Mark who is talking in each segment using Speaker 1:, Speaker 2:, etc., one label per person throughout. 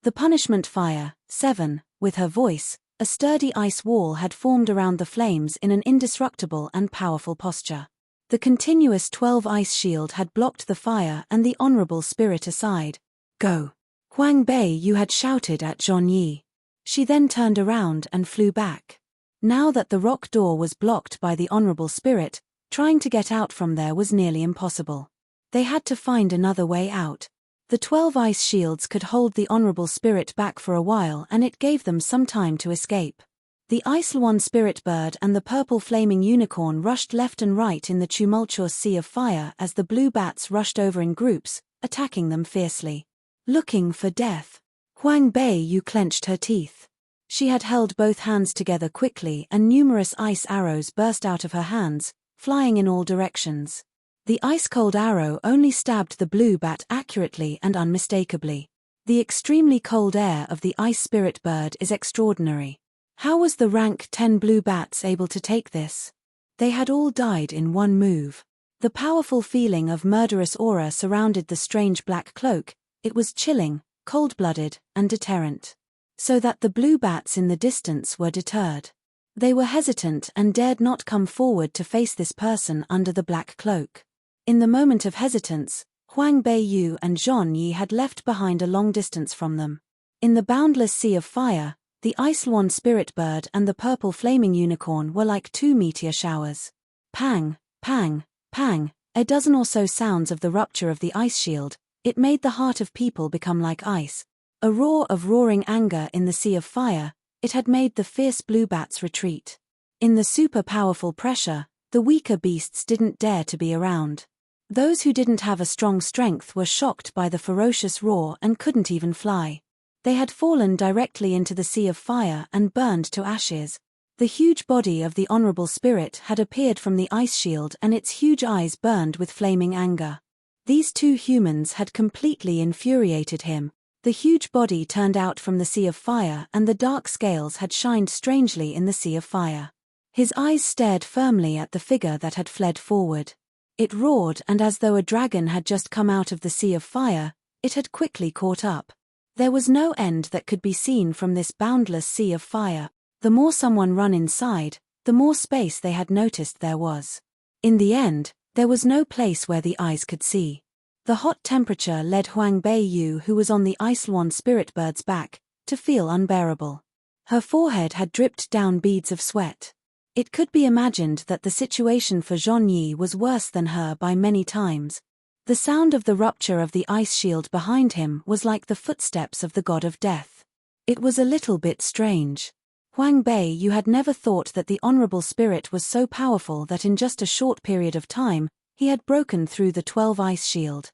Speaker 1: The punishment fire, 7, with her voice, a sturdy ice wall had formed around the flames in an indestructible and powerful posture. The continuous 12 ice shield had blocked the fire and the honorable spirit aside. Go! Huang Bei Yu had shouted at Zhong Yi. She then turned around and flew back. Now that the rock door was blocked by the honorable spirit, trying to get out from there was nearly impossible. They had to find another way out. The 12 ice shields could hold the honorable spirit back for a while, and it gave them some time to escape. The Ice One spirit bird and the purple flaming unicorn rushed left and right in the tumultuous sea of fire as the blue bats rushed over in groups, attacking them fiercely. Looking for death. Huang Bei Yu clenched her teeth. She had held both hands together quickly, and numerous ice arrows burst out of her hands, flying in all directions. The ice-cold arrow only stabbed the blue bat accurately and unmistakably. The extremely cold air of the ice spirit bird is extraordinary. How was the rank 10 blue bats able to take this? They had all died in one move. The powerful feeling of murderous aura surrounded the strange black cloak. It was chilling, cold-blooded, and deterrent. So that the blue bats in the distance were deterred. They were hesitant and dared not come forward to face this person under the black cloak. In the moment of hesitance, Huang Bei Yu and Zhong Yi had left behind a long distance from them. In the boundless sea of fire, the Ice One spirit bird and the purple flaming unicorn were like 2 meteor showers. Pang, pang, pang, a dozen or so sounds of the rupture of the ice shield. It made the heart of people become like ice. A roar of roaring anger in the sea of fire. It had made the fierce blue bats retreat. In the super powerful pressure, the weaker beasts didn't dare to be around. Those who didn't have a strong strength were shocked by the ferocious roar and couldn't even fly. They had fallen directly into the sea of fire and burned to ashes. The huge body of the honorable spirit had appeared from the ice shield, and its huge eyes burned with flaming anger. These 2 humans had completely infuriated him. The huge body turned out from the sea of fire, and the dark scales had shined strangely in the sea of fire. His eyes stared firmly at the figure that had fled forward. It roared, and as though a dragon had just come out of the sea of fire, it had quickly caught up. There was no end that could be seen from this boundless sea of fire. The more someone ran inside, the more space they had noticed there was. In the end, there was no place where the eyes could see. The hot temperature led Huang Bei Yu, who was on the Ice One spirit bird's back, to feel unbearable. Her forehead had dripped down beads of sweat. It could be imagined that the situation for Zhong Yi was worse than her by many times. The sound of the rupture of the ice shield behind him was like the footsteps of the god of death. It was a little bit strange. Huang Bei Yu had never thought that the honorable spirit was so powerful that in just a short period of time, he had broken through the 12 ice shield.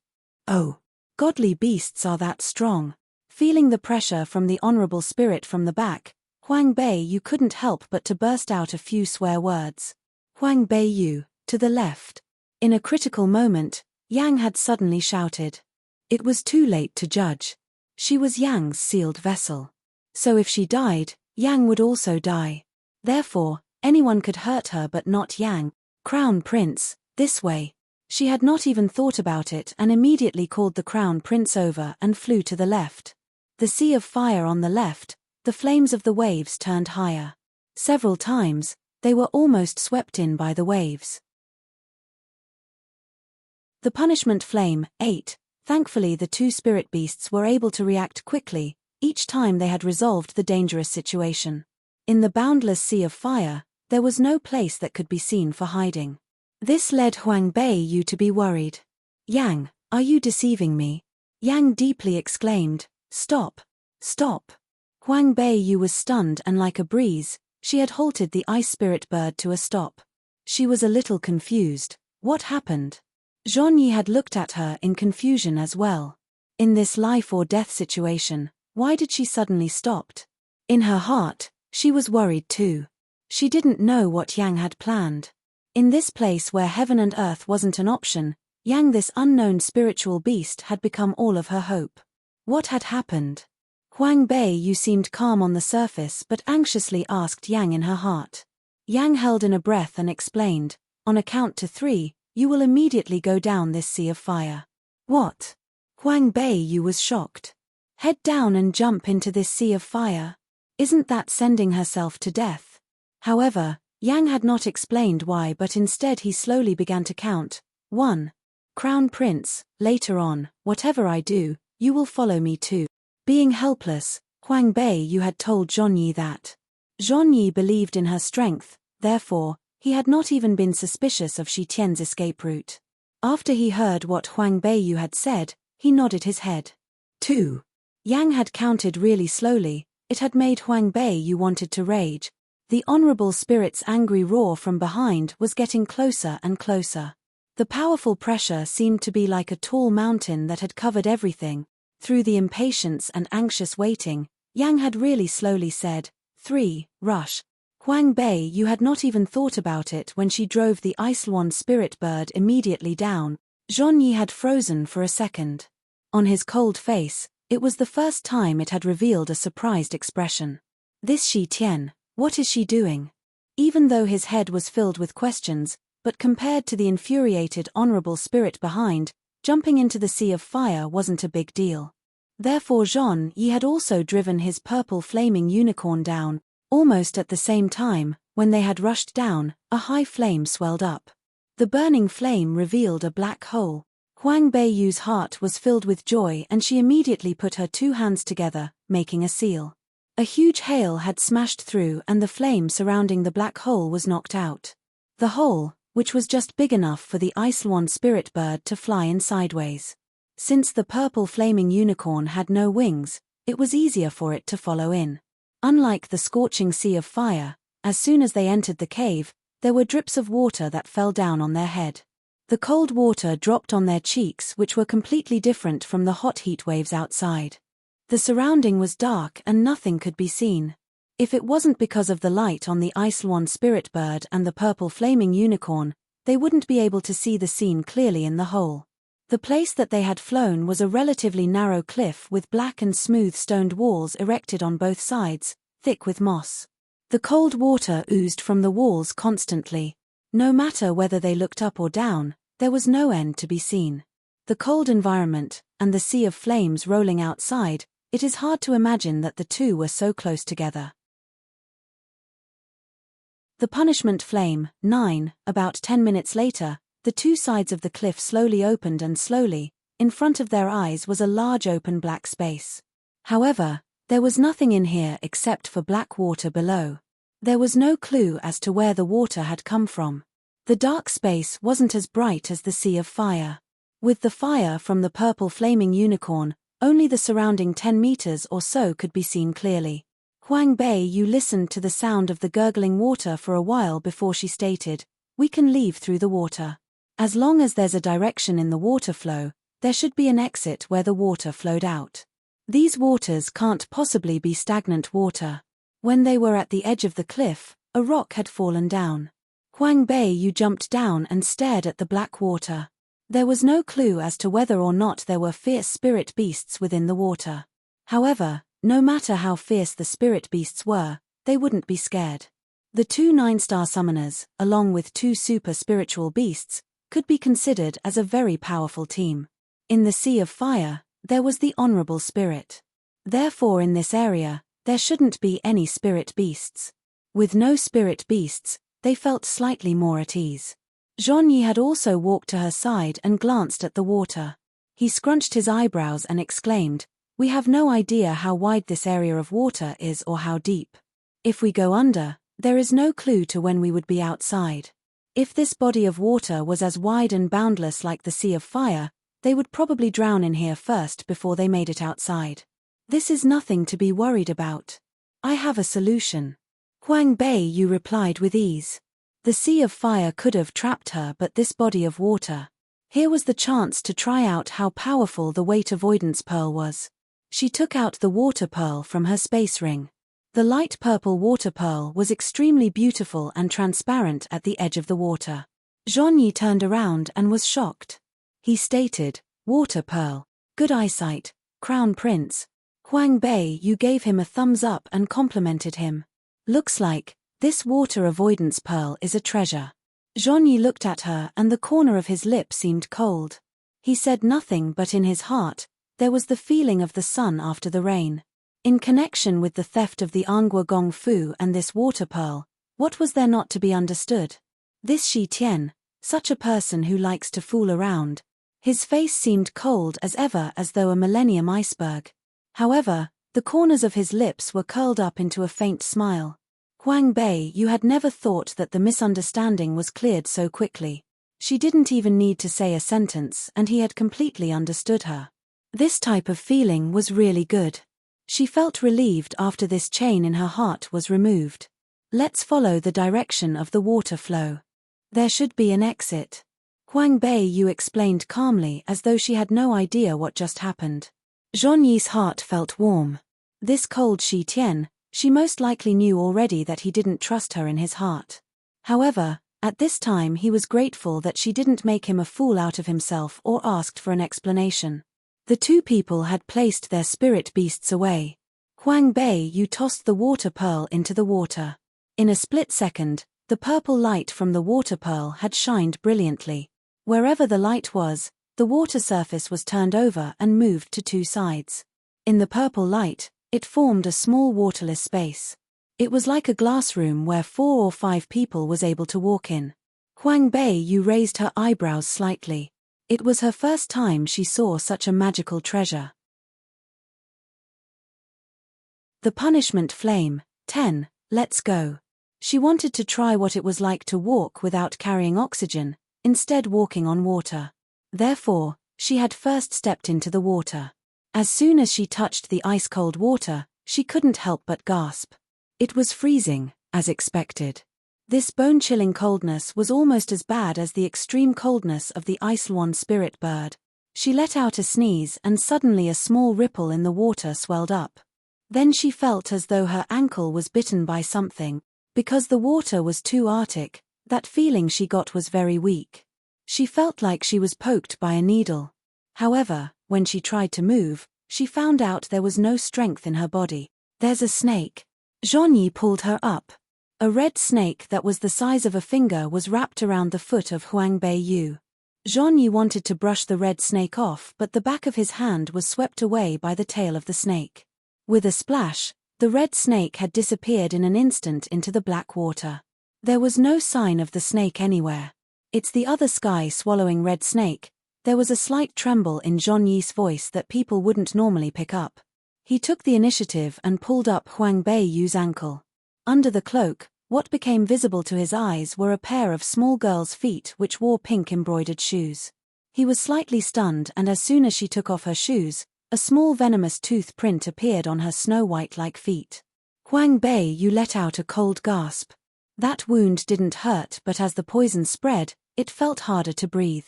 Speaker 1: Oh, godly beasts are that strong. Feeling the pressure from the honorable spirit from the back, Huang Bei Yu couldn't help but to burst out a few swear words. Huang Bei Yu, to the left. In a critical moment, Yang had suddenly shouted. It was too late to judge. She was Yang's sealed vessel. So if she died, Yang would also die. Therefore, anyone could hurt her but not Yang. Crown Prince, this way. She had not even thought about it and immediately called the Crown Prince over and flew to the left. The sea of fire on the left, the flames of the waves turned higher. Several times, they were almost swept in by the waves. The punishment flame, 8. Thankfully the 2 spirit beasts were able to react quickly, each time they had resolved the dangerous situation. In the boundless sea of fire, there was no place that could be seen for hiding. This led Huang Bei Yu to be worried. Yang, are you deceiving me? Yang deeply exclaimed, Stop! Stop! Huang Bei Yu was stunned, and like a breeze, she had halted the ice spirit bird to a stop. She was a little confused. What happened? Zhong Yi had looked at her in confusion as well. In this life or death situation, why did she suddenly stopped? In her heart, she was worried too. She didn't know what Yang had planned. In this place where heaven and earth wasn't an option, Yang, this unknown spiritual beast, had become all of her hope. What had happened? Huang Bei Yu seemed calm on the surface but anxiously asked Yang in her heart. Yang held in a breath and explained, on a count to 3, you will immediately go down this sea of fire. What? Huang Bei Yu was shocked. Head down and jump into this sea of fire. Isn't that sending herself to death? However, Yang had not explained why, but instead he slowly began to count. 1. Crown Prince, later on, whatever I do, you will follow me too. Being helpless, Huang Bei Yu had told Zhonyi that. Zhonyi believed in her strength, therefore, he had not even been suspicious of Shi Tian's escape route. After he heard what Huang Bei Yu had said, he nodded his head. 2. Yang had counted really slowly. It had made Huang Bei Yu wanted to rage. The honorable spirit's angry roar from behind was getting closer and closer. The powerful pressure seemed to be like a tall mountain that had covered everything. Through the impatience and anxious waiting, Yang had really slowly said, 3, rush. Huang Bei Yu had not even thought about it when she drove the Ice-Wand spirit bird immediately down. Zhonyi had frozen for a second. On his cold face, it was the first time it had revealed a surprised expression. This Shi Tian, what is she doing? Even though his head was filled with questions, but compared to the infuriated honorable spirit behind, jumping into the sea of fire wasn't a big deal. Therefore Zhonyi had also driven his purple flaming unicorn down. Almost at the same time, when they had rushed down, a high flame swelled up. The burning flame revealed a black hole. Huang Bei Yu's heart was filled with joy and she immediately put her 2 hands together, making a seal. A huge hail had smashed through and the flame surrounding the black hole was knocked out. The hole, which was just big enough for the Ice-Wand spirit bird to fly in sideways. Since the purple flaming unicorn had no wings, it was easier for it to follow in. Unlike the scorching sea of fire, as soon as they entered the cave, there were drips of water that fell down on their head. The cold water dropped on their cheeks, which were completely different from the hot heat waves outside. The surrounding was dark and nothing could be seen. If it wasn't because of the light on the Ice-Wand spirit bird and the purple flaming unicorn, they wouldn't be able to see the scene clearly in the hole. The place that they had flown was a relatively narrow cliff with black and smooth stoned walls erected on both sides, thick with moss. The cold water oozed from the walls constantly. No matter whether they looked up or down, there was no end to be seen. The cold environment, and the sea of flames rolling outside, it is hard to imagine that the two were so close together. The punishment flame, 9, about 10 minutes later, the 2 sides of the cliff slowly opened and slowly, in front of their eyes was a large open black space. However, there was nothing in here except for black water below. There was no clue as to where the water had come from. The dark space wasn't as bright as the sea of fire. With the fire from the purple flaming unicorn, only the surrounding 10 meters or so could be seen clearly. Huang Bei Yu listened to the sound of the gurgling water for a while before she stated, "We can leave through the water. As long as there's a direction in the water flow, there should be an exit where the water flowed out. These waters can't possibly be stagnant water." When they were at the edge of the cliff, a rock had fallen down. Huang Bei Yu jumped down and stared at the black water. There was no clue as to whether or not there were fierce spirit beasts within the water. However, no matter how fierce the spirit beasts were, they wouldn't be scared. The 2 9-star summoners, along with 2 super spiritual beasts, could be considered as a very powerful team. In the sea of fire, there was the honorable spirit. Therefore in this area, there shouldn't be any spirit beasts. With no spirit beasts, they felt slightly more at ease. Zhonyi had also walked to her side and glanced at the water. He scrunched his eyebrows and exclaimed, "We have no idea how wide this area of water is or how deep. If we go under, there is no clue to when we would be outside. If this body of water was as wide and boundless like the sea of fire, they would probably drown in here first before they made it outside. This is nothing to be worried about. I have a solution." Huang Bei Yu replied with ease. The sea of fire could have trapped her, but this body of water. Here was the chance to try out how powerful the weight avoidance pearl was. She took out the water pearl from her space ring. The light purple water pearl was extremely beautiful and transparent at the edge of the water. Zhonyi turned around and was shocked. He stated, "Water pearl. Good eyesight, Crown Prince." Huang Bei Yu gave him a thumbs up and complimented him. "Looks like this water avoidance pearl is a treasure." Zhonyi looked at her and the corner of his lip seemed cold. He said nothing, but in his heart, There was the feeling of the sun after the rain. In connection with the theft of the Angua Gong Fu and this water pearl, what was there not to be understood? This Shi Tian, such a person who likes to fool around. His face seemed cold as ever, as though a millennium iceberg. However, the corners of his lips were curled up into a faint smile. Huang Bei, you had never thought that the misunderstanding was cleared so quickly. She didn't even need to say a sentence and he had completely understood her. This type of feeling was really good. She felt relieved after this chain in her heart was removed. Let's follow the direction of the water flow. There should be an exit. Huang Bei Yu explained calmly, as though she had no idea what just happened. Zhong Yi's heart felt warm. This cold Shi Tian, she most likely knew already that he didn't trust her in his heart. However, at this time he was grateful that she didn't make him a fool out of himself or asked for an explanation. The two people had placed their spirit beasts away. Huang Bei Yu tossed the water pearl into the water. In a split second, the purple light from the water pearl had shined brilliantly. Wherever the light was, the water surface was turned over and moved to two sides. In the purple light, it formed a small waterless space. It was like a glass room where 4 or 5 people was able to walk in. Huang Bei Yu raised her eyebrows slightly. It was her first time she saw such a magical treasure. The punishment flame, 10, let's go. She wanted to try what it was like to walk without carrying oxygen, instead walking on water. Therefore, she had first stepped into the water. As soon as she touched the ice-cold water, she couldn't help but gasp. It was freezing, as expected. This bone-chilling coldness was almost as bad as the extreme coldness of the Ice-Swan spirit bird. She let out a sneeze and suddenly a small ripple in the water swelled up. Then she felt as though her ankle was bitten by something. Because the water was too arctic, that feeling she got was very weak. She felt like she was poked by a needle. However, when she tried to move, she found out there was no strength in her body. There's a snake. Zhong Yi pulled her up. A red snake that was the size of a finger was wrapped around the foot of Huang Bei Yu. Zhong Yi wanted to brush the red snake off, but the back of his hand was swept away by the tail of the snake. With a splash, the red snake had disappeared in an instant into the black water. There was no sign of the snake anywhere. It's the other sky-swallowing red snake. There was a slight tremble in Zhong Yi's voice that people wouldn't normally pick up. He took the initiative and pulled up Huang Bei Yu's ankle. Under the cloak, what became visible to his eyes were a pair of small girl's feet which wore pink embroidered shoes. He was slightly stunned, and as soon as she took off her shoes, a small venomous tooth print appeared on her snow-white-like feet. Huang Bei Yu let out a cold gasp. That wound didn't hurt, but as the poison spread, it felt harder to breathe.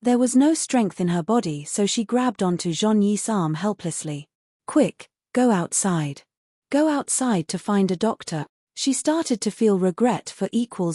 Speaker 1: There was no strength in her body, so she grabbed onto Zhong Yi's arm helplessly. Quick, go outside. Go outside to find a doctor. She started to feel regret for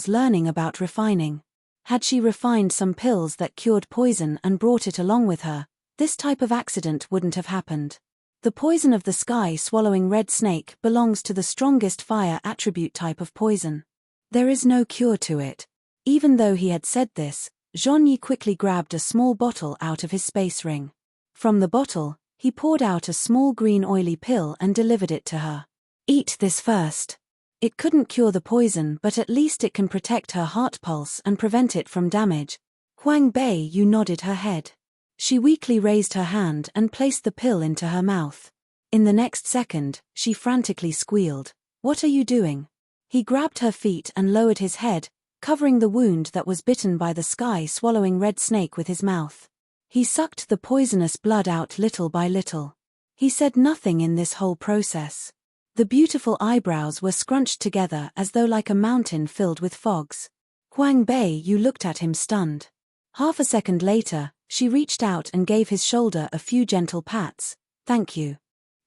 Speaker 1: learning about refining. Had she refined some pills that cured poison and brought it along with her, this type of accident wouldn't have happened. The poison of the sky-swallowing red snake belongs to the strongest fire attribute type of poison. There is no cure to it. Even though he had said this, Zhong Yi quickly grabbed a small bottle out of his space ring. From the bottle, he poured out a small green oily pill and delivered it to her. Eat this first. It couldn't cure the poison, but at least it can protect her heart pulse and prevent it from damage. Huang Bei Yu nodded her head. She weakly raised her hand and placed the pill into her mouth. In the next second, she frantically squealed. What are you doing? He grabbed her feet and lowered his head, covering the wound that was bitten by the sky-swallowing red snake with his mouth. He sucked the poisonous blood out little by little. He said nothing in this whole process. The beautiful eyebrows were scrunched together as though like a mountain filled with fogs. Huang Bei Yu looked at him stunned. Half a second later, she reached out and gave his shoulder a few gentle pats. Thank you.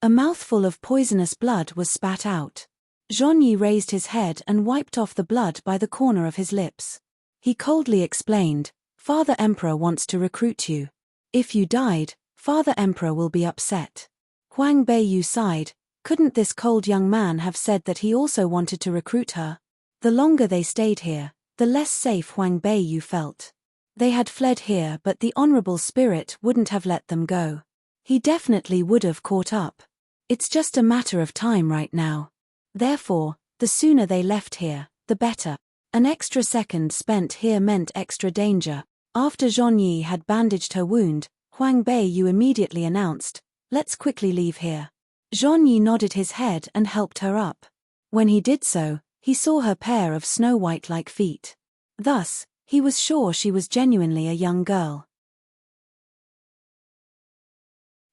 Speaker 1: A mouthful of poisonous blood was spat out. Zhong Yi raised his head and wiped off the blood by the corner of his lips. He coldly explained, Father Emperor wants to recruit you. If you died, Father Emperor will be upset. Huang Bei Yu sighed. Couldn't this cold young man have said that he also wanted to recruit her? The longer they stayed here, the less safe Huang Bei Yu felt. They had fled here, but the honorable spirit wouldn't have let them go. He definitely would have caught up. It's just a matter of time right now. Therefore, the sooner they left here, the better. An extra second spent here meant extra danger. After Zhongyi had bandaged her wound, Huang Beiyu immediately announced, "Let's quickly leave here." Zhongyi nodded his head and helped her up. When he did so, he saw her pair of snow-white-like feet. Thus, he was sure she was genuinely a young girl.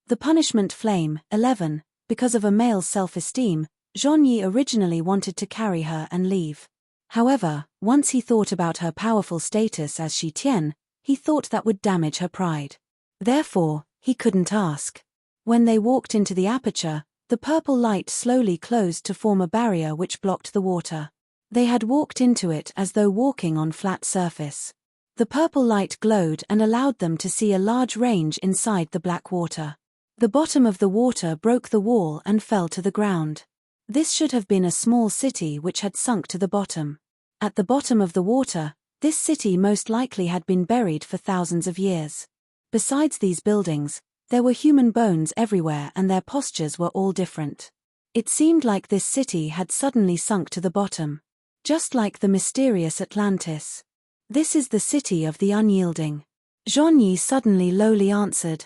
Speaker 1: The punishment flame, 11, because of a male's self-esteem, Zhongyi originally wanted to carry her and leave. However, once he thought about her powerful status as Shi Tian, he thought that would damage her pride. Therefore, he couldn't ask. When they walked into the aperture, the purple light slowly closed to form a barrier which blocked the water. They had walked into it as though walking on flat surface. The purple light glowed and allowed them to see a large range inside the black water. The bottom of the water broke the wall and fell to the ground. This should have been a small city which had sunk to the bottom. At the bottom of the water, this city most likely had been buried for thousands of years. Besides these buildings, there were human bones everywhere and their postures were all different. It seemed like this city had suddenly sunk to the bottom. Just like the mysterious Atlantis. "This is the city of the unyielding." Zhongyi suddenly lowly answered.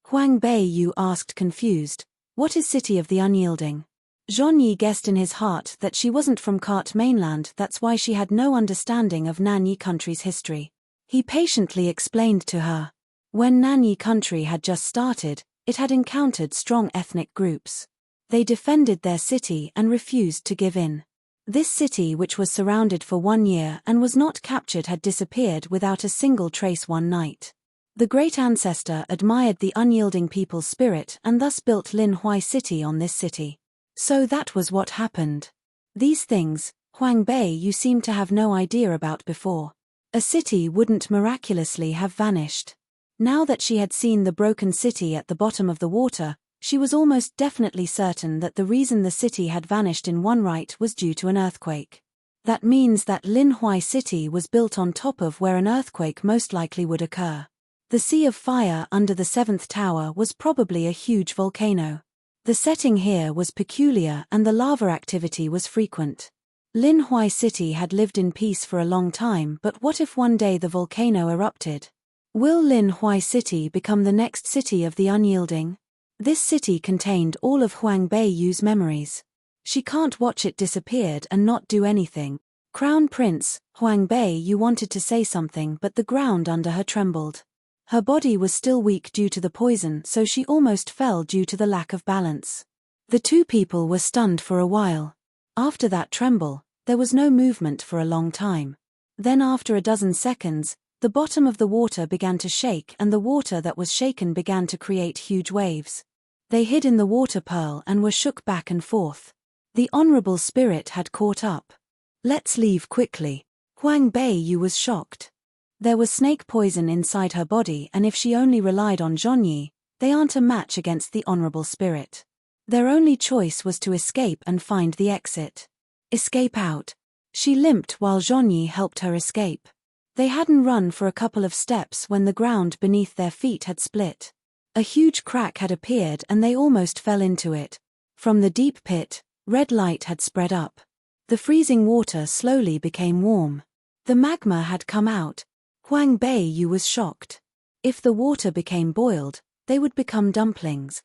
Speaker 1: Huang Beiyu asked confused, "What is city of the unyielding?" Zhongyi guessed in his heart that she wasn't from Kart mainland, that's why she had no understanding of Nanyi country's history. He patiently explained to her. When Nanyi country had just started, it had encountered strong ethnic groups. They defended their city and refused to give in. This city, which was surrounded for 1 year and was not captured, had disappeared without a single trace one night. The great ancestor admired the unyielding people's spirit and thus built Lin Huai City on this city. So that was what happened. These things, Huang Bei you seemed to have no idea about before. A city wouldn't miraculously have vanished. Now that she had seen the broken city at the bottom of the water, she was almost definitely certain that the reason the city had vanished in one right was due to an earthquake. That means that Lin Huai City was built on top of where an earthquake most likely would occur. The Sea of Fire under the 7th tower was probably a huge volcano. The setting here was peculiar and the lava activity was frequent. Lin Huai City had lived in peace for a long time, but what if one day the volcano erupted? Will Lin Huai City become the next city of the unyielding? This city contained all of Huang Beiyu's memories. She can't watch it disappeared and not do anything. Crown Prince, Huang Beiyu wanted to say something, but the ground under her trembled. Her body was still weak due to the poison, so she almost fell due to the lack of balance. The two people were stunned for a while. After that tremble, there was no movement for a long time. Then after a dozen seconds, the bottom of the water began to shake and the water that was shaken began to create huge waves. They hid in the water pearl and were shook back and forth. The honorable spirit had caught up. "Let's leave quickly." Huang Beiyu was shocked. There was snake poison inside her body, and if she only relied on Zhongyi, they aren't a match against the honorable spirit. Their only choice was to escape and find the exit. Escape out. She limped while Zhongyi helped her escape. They hadn't run for a couple of steps when the ground beneath their feet had split. A huge crack had appeared and they almost fell into it. From the deep pit, red light had spread up. The freezing water slowly became warm. The magma had come out. Huang Beiyu was shocked. If the water became boiled, they would become dumplings.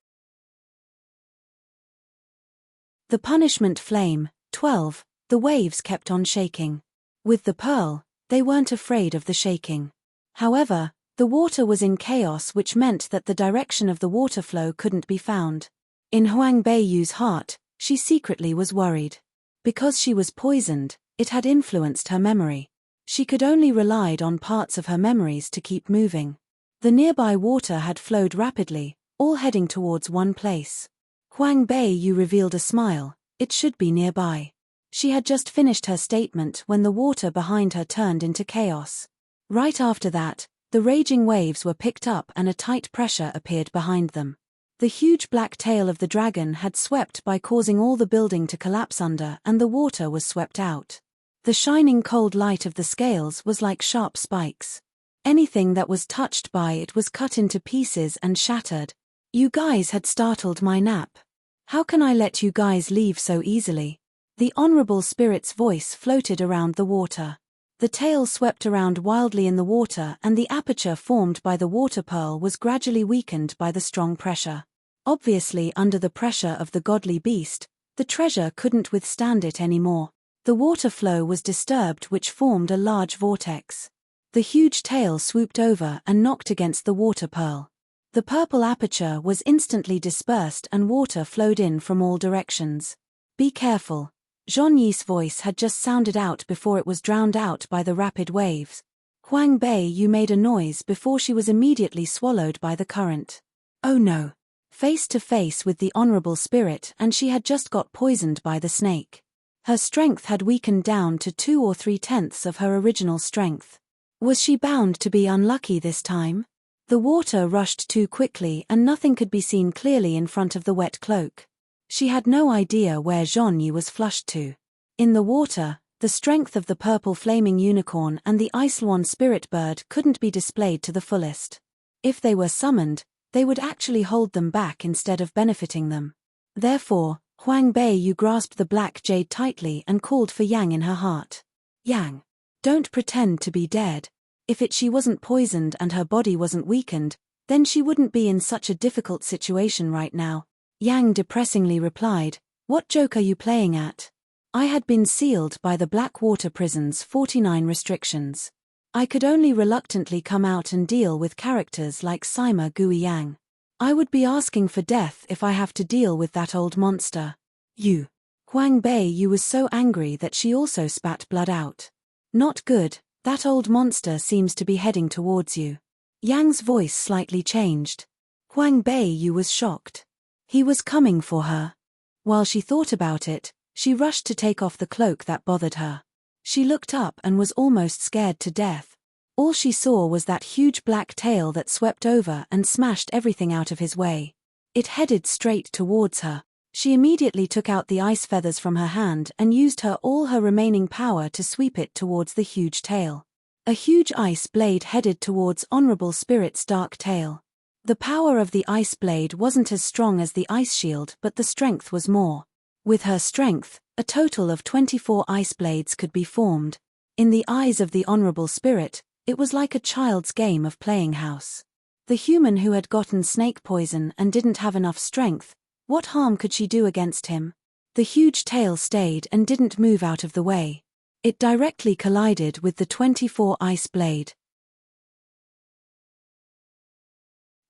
Speaker 1: The punishment flame, 12, the waves kept on shaking. With the pearl, they weren't afraid of the shaking. However, the water was in chaos, which meant that the direction of the water flow couldn't be found. In Huang Beiyu's heart, she secretly was worried. Because she was poisoned, it had influenced her memory. She could only rely on parts of her memories to keep moving. The nearby water had flowed rapidly, all heading towards one place. Huang Beiyu revealed a smile. It should be nearby. She had just finished her statement when the water behind her turned into chaos. Right after that, the raging waves were picked up and a tight pressure appeared behind them. The huge black tail of the dragon had swept by, causing all the building to collapse under, and the water was swept out. The shining cold light of the scales was like sharp spikes. Anything that was touched by it was cut into pieces and shattered. You guys had startled my nap. How can I let you guys leave so easily? The Honorable Spirit's voice floated around the water. The tail swept around wildly in the water, and the aperture formed by the water pearl was gradually weakened by the strong pressure. Obviously, under the pressure of the godly beast, the treasure couldn't withstand it anymore. The water flow was disturbed, which formed a large vortex. The huge tail swooped over and knocked against the water pearl. The purple aperture was instantly dispersed and water flowed in from all directions. Be careful. Zhongyi's voice had just sounded out before it was drowned out by the rapid waves. Huang Bei Yu made a noise before she was immediately swallowed by the current. Oh no. Face to face with the Honorable Spirit, and she had just got poisoned by the snake. Her strength had weakened down to 2 or 3/10 of her original strength. Was she bound to be unlucky this time? The water rushed too quickly and nothing could be seen clearly in front of the wet cloak. She had no idea where Zhongyi was flushed to. In the water, the strength of the purple flaming unicorn and the Ice-Swan spirit bird couldn't be displayed to the fullest. If they were summoned, they would actually hold them back instead of benefiting them. Therefore, Huang Bei Yu grasped the black jade tightly and called for Yang in her heart. Yang, don't pretend to be dead. If she wasn't poisoned and her body wasn't weakened, then she wouldn't be in such a difficult situation right now. Yang depressingly replied, what joke are you playing at? I had been sealed by the Blackwater Prison's 49 restrictions. I could only reluctantly come out and deal with characters like Sima Gui Yang. I would be asking for death if I have to deal with that old monster. You. Huang Bei Yu was so angry that she also spat blood out. Not good, that old monster seems to be heading towards you. Yang's voice slightly changed. Huang Bei Yu was shocked. He was coming for her. While she thought about it, she rushed to take off the cloak that bothered her. She looked up and was almost scared to death. All she saw was that huge black tail that swept over and smashed everything out of his way. It headed straight towards her. She immediately took out the ice feathers from her hand and used all her remaining power to sweep it towards the huge tail. A huge ice blade headed towards Honorable Spirit's dark tail. The power of the ice blade wasn't as strong as the ice shield, but the strength was more. With her strength, a total of 24 ice blades could be formed. In the eyes of the Honorable Spirit, it was like a child's game of playing house. The human who had gotten snake poison and didn't have enough strength, what harm could she do against him? The huge tail stayed and didn't move out of the way. It directly collided with the 24 ice blade.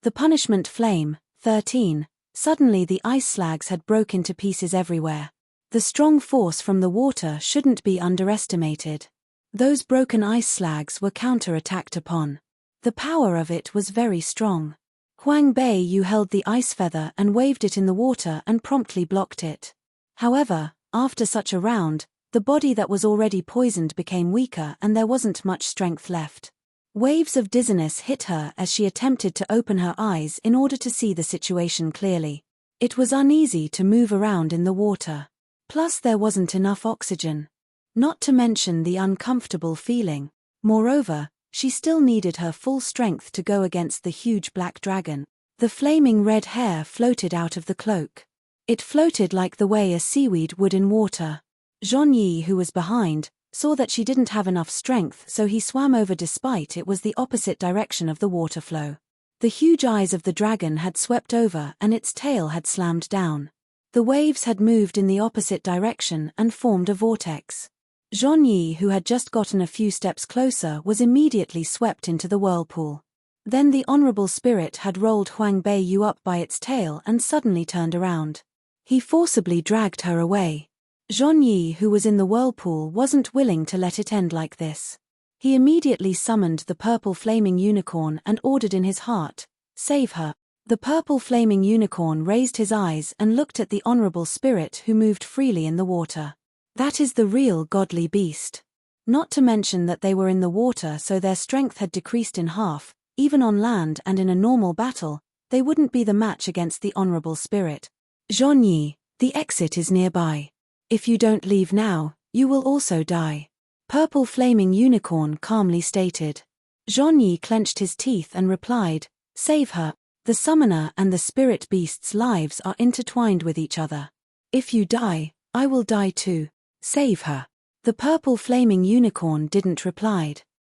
Speaker 1: The punishment flame, 13. Suddenly the ice slags had broke into pieces everywhere. The strong force from the water shouldn't be underestimated. Those broken ice slags were counter-attacked upon. The power of it was very strong. Huang Bei Yu held the ice feather and waved it in the water and promptly blocked it. However, after such a round, the body that was already poisoned became weaker and there wasn't much strength left. Waves of dizziness hit her as she attempted to open her eyes in order to see the situation clearly. It was uneasy to move around in the water. Plus there wasn't enough oxygen. Not to mention the uncomfortable feeling. Moreover, she still needed her full strength to go against the huge black dragon. The flaming red hair floated out of the cloak. It floated like the way a seaweed would in water. Zhongyi, who was behind, saw that she didn't have enough strength, so he swam over despite it was the opposite direction of the water flow. The huge eyes of the dragon had swept over and its tail had slammed down. The waves had moved in the opposite direction and formed a vortex. Zhongyi, who had just gotten a few steps closer, was immediately swept into the whirlpool. Then the Honorable Spirit had rolled Huang Bei Yu up by its tail and suddenly turned around. He forcibly dragged her away. Zhongyi, who was in the whirlpool, wasn't willing to let it end like this. He immediately summoned the purple flaming unicorn and ordered in his heart, "Save her." The purple flaming unicorn raised his eyes and looked at the Honorable Spirit, who moved freely in the water. That is the real godly beast. Not to mention that they were in the water, so their strength had decreased in half. Even on land and in a normal battle, they wouldn't be the match against the Honorable Spirit. Zhongyi, the exit is nearby. If you don't leave now, you will also die. Purple flaming unicorn calmly stated. Zhongyi clenched his teeth and replied, "Save her." The summoner and the spirit beast's lives are intertwined with each other. If you die, I will die too. Save her. The purple flaming unicorn didn't reply.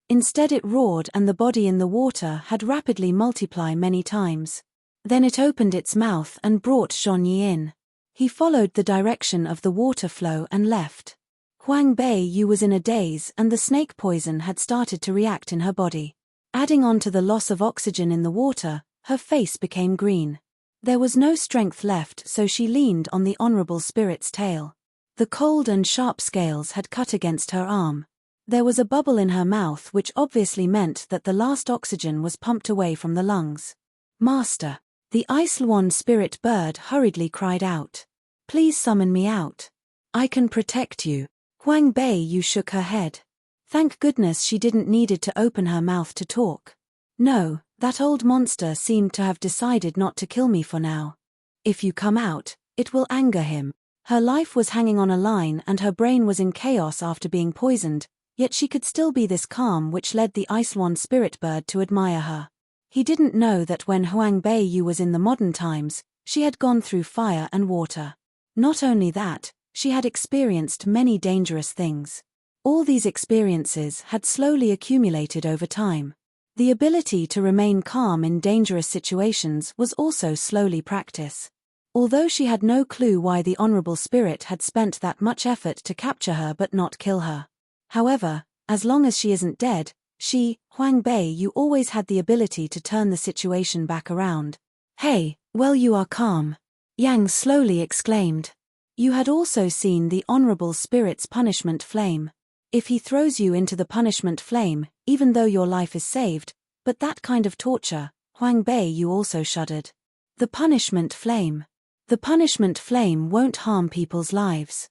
Speaker 1: Instead it roared, and the body in the water had rapidly multiplied many times. Then it opened its mouth and brought Zhongyi in. He followed the direction of the water flow and left. Huang Beiyu was in a daze, and the snake poison had started to react in her body. Adding on to the loss of oxygen in the water, her face became green. There was no strength left, so she leaned on the honorable spirit's tail. The cold and sharp scales had cut against her arm. There was a bubble in her mouth, which obviously meant that the last oxygen was pumped away from the lungs. Master, the Ice Luan spirit bird hurriedly cried out. Please summon me out. I can protect you. Huang Beiyu shook her head. Thank goodness she didn't needed to open her mouth to talk. No, that old monster seemed to have decided not to kill me for now. If you come out, it will anger him. Her life was hanging on a line and her brain was in chaos after being poisoned, yet she could still be this calm, which led the Ice Luan spirit bird to admire her. He didn't know that when Huang Beiyu was in the modern times, she had gone through fire and water. Not only that, she had experienced many dangerous things. All these experiences had slowly accumulated over time. The ability to remain calm in dangerous situations was also slowly practiced. Although she had no clue why the honorable spirit had spent that much effort to capture her but not kill her. However, as long as she isn't dead, she, Huang Beiyu, always had the ability to turn the situation back around. Hey, well, you are calm. Yang slowly exclaimed. You had also seen the honorable spirit's punishment flame. If he throws you into the punishment flame, even though your life is saved, but that kind of torture, Huang Beiyu also shuddered. The punishment flame. The punishment flame won't harm people's lives.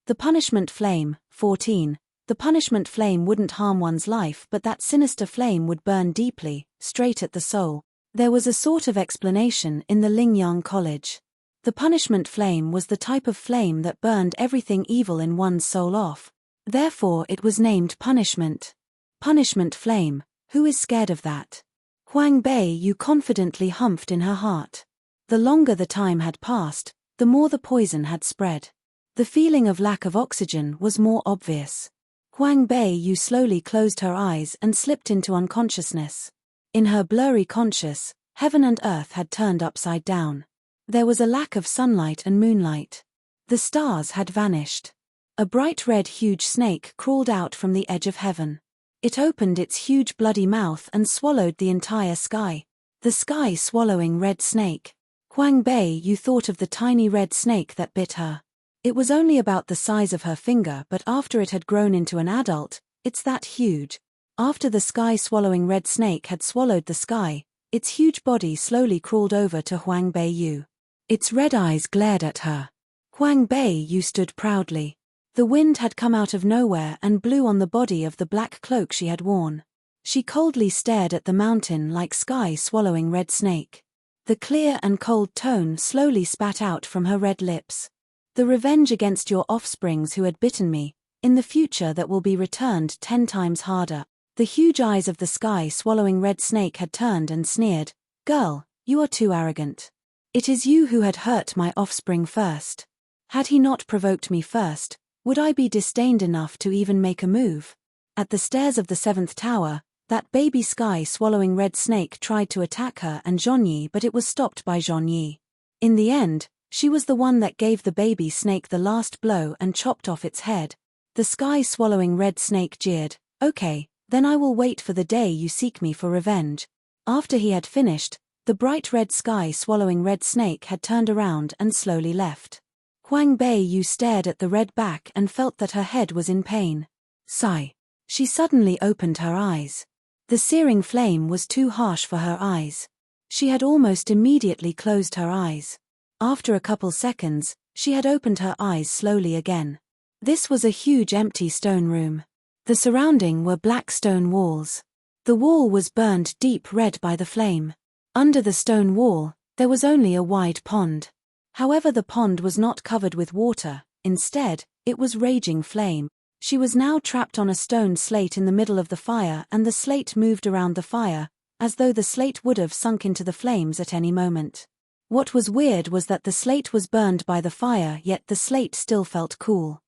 Speaker 1: The punishment flame, 14. The punishment flame wouldn't harm one's life, but that sinister flame would burn deeply, straight at the soul. There was a sort of explanation in the Lingyang College. The punishment flame was the type of flame that burned everything evil in one's soul off. Therefore it was named punishment. Punishment flame, who is scared of that? Huang Beiyu confidently humphed in her heart. The longer the time had passed, the more the poison had spread. The feeling of lack of oxygen was more obvious. Huang Beiyu slowly closed her eyes and slipped into unconsciousness. In her blurry conscious, heaven and earth had turned upside down. There was a lack of sunlight and moonlight. The stars had vanished. A bright red huge snake crawled out from the edge of heaven. It opened its huge bloody mouth and swallowed the entire sky. The sky swallowing red snake. Huang Beiyu thought of the tiny red snake that bit her. It was only about the size of her finger, but after it had grown into an adult, it's that huge. After the sky-swallowing red snake had swallowed the sky, its huge body slowly crawled over to Huang Beiyu. Its red eyes glared at her. Huang Beiyu stood proudly. The wind had come out of nowhere and blew on the body of the black cloak she had worn. She coldly stared at the mountain like sky-swallowing red snake. The clear and cold tone slowly spat out from her red lips. The revenge against your offsprings who had bitten me, in the future that will be returned 10 times harder. The huge eyes of the sky-swallowing red snake had turned and sneered. Girl, you are too arrogant. It is you who had hurt my offspring first. Had he not provoked me first, would I be disdained enough to even make a move? At the stairs of the 7th tower, that baby sky-swallowing red snake tried to attack her and Zhongyi, but it was stopped by Zhongyi. In the end, she was the one that gave the baby snake the last blow and chopped off its head. The sky-swallowing red snake jeered. Okay, then I will wait for the day you seek me for revenge. After he had finished, the bright red sky-swallowing red snake had turned around and slowly left. Huang Beiyu stared at the red back and felt that her head was in pain. Sigh. She suddenly opened her eyes. The searing flame was too harsh for her eyes. She had almost immediately closed her eyes. After a couple seconds, she had opened her eyes slowly again. This was a huge empty stone room. The surrounding were black stone walls. The wall was burned deep red by the flame. Under the stone wall, there was only a wide pond. However, the pond was not covered with water, instead, it was raging flame. She was now trapped on a stone slate in the middle of the fire, and the slate moved around the fire, as though the slate would have sunk into the flames at any moment. What was weird was that the slate was burned by the fire, yet the slate still felt cool.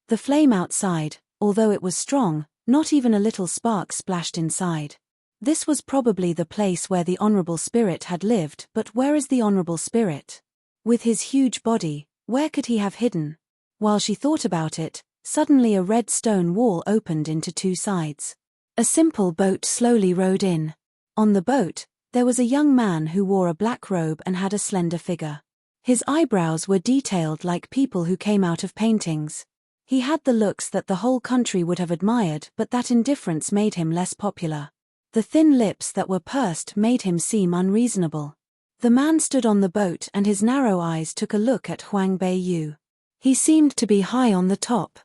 Speaker 1: The flame outside, although it was strong, not even a little spark splashed inside. This was probably the place where the Honorable Spirit had lived, but where is the Honorable Spirit? With his huge body, where could he have hidden? While she thought about it, suddenly a red stone wall opened into two sides. A simple boat slowly rowed in. On the boat, there was a young man who wore a black robe and had a slender figure. His eyebrows were detailed like people who came out of paintings. He had the looks that the whole country would have admired, but that indifference made him less popular. The thin lips that were pursed made him seem unreasonable. The man stood on the boat and his narrow eyes took a look at Huang Beiyu. He seemed to be high on the top.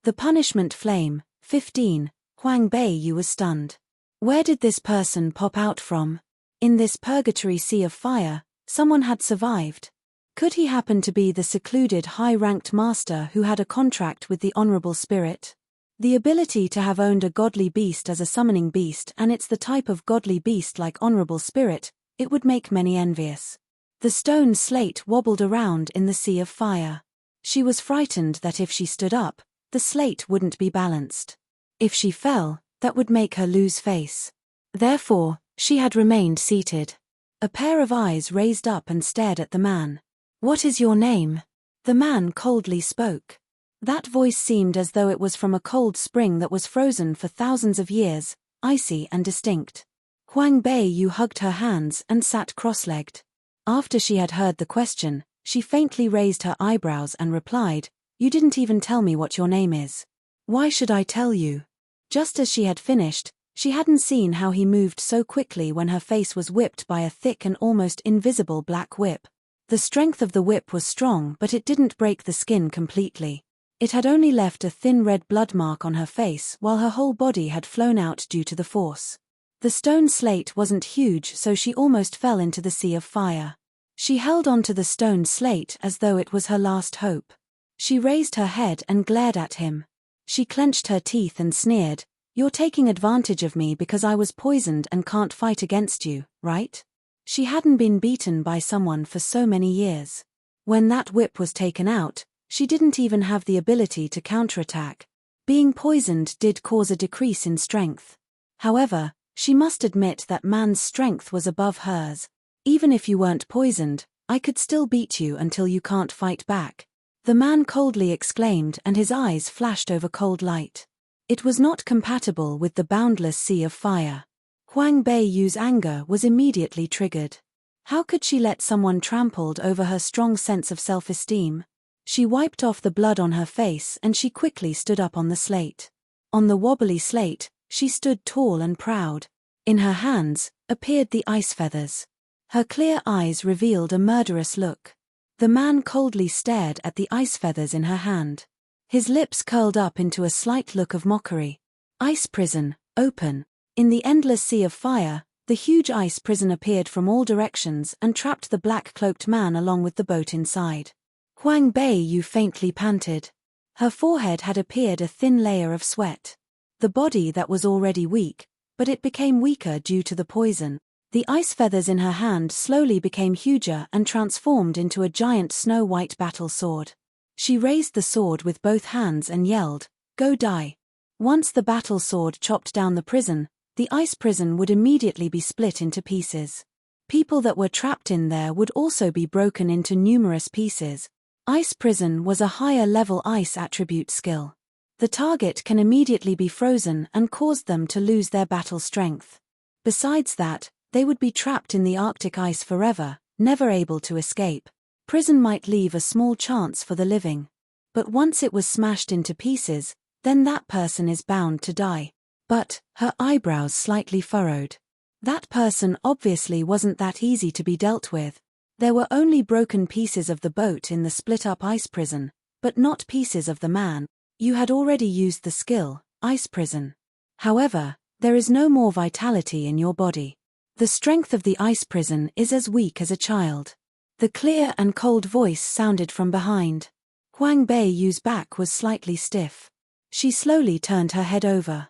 Speaker 1: The punishment flame, 15, Huang Beiyu was stunned. Where did this person pop out from? In this purgatory sea of fire, someone had survived. Could he happen to be the secluded high-ranked master who had a contract with the Honorable Spirit? The ability to have owned a godly beast as a summoning beast, and it's the type of godly beast like Honorable Spirit, it would make many envious. The stone slate wobbled around in the sea of fire. She was frightened that if she stood up, the slate wouldn't be balanced. If she fell, that would make her lose face. Therefore, she had remained seated. A pair of eyes raised up and stared at the man. "What is your name?" The man coldly spoke. That voice seemed as though it was from a cold spring that was frozen for thousands of years, icy and distinct. Huang Beiyu hugged her hands and sat cross-legged. After she had heard the question, she faintly raised her eyebrows and replied, "You didn't even tell me what your name is." "Why should I tell you?" Just as she had finished, she hadn't seen how he moved so quickly when her face was whipped by a thick and almost invisible black whip. The strength of the whip was strong, but it didn't break the skin completely. It had only left a thin red blood mark on her face while her whole body had flown out due to the force. The stone slate wasn't huge, so she almost fell into the sea of fire. She held onto the stone slate as though it was her last hope. She raised her head and glared at him. She clenched her teeth and sneered, "You're taking advantage of me because I was poisoned and can't fight against you, right?" She hadn't been beaten by someone for so many years. When that whip was taken out, she didn't even have the ability to counterattack. Being poisoned did cause a decrease in strength. However, she must admit that man's strength was above hers. "Even if you weren't poisoned, I could still beat you until you can't fight back," the man coldly exclaimed, and his eyes flashed over cold light. It was not compatible with the boundless sea of fire. Huang Beiyu's anger was immediately triggered. How could she let someone trampled over her strong sense of self-esteem? She wiped off the blood on her face and she quickly stood up on the slate. On the wobbly slate, she stood tall and proud. In her hands appeared the ice feathers. Her clear eyes revealed a murderous look. The man coldly stared at the ice feathers in her hand. His lips curled up into a slight look of mockery. Ice prison, open. In the endless sea of fire, the huge ice prison appeared from all directions and trapped the black-cloaked man along with the boat inside. Huang Beiyu faintly panted. Her forehead had appeared a thin layer of sweat. The body that was already weak, but it became weaker due to the poison. The ice feathers in her hand slowly became huger and transformed into a giant snow-white battle sword. She raised the sword with both hands and yelled, "Go die." Once the battle sword chopped down the prison, the ice prison would immediately be split into pieces. People that were trapped in there would also be broken into numerous pieces. Ice prison was a higher-level ice attribute skill. The target can immediately be frozen and cause them to lose their battle strength. Besides that, they would be trapped in the Arctic ice forever, never able to escape. Prison might leave a small chance for the living. But once it was smashed into pieces, then that person is bound to die. But, her eyebrows slightly furrowed. That person obviously wasn't that easy to be dealt with. There were only broken pieces of the boat in the split-up ice prison, but not pieces of the man. You had already used the skill, ice prison. However, there is no more vitality in your body. The strength of the ice prison is as weak as a child. The clear and cold voice sounded from behind. Huang Beiyu's back was slightly stiff. She slowly turned her head over.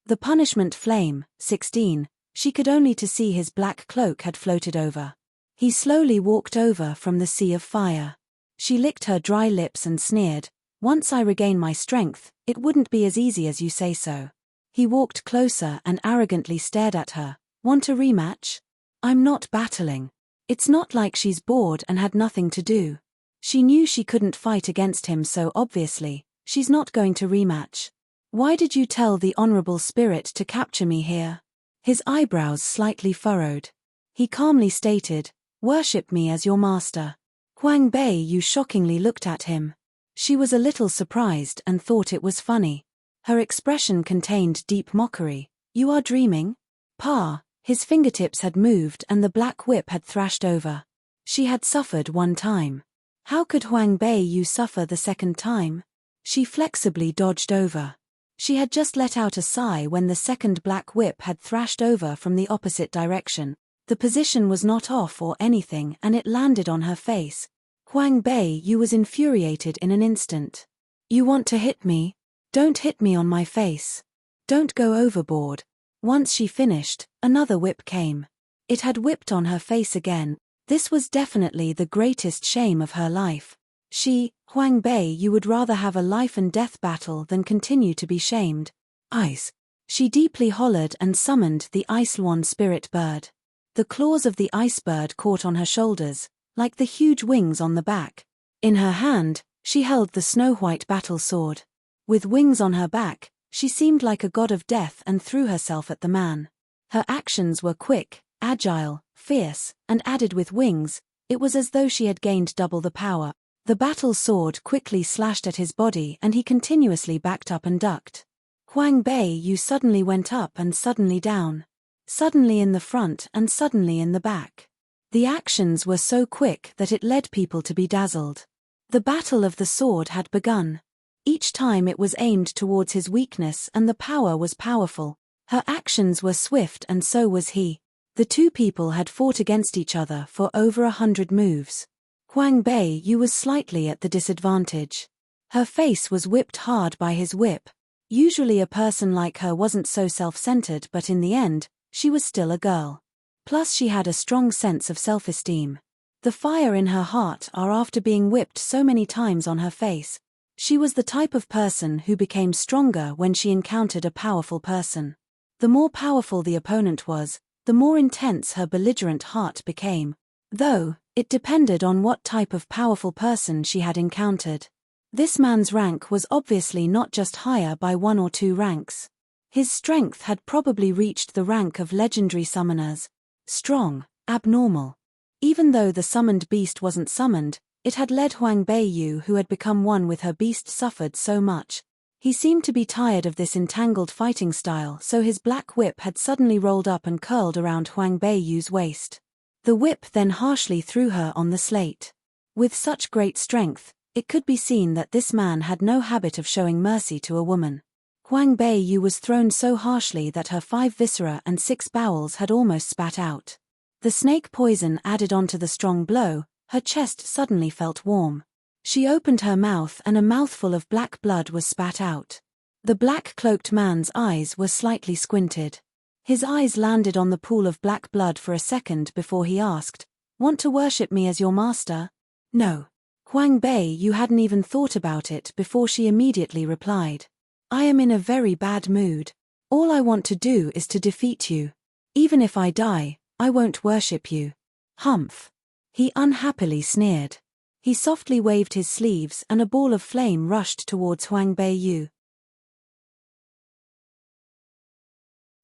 Speaker 1: The punishment flame, 16, she could only to see his black cloak had floated over. He slowly walked over from the sea of fire. She licked her dry lips and sneered, "Once I regain my strength, it wouldn't be as easy as you say so." He walked closer and arrogantly stared at her. "Want a rematch?" "I'm not battling." It's not like she's bored and had nothing to do. She knew she couldn't fight against him, so obviously, she's not going to rematch. "Why did you tell the honorable spirit to capture me here?" His eyebrows slightly furrowed. He calmly stated, "Worship me as your master." Huang Beiyu shockingly looked at him. She was a little surprised and thought it was funny. Her expression contained deep mockery. "You are dreaming?" "Pa." His fingertips had moved and the black whip had thrashed over. She had suffered one time. How could Huang Beiyu suffer the second time? She flexibly dodged over. She had just let out a sigh when the second black whip had thrashed over from the opposite direction. The position was not off or anything and it landed on her face. Huang Beiyu was infuriated in an instant. "You want to hit me? Don't hit me on my face. Don't go overboard." Once she finished, another whip came. It had whipped on her face again. This was definitely the greatest shame of her life. She, Huang Beiyu, would rather have a life and death battle than continue to be shamed. "Ice." She deeply hollered and summoned the Ice Swan spirit bird. The claws of the ice bird caught on her shoulders, like the huge wings on the back. In her hand, she held the snow-white battle sword. With wings on her back, she seemed like a god of death and threw herself at the man. Her actions were quick, agile, fierce, and added with wings, it was as though she had gained double the power. The battle sword quickly slashed at his body and he continuously backed up and ducked. Huang Beiyu suddenly went up and suddenly down. Suddenly in the front and suddenly in the back. The actions were so quick that it led people to be dazzled. The battle of the sword had begun. Each time it was aimed towards his weakness and the power was powerful. Her actions were swift and so was he. The two people had fought against each other for over 100 moves. Huang Beiyu was slightly at the disadvantage. Her face was whipped hard by his whip. Usually a person like her wasn't so self-centered, but in the end, she was still a girl. Plus she had a strong sense of self-esteem. The fire in her heart after being whipped so many times on her face. She was the type of person who became stronger when she encountered a powerful person. The more powerful the opponent was, the more intense her belligerent heart became. Though, it depended on what type of powerful person she had encountered. This man's rank was obviously not just higher by 1 or 2 ranks. His strength had probably reached the rank of legendary summoners. Strong, abnormal. Even though the summoned beast wasn't summoned, it had led Huang Beiyu, who had become one with her beast, suffered so much. He seemed to be tired of this entangled fighting style, so his black whip had suddenly rolled up and curled around Huang Beiyu's waist. The whip then harshly threw her on the slate. With such great strength, it could be seen that this man had no habit of showing mercy to a woman. Huang Beiyu was thrown so harshly that her 5 viscera and 6 bowels had almost spat out. The snake poison added onto the strong blow. Her chest suddenly felt warm. She opened her mouth and a mouthful of black blood was spat out. The black-cloaked man's eyes were slightly squinted. His eyes landed on the pool of black blood for a second before he asked, "Want to worship me as your master?" "No." Huang Beiyu hadn't even thought about it before she immediately replied, "I am in a very bad mood. All I want to do is to defeat you. Even if I die, I won't worship you." "Humph." He unhappily sneered. He softly waved his sleeves and a ball of flame rushed towards Huang Beiyu.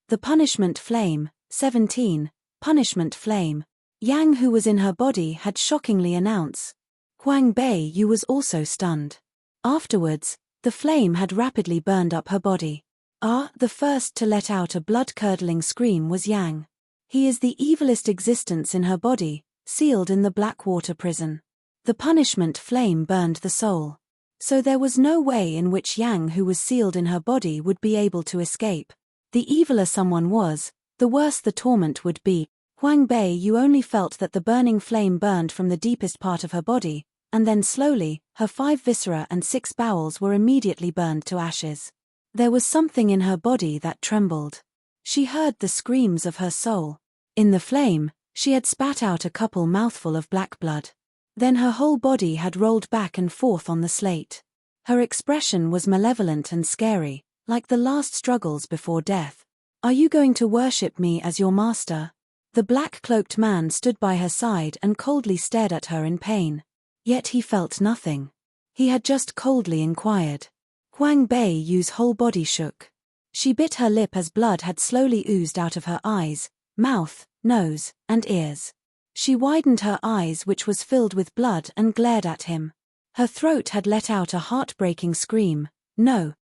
Speaker 1: The punishment flame, 17, punishment flame. Yang, who was in her body, had shockingly announced. Huang Beiyu was also stunned. Afterwards, the flame had rapidly burned up her body. The first to let out a blood-curdling scream was Yang. He is the evilest existence in her body, sealed in the Blackwater prison. The punishment flame burned the soul. So there was no way in which Yang, who was sealed in her body, would be able to escape. The eviler someone was, the worse the torment would be. Huang Bei, you only felt that the burning flame burned from the deepest part of her body, and then slowly, her 5 viscera and 6 bowels were immediately burned to ashes. There was something in her body that trembled. She heard the screams of her soul. In the flame, she had spat out a couple mouthful of black blood. Then her whole body had rolled back and forth on the slate. Her expression was malevolent and scary, like the last struggles before death. Are you going to worship me as your master? The black-cloaked man stood by her side and coldly stared at her in pain. Yet he felt nothing. He had just coldly inquired. Huang Bei Yu's whole body shook. She bit her lip as blood had slowly oozed out of her eyes, mouth, nose, and ears. She widened her eyes, which was filled with blood, and glared at him. Her throat had let out a heartbreaking scream. No,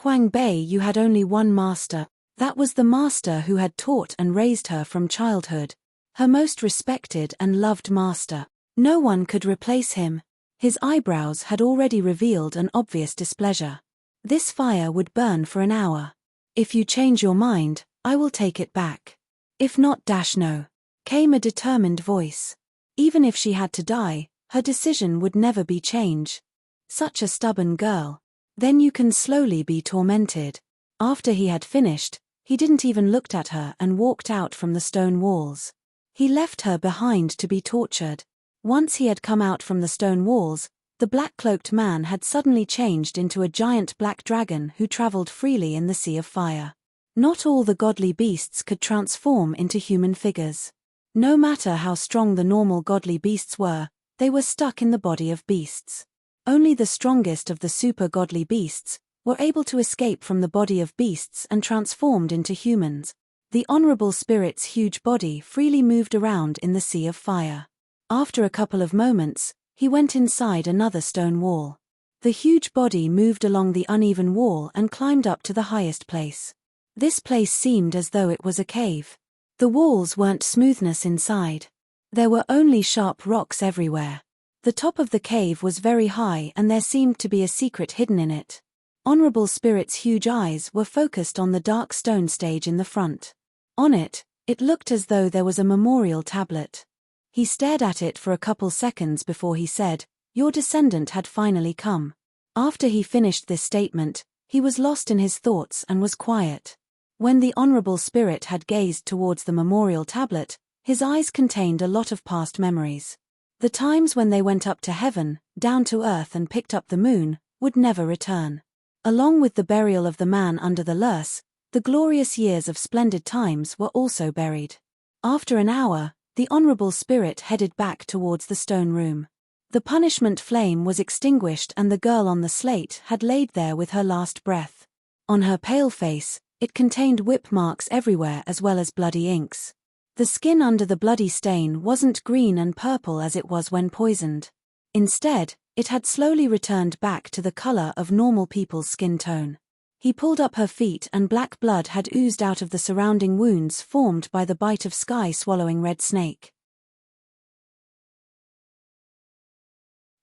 Speaker 1: Huang Bei Yu had only one master. That was the master who had taught and raised her from childhood. Her most respected and loved master. No one could replace him. His eyebrows had already revealed an obvious displeasure. This fire would burn for an hour. If you change your mind, I will take it back. If not, no. Came a determined voice. Even if she had to die, her decision would never be changed. Such a stubborn girl. Then you can slowly be tormented. After he had finished, he didn't even look at her and walked out from the stone walls. He left her behind to be tortured. Once he had come out from the stone walls, the black-cloaked man had suddenly changed into a giant black dragon who traveled freely in the sea of fire. Not all the godly beasts could transform into human figures. No matter how strong the normal godly beasts were, they were stuck in the body of beasts. Only the strongest of the super godly beasts were able to escape from the body of beasts and transformed into humans. The honorable spirit's huge body freely moved around in the sea of fire. After a couple of moments, he went inside another stone wall. The huge body moved along the uneven wall and climbed up to the highest place. This place seemed as though it was a cave. The walls weren't smoothness inside. There were only sharp rocks everywhere. The top of the cave was very high and there seemed to be a secret hidden in it. Honorable Spirit's huge eyes were focused on the dark stone stage in the front. On it, it looked as though there was a memorial tablet. He stared at it for a couple seconds before he said, "Your descendant had finally come." After he finished this statement, he was lost in his thoughts and was quiet. When the Honorable Spirit had gazed towards the memorial tablet, his eyes contained a lot of past memories. The times when they went up to heaven, down to earth and picked up the moon, would never return. Along with the burial of the man under the Lurse, the glorious years of splendid times were also buried. After an hour, the Honorable Spirit headed back towards the stone room. The punishment flame was extinguished and the girl on the slate had laid there with her last breath. On her pale face, it contained whip marks everywhere as well as bloody inks. The skin under the bloody stain wasn't green and purple as it was when poisoned. Instead, it had slowly returned back to the color of normal people's skin tone. He pulled up her feet and black blood had oozed out of the surrounding wounds formed by the bite of sky-swallowing red snake.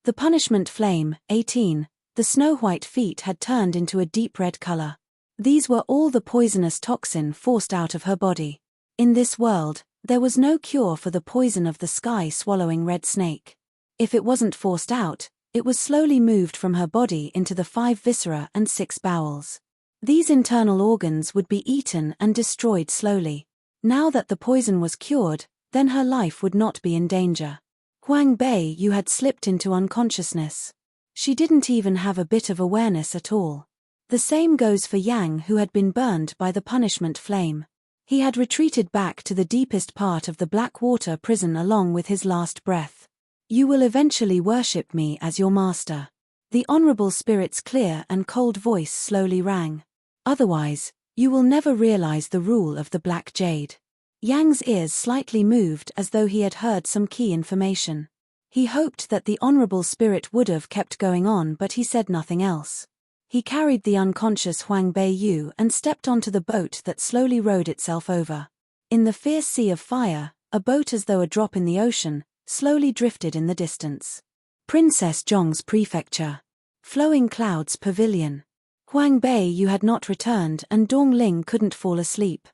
Speaker 1: The punishment flame, 18, the snow-white feet had turned into a deep red color. These were all the poisonous toxin forced out of her body. In this world, there was no cure for the poison of the sky-swallowing red snake. If it wasn't forced out, it was slowly moved from her body into the 5 viscera and 6 bowels. These internal organs would be eaten and destroyed slowly. Now that the poison was cured, then her life would not be in danger. Huang Bei Yu had slipped into unconsciousness. She didn't even have a bit of awareness at all. The same goes for Yang, who had been burned by the punishment flame. He had retreated back to the deepest part of the black water prison along with his last breath. You will eventually worship me as your master. The Honorable Spirit's clear and cold voice slowly rang. Otherwise, you will never realize the rule of the Black Jade. Yang's ears slightly moved as though he had heard some key information. He hoped that the Honorable Spirit would have kept going on, but he said nothing else. He carried the unconscious Huang Bei Yu and stepped onto the boat that slowly rowed itself over. In the fierce sea of fire, a boat as though a drop in the ocean, slowly drifted in the distance. Princess Zhong's Prefecture. Flowing Clouds Pavilion. Huang Bei Yu had not returned and Dong Ling couldn't fall asleep.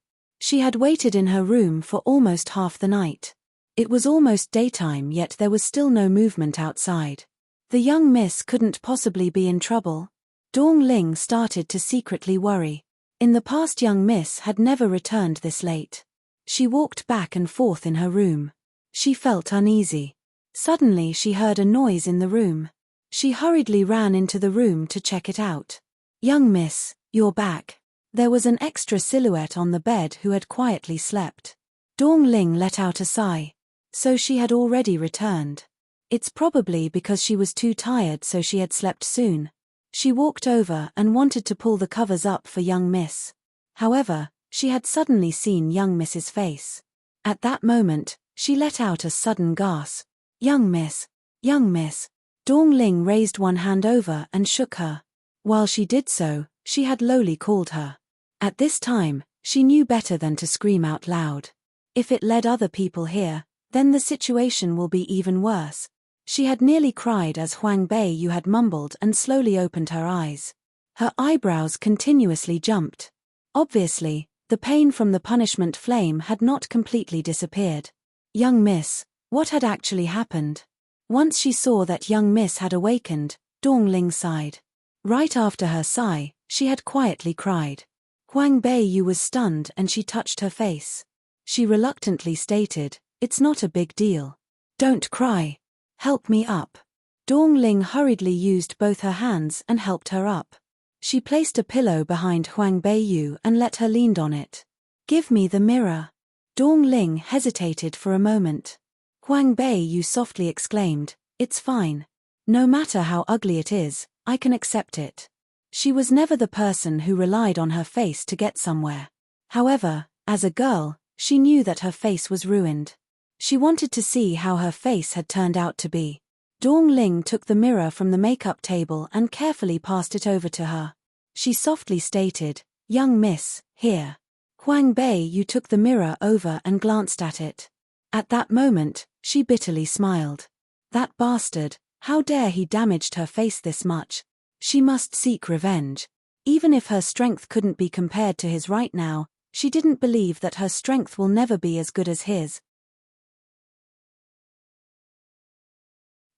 Speaker 1: She had waited in her room for almost half the night. It was almost daytime, yet there was still no movement outside. The young miss couldn't possibly be in trouble. Dong Ling started to secretly worry. In the past, young miss had never returned this late. She walked back and forth in her room. She felt uneasy. Suddenly she heard a noise in the room. She hurriedly ran into the room to check it out. "Young miss, you're back." There was an extra silhouette on the bed who had quietly slept. Dong Ling let out a sigh. So she had already returned. It's probably because she was too tired, so she had slept soon. She walked over and wanted to pull the covers up for young miss. However, she had suddenly seen young miss's face. At that moment, she let out a sudden gasp. "Young miss, young miss." Dong Ling raised one hand over and shook her. While she did so, she had lowly called her. At this time, she knew better than to scream out loud. If it led other people here, then the situation will be even worse. She had nearly cried as Huang Beiyu had mumbled and slowly opened her eyes. Her eyebrows continuously jumped. Obviously, the pain from the punishment flame had not completely disappeared. Young miss, what had actually happened? Once she saw that young miss had awakened, Dong Ling sighed. Right after her sigh, she had quietly cried. Huang Beiyu was stunned and she touched her face. She reluctantly stated, "It's not a big deal. Don't cry. Help me up." Dong Ling hurriedly used both her hands and helped her up. She placed a pillow behind Huang Beiyu and let her lean on it. "Give me the mirror." Dong Ling hesitated for a moment. Huang Beiyu softly exclaimed, "It's fine. No matter how ugly it is, I can accept it." She was never the person who relied on her face to get somewhere. However, as a girl, she knew that her face was ruined. She wanted to see how her face had turned out to be. Dong Ling took the mirror from the makeup table and carefully passed it over to her. She softly stated, "Young miss, here." Huang Beiyu took the mirror over and glanced at it. At that moment, she bitterly smiled. That bastard, how dare he damaged her face this much? She must seek revenge. Even if her strength couldn't be compared to his right now, she didn't believe that her strength will never be as good as his.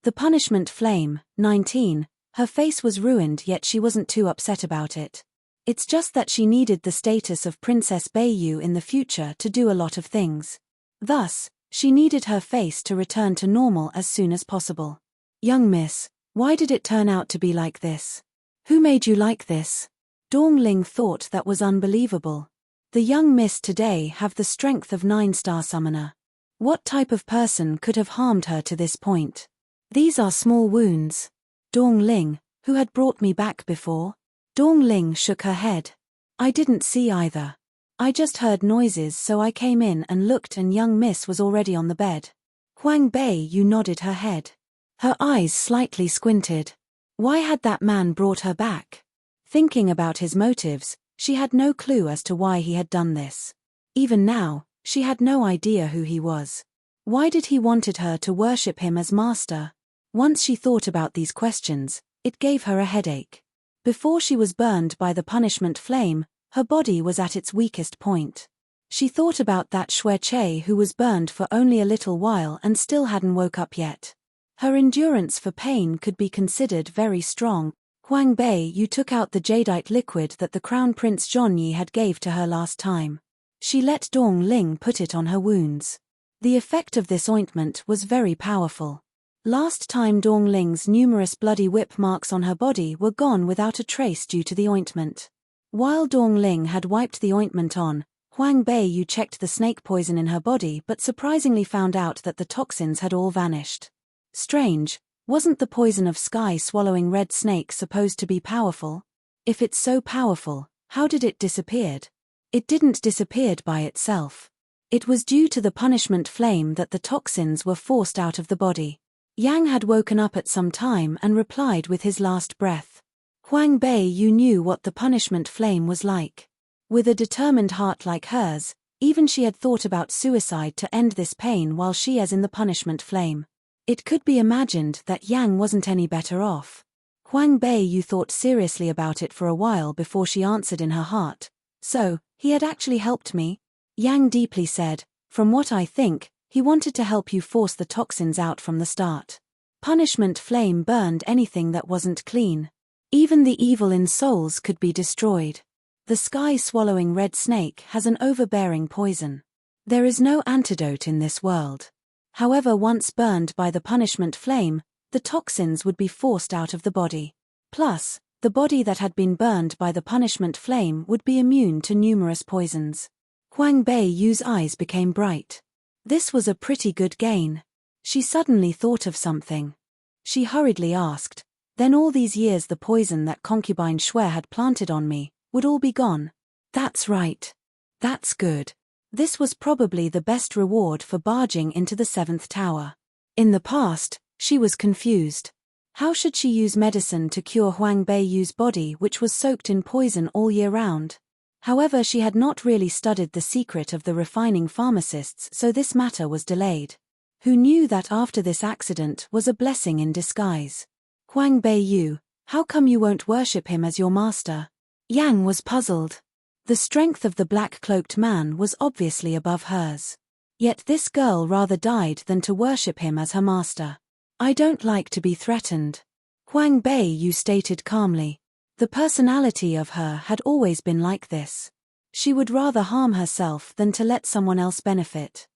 Speaker 1: The punishment flame, 19, her face was ruined, yet she wasn't too upset about it. It's just that she needed the status of Princess Beiyu in the future to do a lot of things. Thus, she needed her face to return to normal as soon as possible. "Young miss, why did it turn out to be like this? Who made you like this?" Dong Ling thought that was unbelievable. The young miss today have the strength of 9-star summoner. What type of person could have harmed her to this point? "These are small wounds." Dong Ling, who had brought me back before? Dong Ling shook her head. "I didn't see either. I just heard noises, so I came in and looked, and young miss was already on the bed." Huang Beiyu nodded her head. Her eyes slightly squinted. Why had that man brought her back? Thinking about his motives, she had no clue as to why he had done this. Even now, she had no idea who he was. Why did he wanted her to worship him as master? Once she thought about these questions, it gave her a headache. Before she was burned by the punishment flame, her body was at its weakest point. She thought about that Xue Che who was burned for only a little while and still hadn't woke up yet. Her endurance for pain could be considered very strong. Huang Beiyu took out the jadeite liquid that the Crown Prince Zhongyi had gave to her last time. She let Dong Ling put it on her wounds. The effect of this ointment was very powerful. Last time Dong Ling's numerous bloody whip marks on her body were gone without a trace due to the ointment. While Dong Ling had wiped the ointment on, Huang Beiyu checked the snake poison in her body but surprisingly found out that the toxins had all vanished. Strange, wasn't the poison of sky swallowing red snake supposed to be powerful? If it's so powerful, how did it disappeared? It didn't disappeared by itself. It was due to the punishment flame that the toxins were forced out of the body. Yang had woken up at some time and replied with his last breath. Huang Beiyu knew what the punishment flame was like. With a determined heart like hers, even she had thought about suicide to end this pain while she is in the punishment flame. It could be imagined that Yang wasn't any better off. Huang Beiyu thought seriously about it for a while before she answered in her heart. "So, he had actually helped me?" Yang deeply said, "From what I think, he wanted to help you force the toxins out from the start. Punishment flame burned anything that wasn't clean. Even the evil in souls could be destroyed. The sky-swallowing red snake has an overbearing poison. There is no antidote in this world. However, once burned by the punishment flame, the toxins would be forced out of the body. Plus, the body that had been burned by the punishment flame would be immune to numerous poisons." Huang Beiyu's eyes became bright. This was a pretty good gain. She suddenly thought of something. She hurriedly asked, "Then all these years the poison that concubine Shui had planted on me would all be gone?" "That's right. That's good." This was probably the best reward for barging into the 7th tower. In the past, she was confused. How should she use medicine to cure Huang Beiyu's body, which was soaked in poison all year round? However, she had not really studied the secret of the refining pharmacists, so this matter was delayed. Who knew that after this accident was a blessing in disguise? "Huang Beiyu, how come you won't worship him as your master?" Yang was puzzled. The strength of the black-cloaked man was obviously above hers. Yet this girl rather died than to worship him as her master. "I don't like to be threatened," Huang Beiyu stated calmly. The personality of her had always been like this. She would rather harm herself than to let someone else benefit.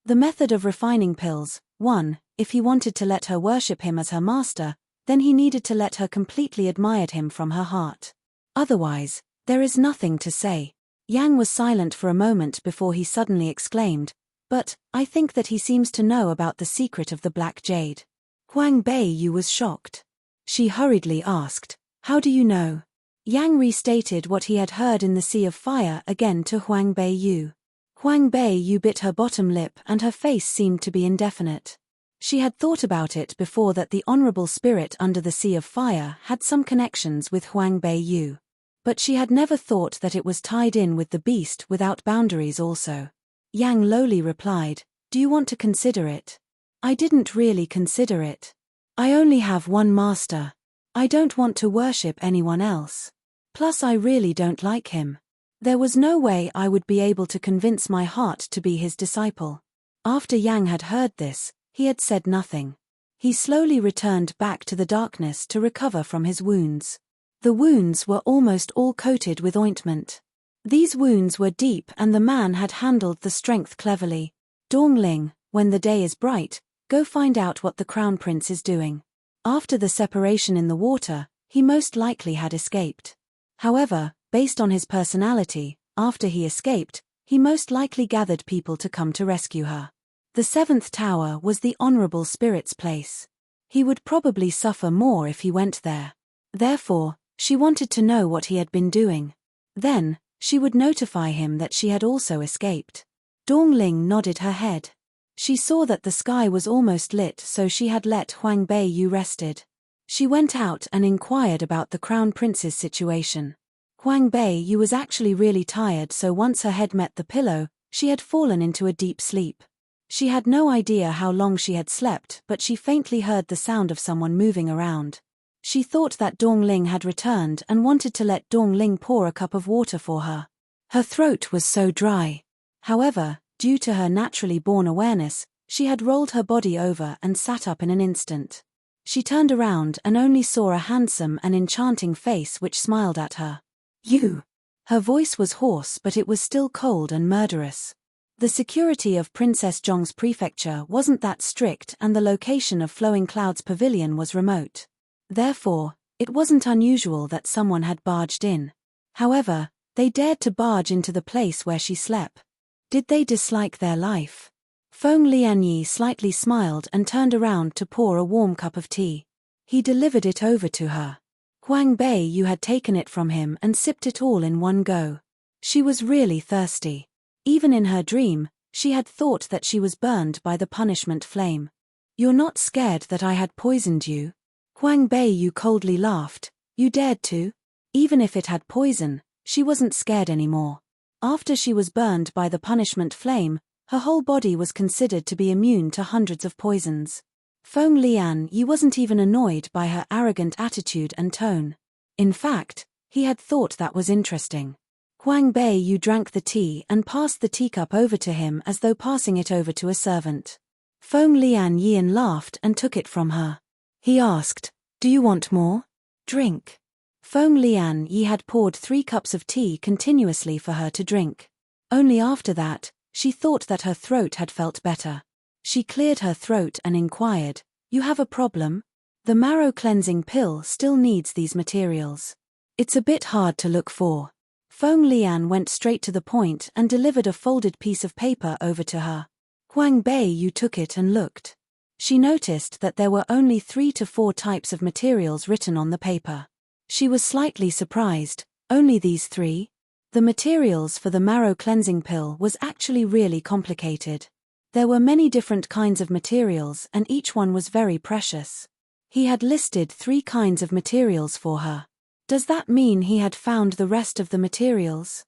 Speaker 1: The method of refining pills. 1. If he wanted to let her worship him as her master, then he needed to let her completely admire him from her heart. Otherwise, there is nothing to say. Yang was silent for a moment before he suddenly exclaimed, "But, I think that he seems to know about the secret of the black jade." Huang Beiyu was shocked. She hurriedly asked, "How do you know?" Yang restated what he had heard in the Sea of Fire again to Huang Beiyu. Huang Beiyu bit her bottom lip and her face seemed to be indefinite. She had thought about it before that the honorable spirit under the Sea of Fire had some connections with Huang Beiyu. But she had never thought that it was tied in with the beast without boundaries also. Yang lowly replied, "Do you want to consider it?" "I didn't really consider it. I only have one master. I don't want to worship anyone else. Plus I really don't like him. There was no way I would be able to convince my heart to be his disciple." After Yang had heard this, he had said nothing. He slowly returned back to the darkness to recover from his wounds. The wounds were almost all coated with ointment. These wounds were deep and the man had handled the strength cleverly. "Dongling, when the day is bright, go find out what the crown prince is doing." After the separation in the water, he most likely had escaped. However, based on his personality, after he escaped, he most likely gathered people to come to rescue her. The 7th tower was the honorable spirit's place. He would probably suffer more if he went there. Therefore, she wanted to know what he had been doing. Then, she would notify him that she had also escaped. Dongling nodded her head. She saw that the sky was almost lit, so she had let Huang Beiyu rested. She went out and inquired about the crown prince's situation. Huang Beiyu was actually really tired, so once her head met the pillow, she had fallen into a deep sleep. She had no idea how long she had slept, but she faintly heard the sound of someone moving around. She thought that Dongling had returned and wanted to let Dongling pour a cup of water for her. Her throat was so dry. However, due to her naturally born awareness, she had rolled her body over and sat up in an instant. She turned around and only saw a handsome and enchanting face which smiled at her. "You." Her voice was hoarse, but it was still cold and murderous. The security of Princess Zhong's prefecture wasn't that strict and the location of Flowing Cloud's pavilion was remote. Therefore, it wasn't unusual that someone had barged in. However, they dared to barge into the place where she slept. Did they dislike their life? Feng Lianyi slightly smiled and turned around to pour a warm cup of tea. He delivered it over to her. Huang Beiyu had taken it from him and sipped it all in one go. She was really thirsty. Even in her dream, she had thought that she was burned by the punishment flame. "You're not scared that I had poisoned you?" Huang Beiyu coldly laughed. "You dared to?" Even if it had poison, she wasn't scared anymore. After she was burned by the punishment flame, her whole body was considered to be immune to hundreds of poisons. Feng Lianyi wasn't even annoyed by her arrogant attitude and tone. In fact, He had thought that was interesting. Huang Bei Yu drank the tea and passed the teacup over to him as though passing it over to a servant. Feng Lian Yian laughed and took it from her. He asked, "Do you want more? Drink." Feng Lian Yi had poured 3 cups of tea continuously for her to drink. Only after that, she thought that her throat had felt better. She cleared her throat and inquired, "You have a problem? The marrow cleansing pill still needs these materials. It's a bit hard to look for." Feng Lian went straight to the point and delivered a folded piece of paper over to her. Huang Bei Yu took it and looked. She noticed that there were only 3 to 4 types of materials written on the paper. She was slightly surprised, only these 3? The materials for the marrow cleansing pill was actually really complicated. There were many different kinds of materials and each one was very precious. He had listed 3 kinds of materials for her. Does that mean he had found the rest of the materials?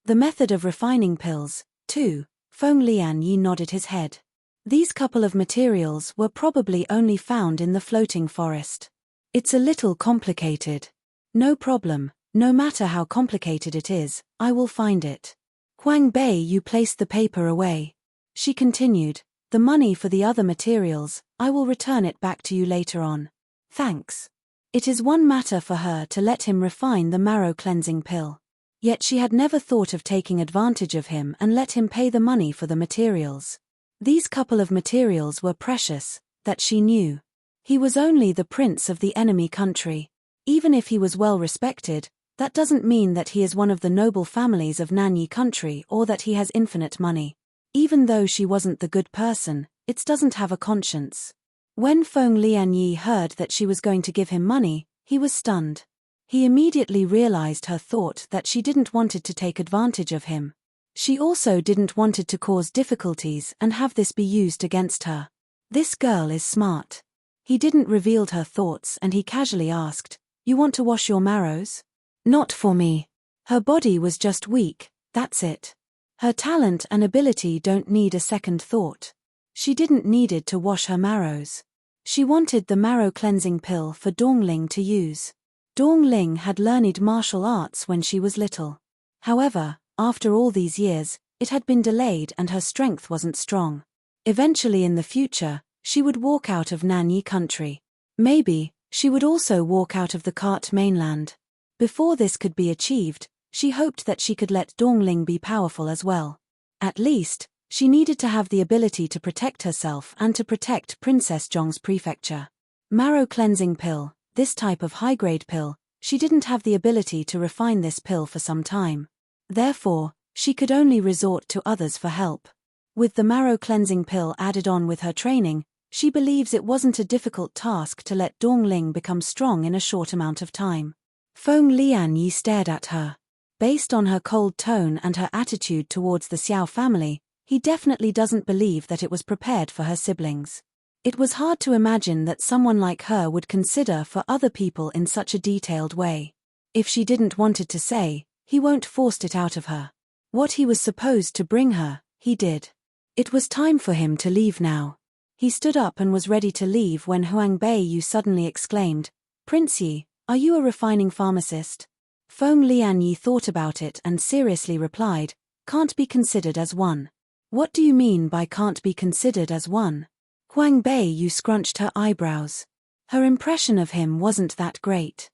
Speaker 1: The method of refining pills, too. Feng Lian Yi nodded his head. These couple of materials were probably only found in the floating forest. It's a little complicated. No problem, no matter how complicated it is, I will find it. Huang Bei Yu placed the paper away. She continued, "The money for the other materials, I will return it back to you later on. Thanks." It is one matter for her to let him refine the marrow cleansing pill. Yet she had never thought of taking advantage of him and let him pay the money for the materials. These couple of materials were precious, that she knew. He was only the prince of the enemy country. Even if he was well respected, that doesn't mean that he is one of the noble families of Nanyi country or that he has infinite money. Even though she wasn't the good person, it doesn't have a conscience. When Feng Lian Yi heard that she was going to give him money, he was stunned. He immediately realized her thought that she didn't wanted to take advantage of him. She also didn't wanted to cause difficulties and have this be used against her. This girl is smart. He didn't reveal her thoughts and he casually asked, "You want to wash your marrows?" "Not for me. Her body was just weak, that's it. Her talent and ability don't need a second thought." She didn't needed to wash her marrows. She wanted the marrow cleansing pill for Dongling to use. Dongling had learned martial arts when she was little. However, after all these years, it had been delayed and her strength wasn't strong. Eventually in the future, she would walk out of Nanyi country. Maybe, she would also walk out of the Cart mainland. Before this could be achieved, she hoped that she could let Dongling be powerful as well. At least, she needed to have the ability to protect herself and to protect Princess Zhong's prefecture. Marrow cleansing pill, this type of high-grade pill, she didn't have the ability to refine this pill for some time. Therefore, she could only resort to others for help. With the marrow cleansing pill added on with her training, she believes it wasn't a difficult task to let Dongling become strong in a short amount of time. Feng Lian Yi stared at her. Based on her cold tone and her attitude towards the Xiao family, he definitely doesn't believe that it was prepared for her siblings. It was hard to imagine that someone like her would consider for other people in such a detailed way. If she didn't wanted to say, he won't forced it out of her. What he was supposed to bring her, he did. It was time for him to leave now. He stood up and was ready to leave when Huang Bei Yu suddenly exclaimed, "Prince Yi, are you a refining pharmacist?" Feng Lian Yi thought about it and seriously replied, "Can't be considered as one." "What do you mean by can't be considered as one?" Huang Bei Yu scrunched her eyebrows. Her impression of him wasn't that great.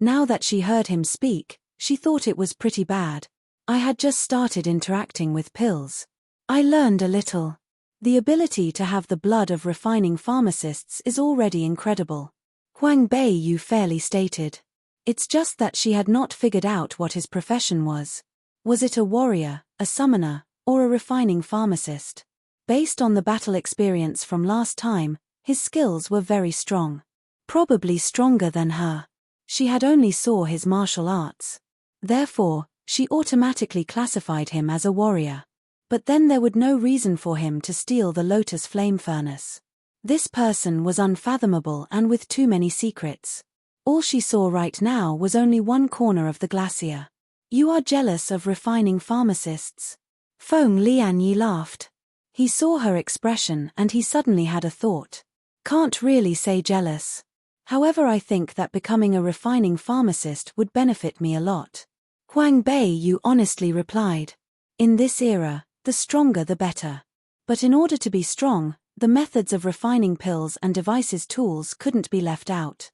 Speaker 1: Now that she heard him speak, she thought it was pretty bad. "I had just started interacting with pills. I learned a little. The ability to have the blood of refining pharmacists is already incredible." Huang Bei Yu fairly stated. It's just that she had not figured out what his profession was. Was it a warrior, a summoner, or a refining pharmacist? Based on the battle experience from last time, his skills were very strong. Probably stronger than her. She had only saw his martial arts. Therefore, she automatically classified him as a warrior. But then there would no reason for him to steal the Lotus Flame Furnace. This person was unfathomable and with too many secrets. All she saw right now was only one corner of the glacier. "You are jealous of refining pharmacists?" Feng Lian Yi laughed. He saw her expression and he suddenly had a thought. Can't really say jealous. However, I think that becoming a refining pharmacist would benefit me a lot. Huang Beiyu honestly replied. In this era, the stronger the better. But in order to be strong, the methods of refining pills and devices tools couldn't be left out.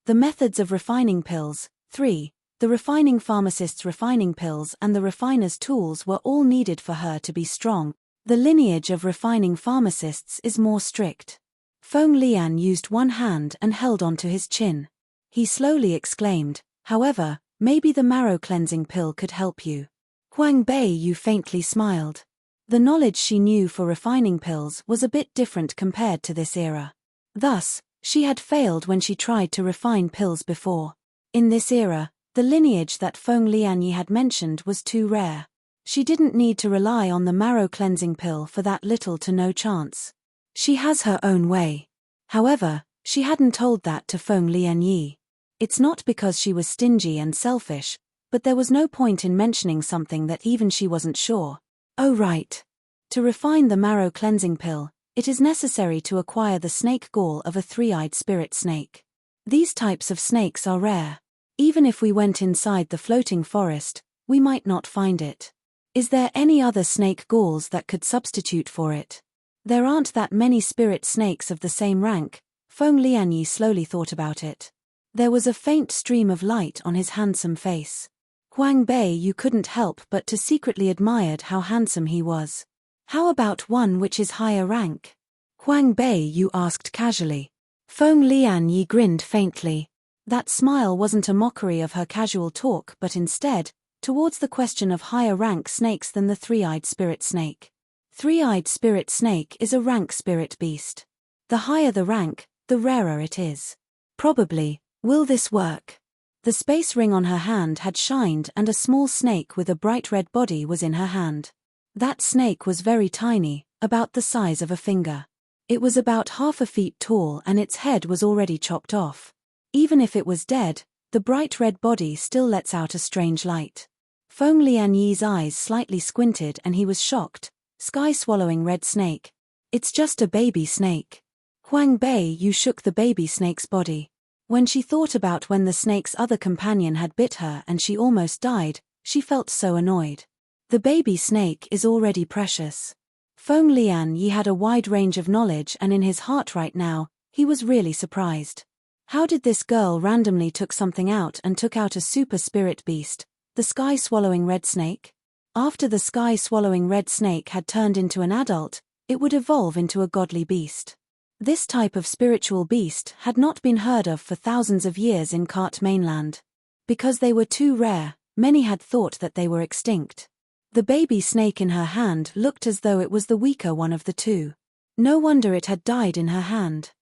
Speaker 1: The methods of refining pills. 3. The refining pharmacist's refining pills and the refiner's tools were all needed for her to be strong. The lineage of refining pharmacists is more strict. Feng Lian used one hand and held onto his chin. He slowly exclaimed, however, maybe the marrow cleansing pill could help you. Huang Beiyu faintly smiled. The knowledge she knew for refining pills was a bit different compared to this era. Thus, she had failed when she tried to refine pills before. In this era, the lineage that Feng Lianyi had mentioned was too rare. She didn't need to rely on the marrow cleansing pill for that little to no chance. She has her own way. However, she hadn't told that to Feng Lianyi. It's not because she was stingy and selfish, but there was no point in mentioning something that even she wasn't sure. Oh right. To refine the marrow cleansing pill, it is necessary to acquire the snake gall of a three-eyed spirit snake. These types of snakes are rare. Even if we went inside the floating forest, we might not find it. Is there any other snake galls that could substitute for it? There aren't that many spirit snakes of the same rank. Feng Lianyi slowly thought about it. There was a faint stream of light on his handsome face. Huang Beiyu couldn't help but to secretly admired how handsome he was. How about one which is higher rank? Huang Beiyu asked casually. Feng Lianyi grinned faintly. That smile wasn't a mockery of her casual talk but instead, towards the question of higher rank snakes than the three-eyed spirit snake. Three-eyed spirit snake is a rank spirit beast. The higher the rank, the rarer it is. Probably. Will this work? The space ring on her hand had shined and a small snake with a bright red body was in her hand. That snake was very tiny, about the size of a finger. It was about 1/2 feet tall and its head was already chopped off. Even if it was dead, the bright red body still lets out a strange light. Feng Lianyi's eyes slightly squinted and he was shocked. Sky-swallowing red snake. It's just a baby snake. Huang Beiyu shook the baby snake's body. When she thought about when the snake's other companion had bit her and she almost died, she felt so annoyed. The baby snake is already precious. Feng Lianyi had a wide range of knowledge and in his heart right now, he was really surprised. How did this girl randomly took something out and took out a super spirit beast, the sky-swallowing red snake? After the sky-swallowing red snake had turned into an adult, it would evolve into a godly beast. This type of spiritual beast had not been heard of for thousands of years in Kart mainland. Because they were too rare, many had thought that they were extinct. The baby snake in her hand looked as though it was the weaker one of the two. No wonder it had died in her hand.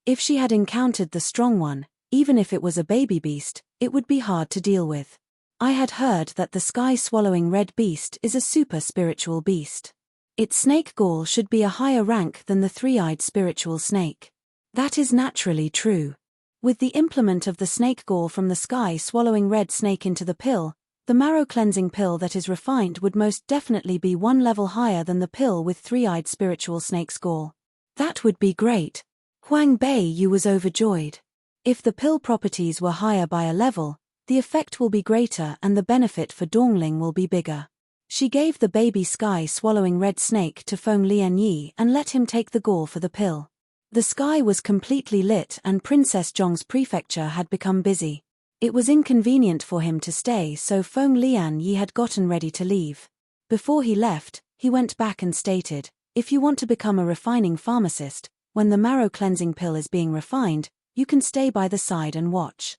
Speaker 1: If she had encountered the strong one, even if it was a baby beast, it would be hard to deal with. I had heard that the sky-swallowing red beast is a super spiritual beast. Its snake gall should be a higher rank than the three-eyed spiritual snake. That is naturally true. With the implement of the snake gall from the sky-swallowing red snake into the pill, the marrow-cleansing pill that is refined would most definitely be one level higher than the pill with three-eyed spiritual snake's gall. That would be great. Huang Beiyu was overjoyed. If the pill properties were higher by a level, the effect will be greater and the benefit for Dongling will be bigger. She gave the baby sky-swallowing red snake to Feng Lianyi and let him take the gall for the pill. The sky was completely lit and Princess Zhong's prefecture had become busy. It was inconvenient for him to stay, so Feng Lianyi had gotten ready to leave. Before he left, he went back and stated, if you want to become a refining pharmacist, when the marrow cleansing pill is being refined, you can stay by the side and watch.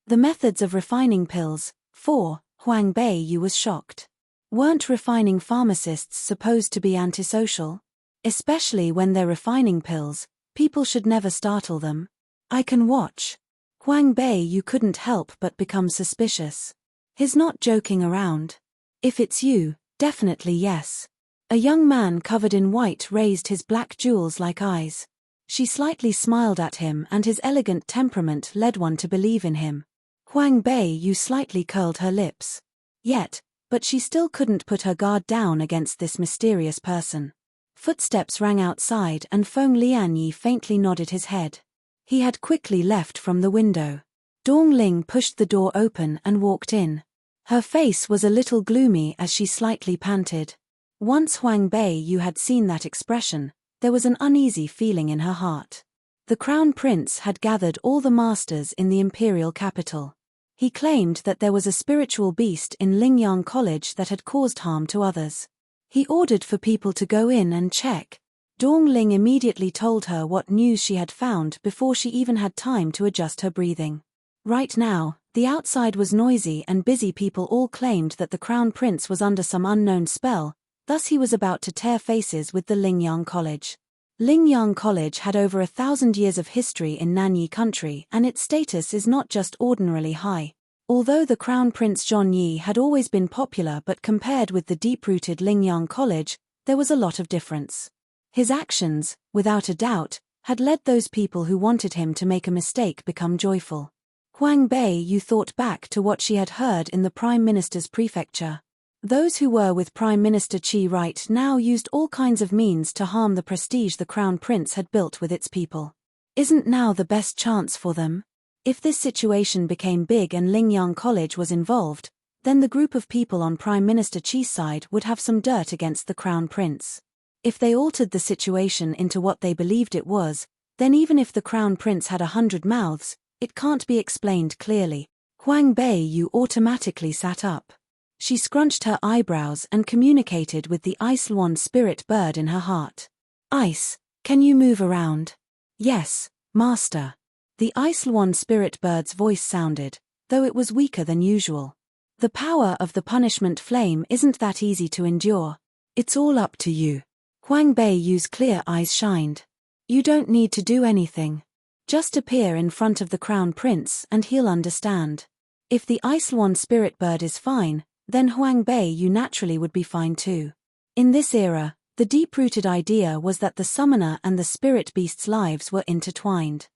Speaker 1: The methods of refining pills. 4. Huang Beiyu was shocked. Weren't refining pharmacists supposed to be antisocial? Especially when they're refining pills, people should never startle them. I can watch. Huang Beiyu couldn't help but become suspicious. He's not joking around. If it's you, definitely yes. A young man covered in white raised his black jewels-like eyes. She slightly smiled at him and his elegant temperament led one to believe in him. Huang Beiyu slightly curled her lips. Yet, But she still couldn't put her guard down against this mysterious person. Footsteps rang outside and Feng Lianyi faintly nodded his head. He had quickly left from the window. Dongling pushed the door open and walked in. Her face was a little gloomy as she slightly panted. Once Huang Beiyu had seen that expression, there was an uneasy feeling in her heart. The Crown Prince had gathered all the masters in the imperial capital. He claimed that there was a spiritual beast in Lingyang College that had caused harm to others. He ordered for people to go in and check. Dongling immediately told her what news she had found before she even had time to adjust her breathing. Right now, the outside was noisy and busy. People all claimed that the Crown Prince was under some unknown spell, thus he was about to tear faces with the Lingyang College. Lingyang College had over 1,000 years of history in Nanyi country and its status is not just ordinarily high. Although the Crown Prince Zhongyi had always been popular, but compared with the deep-rooted Lingyang College, there was a lot of difference. His actions, without a doubt, had led those people who wanted him to make a mistake become joyful. Huang Beiyu thought back to what she had heard in the Prime Minister's prefecture. Those who were with Prime Minister Qi right now used all kinds of means to harm the prestige the Crown Prince had built with its people. Isn't now the best chance for them? If this situation became big and Lingyang College was involved, then the group of people on Prime Minister Qi's side would have some dirt against the Crown Prince. If they altered the situation into what they believed it was, then even if the Crown Prince had 100 mouths, it can't be explained clearly. Huang Beiyu automatically sat up. She scrunched her eyebrows and communicated with the Ice Luan spirit bird in her heart. Ice, can you move around? Yes, Master. The Ice Luan spirit bird's voice sounded, though it was weaker than usual. The power of the punishment flame isn't that easy to endure. It's all up to you. Huang Beiyu's clear eyes shined. You don't need to do anything. Just appear in front of the Crown Prince and he'll understand. If the Ice Luan spirit bird is fine, then Huang Beiyu naturally would be fine too. In this era, the deep-rooted idea was that the summoner and the spirit beast's lives were intertwined.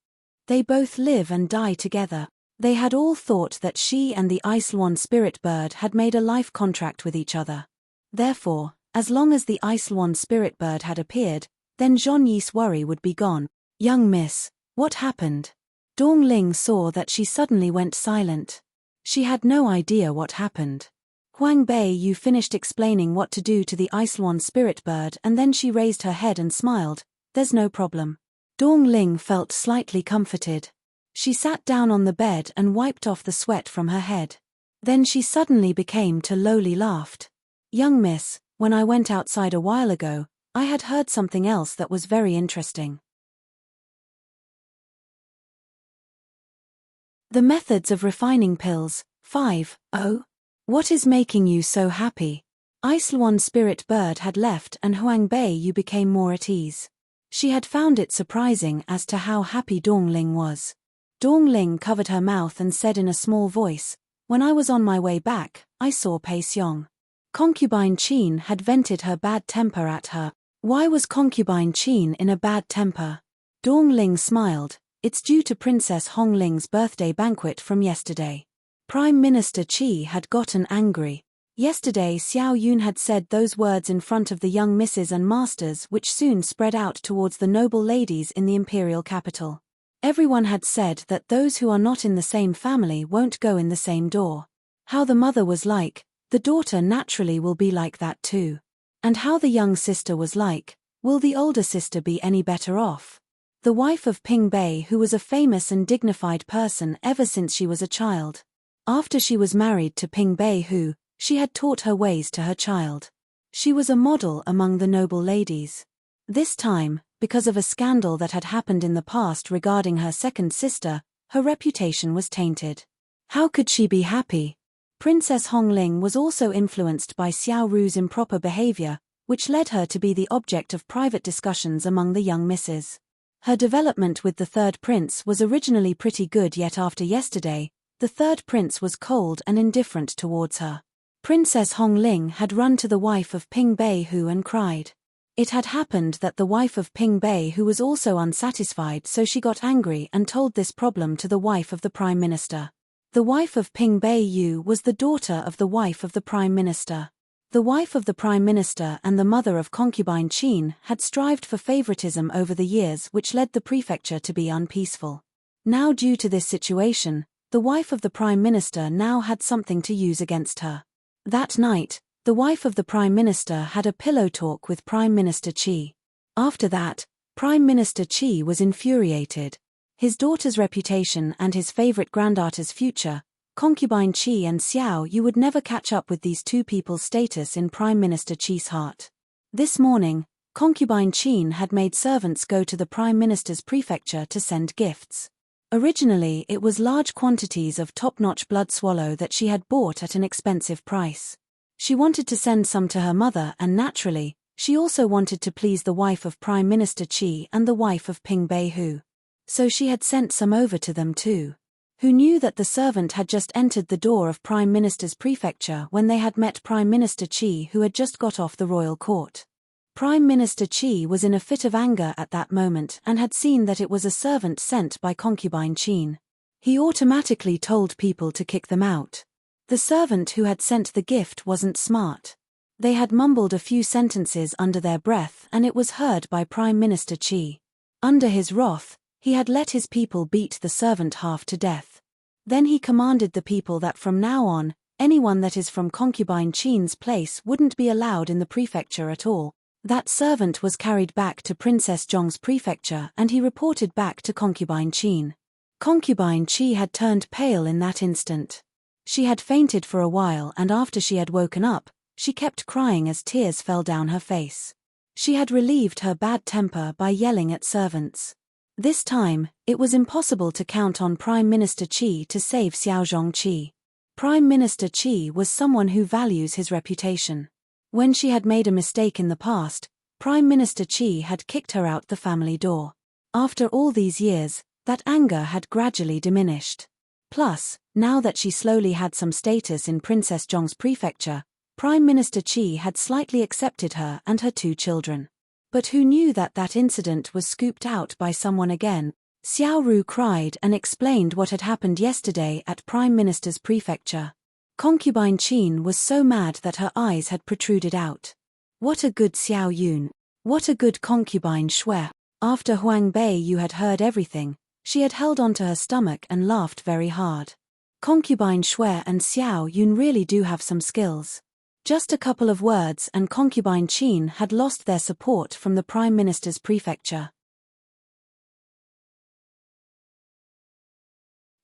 Speaker 1: They both live and die together. They had all thought that she and the Ice Luan spirit bird had made a life contract with each other. Therefore, as long as the Ice Luan spirit bird had appeared, then Zhongyi's worry would be gone. Young miss, what happened? Dongling saw that she suddenly went silent. She had no idea what happened. Huang Beiyu finished explaining what to do to the Ice Luan spirit bird and then she raised her head and smiled. There's no problem. Dongling felt slightly comforted. She sat down on the bed and wiped off the sweat from her head. Then she suddenly became to lowly laughed. Young miss, when I went outside a while ago, I had heard something else that was very interesting. The methods of refining pills, 5. Oh? What is making you so happy? Ice Luan spirit bird had left and Huang Beiyu became more at ease. She had found it surprising as to how happy Dongling was. Dongling covered her mouth and said in a small voice, when I was on my way back, I saw Pei Xiong. Concubine Qin had vented her bad temper at her. Why was Concubine Qin in a bad temper? Dongling smiled. It's due to Princess Hongling's birthday banquet from yesterday. Prime Minister Qi had gotten angry. Yesterday Xiao Yun had said those words in front of the young misses and masters which soon spread out towards the noble ladies in the imperial capital. Everyone had said that those who are not in the same family won't go in the same door. How the mother was like, the daughter naturally will be like that too. And how the young sister was like, will the older sister be any better off? The wife of Ping Bei, who was a famous and dignified person ever since she was a child. After she was married to Ping Bei, who, she had taught her ways to her child. She was a model among the noble ladies. This time, because of a scandal that had happened in the past regarding her second sister, her reputation was tainted. How could she be happy? Princess Hongling was also influenced by Xiao Ru's improper behavior, which led her to be the object of private discussions among the young misses. Her development with the third prince was originally pretty good, yet after yesterday, the third prince was cold and indifferent towards her. Princess Hongling had run to the wife of Ping Bei Hu and cried. It had happened that the wife of Ping Bei Hu was also unsatisfied, so she got angry and told this problem to the wife of the Prime Minister. The wife of Ping Bei Yu was the daughter of the wife of the Prime Minister. The wife of the Prime Minister and the mother of concubine Qin had strived for favoritism over the years, which led the prefecture to be unpeaceful. Now, due to this situation, the wife of the Prime Minister now had something to use against her. That night, the wife of the Prime Minister had a pillow talk with Prime Minister Qi. After that, Prime Minister Qi was infuriated. His daughter's reputation and his favorite granddaughter's future, concubine Qi and Xiao Yu, would never catch up with these two people's status in Prime Minister Qi's heart. This morning, concubine Qin had made servants go to the Prime Minister's prefecture to send gifts. Originally, it was large quantities of top-notch blood swallow that she had bought at an expensive price. She wanted to send some to her mother, and naturally, she also wanted to please the wife of Prime Minister Qi and the wife of Ping Bei Hu. So she had sent some over to them too. Who knew that the servant had just entered the door of Prime Minister's prefecture when they had met Prime Minister Qi, who had just got off the royal court. Prime Minister Qi was in a fit of anger at that moment and had seen that it was a servant sent by concubine Qin. He automatically told people to kick them out. The servant who had sent the gift wasn't smart. They had mumbled a few sentences under their breath, and it was heard by Prime Minister Qi. Under his wrath, he had let his people beat the servant half to death. Then he commanded the people that from now on, anyone that is from concubine Qin's place wouldn't be allowed in the prefecture at all. That servant was carried back to Princess Zhong's prefecture, and he reported back to concubine Qin. Concubine Qi had turned pale in that instant. She had fainted for a while, and after she had woken up, she kept crying as tears fell down her face. She had relieved her bad temper by yelling at servants. This time, it was impossible to count on Prime Minister Qi to save Xiaozhong Qi. Prime Minister Qi was someone who values his reputation. When she had made a mistake in the past, Prime Minister Qi had kicked her out the family door. After all these years, that anger had gradually diminished. Plus, now that she slowly had some status in Princess Zhong's prefecture, Prime Minister Qi had slightly accepted her and her two children. But who knew that that incident was scooped out by someone again? Xiao Ru cried and explained what had happened yesterday at Prime Minister's prefecture. Concubine Qin was so mad that her eyes had protruded out. What a good Xiao Yun! What a good concubine Shui! After Huang Bei Yu had heard everything, she had held onto her stomach and laughed very hard. Concubine Shui and Xiao Yun really do have some skills. Just a couple of words and concubine Qin had lost their support from the Prime Minister's prefecture.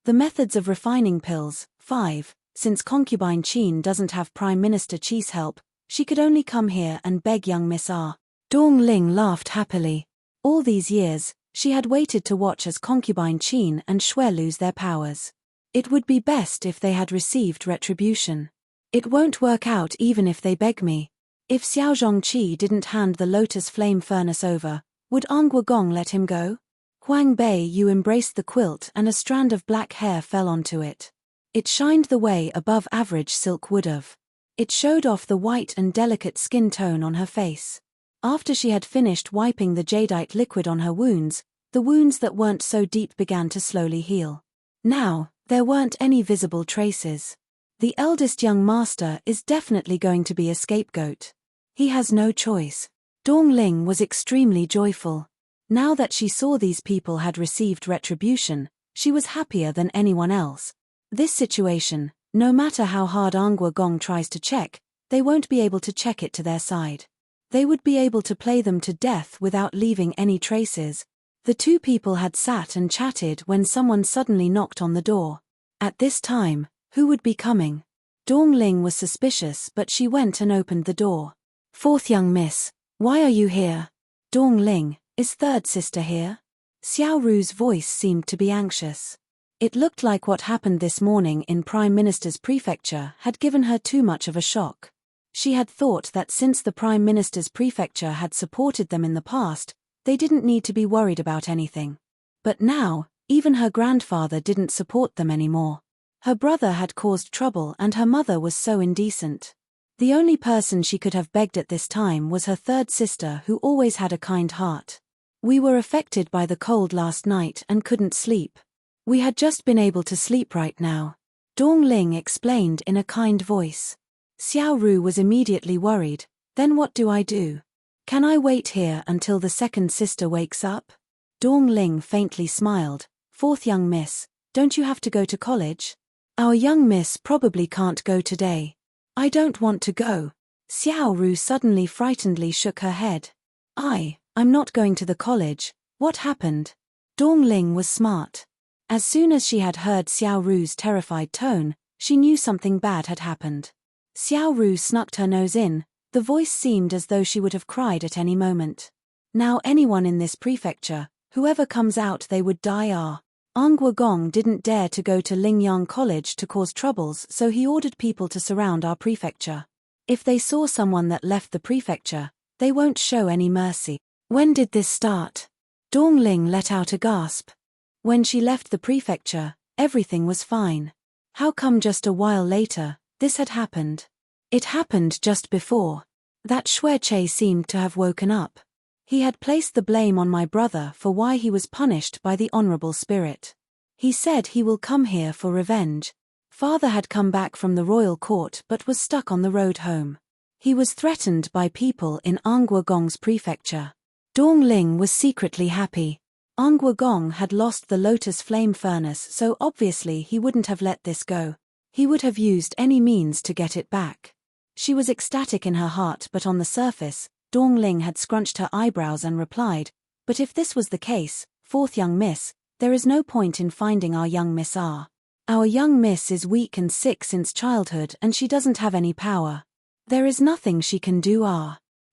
Speaker 1: The methods of refining pills. 5. Since concubine Qin doesn't have Prime Minister Qi's help, she could only come here and beg young Miss R. Dong Ling laughed happily. All these years, she had waited to watch as concubine Qin and Shui lose their powers. It would be best if they had received retribution. It won't work out even if they beg me. If Xiaozhong Qi didn't hand the lotus flame furnace over, would Angua Gong let him go? Huang Bei Yu embraced the quilt and a strand of black hair fell onto it. It shined the way above average silk would have. It showed off the white and delicate skin tone on her face. After she had finished wiping the jadeite liquid on her wounds, the wounds that weren't so deep began to slowly heal. Now, there weren't any visible traces. The eldest young master is definitely going to be a scapegoat. He has no choice. Dong Ling was extremely joyful. Now that she saw these people had received retribution, she was happier than anyone else. This situation, no matter how hard Angua Gong tries to check, they won't be able to check it to their side. They would be able to play them to death without leaving any traces. The two people had sat and chatted when someone suddenly knocked on the door. At this time, who would be coming? Dong Ling was suspicious, but she went and opened the door. Fourth young miss, why are you here? Dong Ling, is third sister here? Xiao Ru's voice seemed to be anxious. It looked like what happened this morning in Prime Minister's prefecture had given her too much of a shock. She had thought that since the Prime Minister's prefecture had supported them in the past, they didn't need to be worried about anything. But now, even her grandfather didn't support them anymore. Her brother had caused trouble and her mother was so indecent. The only person she could have begged at this time was her third sister, who always had a kind heart. We were affected by the cold last night and couldn't sleep. We had just been able to sleep right now. Dongling explained in a kind voice. Xiao Ru was immediately worried. Then what do I do? Can I wait here until the second sister wakes up? Dongling faintly smiled. Fourth young miss, don't you have to go to college? Our young miss probably can't go today. I don't want to go. Xiao Ru suddenly frightenedly shook her head. I'm not going to the college. What happened? Dongling was smart. As soon as she had heard Xiao Ru's terrified tone, she knew something bad had happened. Xiao Ru snuck her nose in. The voice seemed as though she would have cried at any moment. Now anyone in this prefecture, whoever comes out, they would die. Angua Gong didn't dare to go to Lingyang College to cause troubles, so he ordered people to surround our prefecture. If they saw someone that left the prefecture, they won't show any mercy. When did this start? Dongling let out a gasp. When she left the prefecture, everything was fine. How come just a while later, this had happened? It happened just before. That Xueche seemed to have woken up. He had placed the blame on my brother for why he was punished by the honorable spirit. He said he will come here for revenge. Father had come back from the royal court but was stuck on the road home. He was threatened by people in Angua Gong's prefecture. Dongling was secretly happy. Angua Gong had lost the lotus flame furnace, so obviously he wouldn't have let this go. He would have used any means to get it back. She was ecstatic in her heart, but on the surface, Dongling had scrunched her eyebrows and replied, "But if this was the case, fourth young miss, there is no point in finding our young miss R. Our young miss is weak and sick since childhood and she doesn't have any power. There is nothing she can do.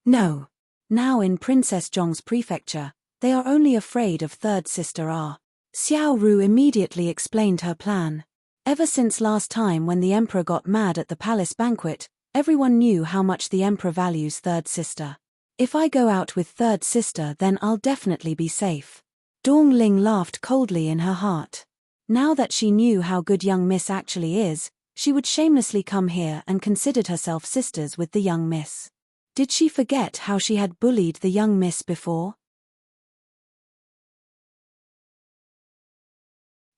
Speaker 1: No. Now in Princess Zhong's prefecture, they are only afraid of third sister R." Xiao Ru immediately explained her plan. Ever since last time when the emperor got mad at the palace banquet, everyone knew how much the emperor values third sister. If I go out with third sister, then I'll definitely be safe. Dongling laughed coldly in her heart. Now that she knew how good young miss actually is, she would shamelessly come here and considered herself sisters with the young miss. Did she forget how she had bullied the young miss before?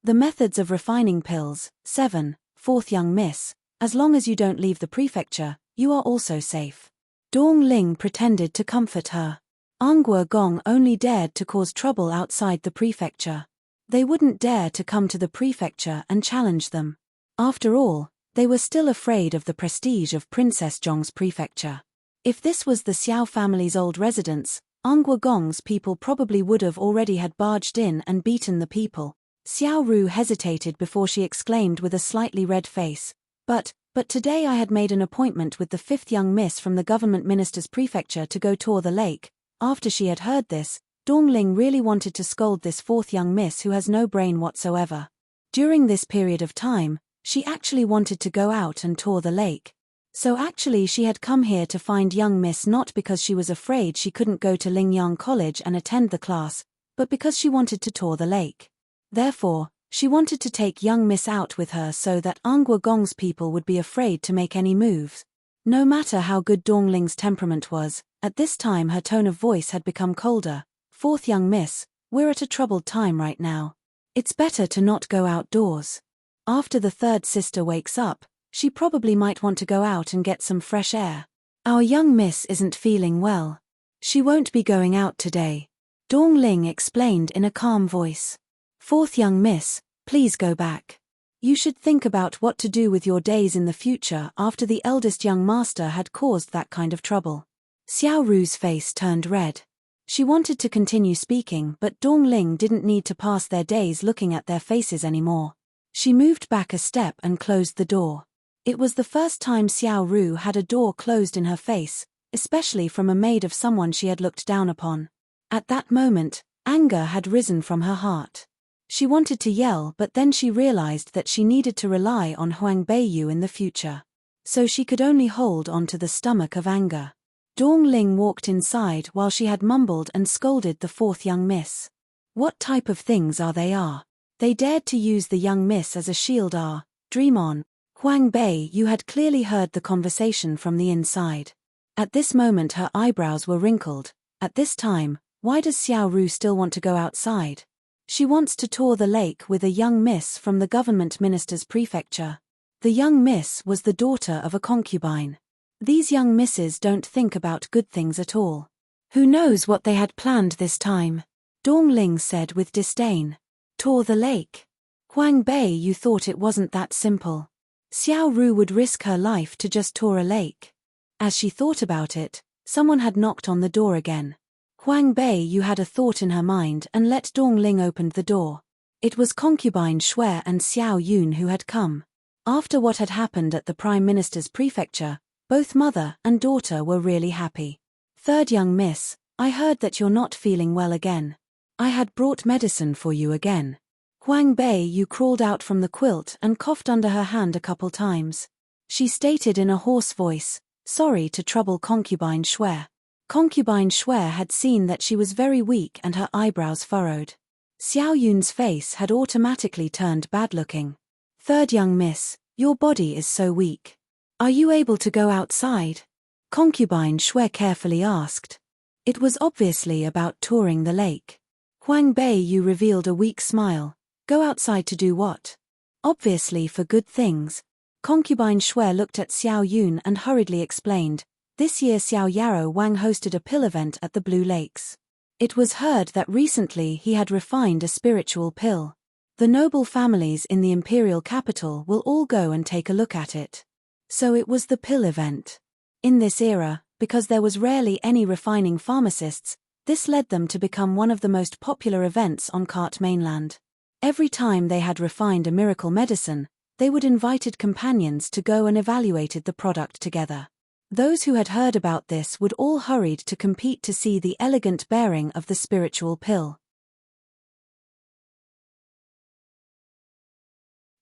Speaker 1: The methods of refining pills. 7. Fourth young miss, as long as you don't leave the prefecture, you are also safe. Dongling pretended to comfort her. Angua Gong only dared to cause trouble outside the prefecture. They wouldn't dare to come to the prefecture and challenge them. After all, they were still afraid of the prestige of Princess Zhong's prefecture. If this was the Xiao family's old residence, Angua Gong's people probably would have already had barged in and beaten the people. Xiao Ru hesitated before she exclaimed with a slightly red face, But today I had made an appointment with the fifth young miss from the government minister's prefecture to go tour the lake. After she had heard this, Dongling really wanted to scold this fourth young miss who has no brain whatsoever. During this period of time, she actually wanted to go out and tour the lake. So actually she had come here to find young miss not because she was afraid she couldn't go to Lingyang College and attend the class, but because she wanted to tour the lake. Therefore, she wanted to take young miss out with her so that Angua Gong's people would be afraid to make any moves. No matter how good Dongling's temperament was, at this time her tone of voice had become colder. "Fourth young miss, we're at a troubled time right now. It's better to not go outdoors. After the third sister wakes up, she probably might want to go out and get some fresh air. Our young miss isn't feeling well. She won't be going out today," Dongling explained in a calm voice. "Fourth young miss, please go back. You should think about what to do with your days in the future after the eldest young master had caused that kind of trouble." Xiao Ru's face turned red. She wanted to continue speaking, but Dongling didn't need to pass their days looking at their faces anymore. She moved back a step and closed the door. It was the first time Xiao Ru had a door closed in her face, especially from a maid of someone she had looked down upon. At that moment, anger had risen from her heart. She wanted to yell, but then she realized that she needed to rely on Huang Beiyu in the future. So she could only hold on to the stomach of anger. Dongling walked inside while she had mumbled and scolded the fourth young miss. What type of things are they? They dared to use the young miss as a shield. Dream on. Huang Beiyu had clearly heard the conversation from the inside. At this moment her eyebrows were wrinkled. At this time, why does Xiao Ru still want to go outside? She wants to tour the lake with a young miss from the government minister's prefecture. The young miss was the daughter of a concubine. These young misses don't think about good things at all. Who knows what they had planned this time? Dongling said with disdain. Tour the lake. Huang Bei, you thought it wasn't that simple. Xiao Ru would risk her life to just tour a lake. As she thought about it, someone had knocked on the door again. Huang Bei, you had a thought in her mind and let Dongling opened the door. It was concubine Shui and Xiao Yun who had come. After what had happened at the Prime Minister's prefecture, both mother and daughter were really happy. Third young miss, I heard that you're not feeling well again. I had brought medicine for you again. Huang Bei, you crawled out from the quilt and coughed under her hand a couple times. She stated in a hoarse voice, sorry to trouble concubine Shui. Concubine Shui had seen that she was very weak and her eyebrows furrowed. Xiao Yun's face had automatically turned bad-looking. Third young miss, your body is so weak. Are you able to go outside? Concubine Shui carefully asked. It was obviously about touring the lake. Huang Bei, you revealed a weak smile. Go outside to do what? Obviously for good things. Concubine Shui looked at Xiao Yun and hurriedly explained, this year Xiao Yarrow Wang hosted a pill event at the Blue Lakes. It was heard that recently he had refined a spiritual pill. The noble families in the imperial capital will all go and take a look at it. So it was the pill event. In this era, because there was rarely any refining pharmacists, this led them to become one of the most popular events on Cart mainland. Every time they had refined a miracle medicine, they would invited companions to go and evaluated the product together. Those who had heard about this would all hurried to compete to see the elegant bearing of the spiritual pill.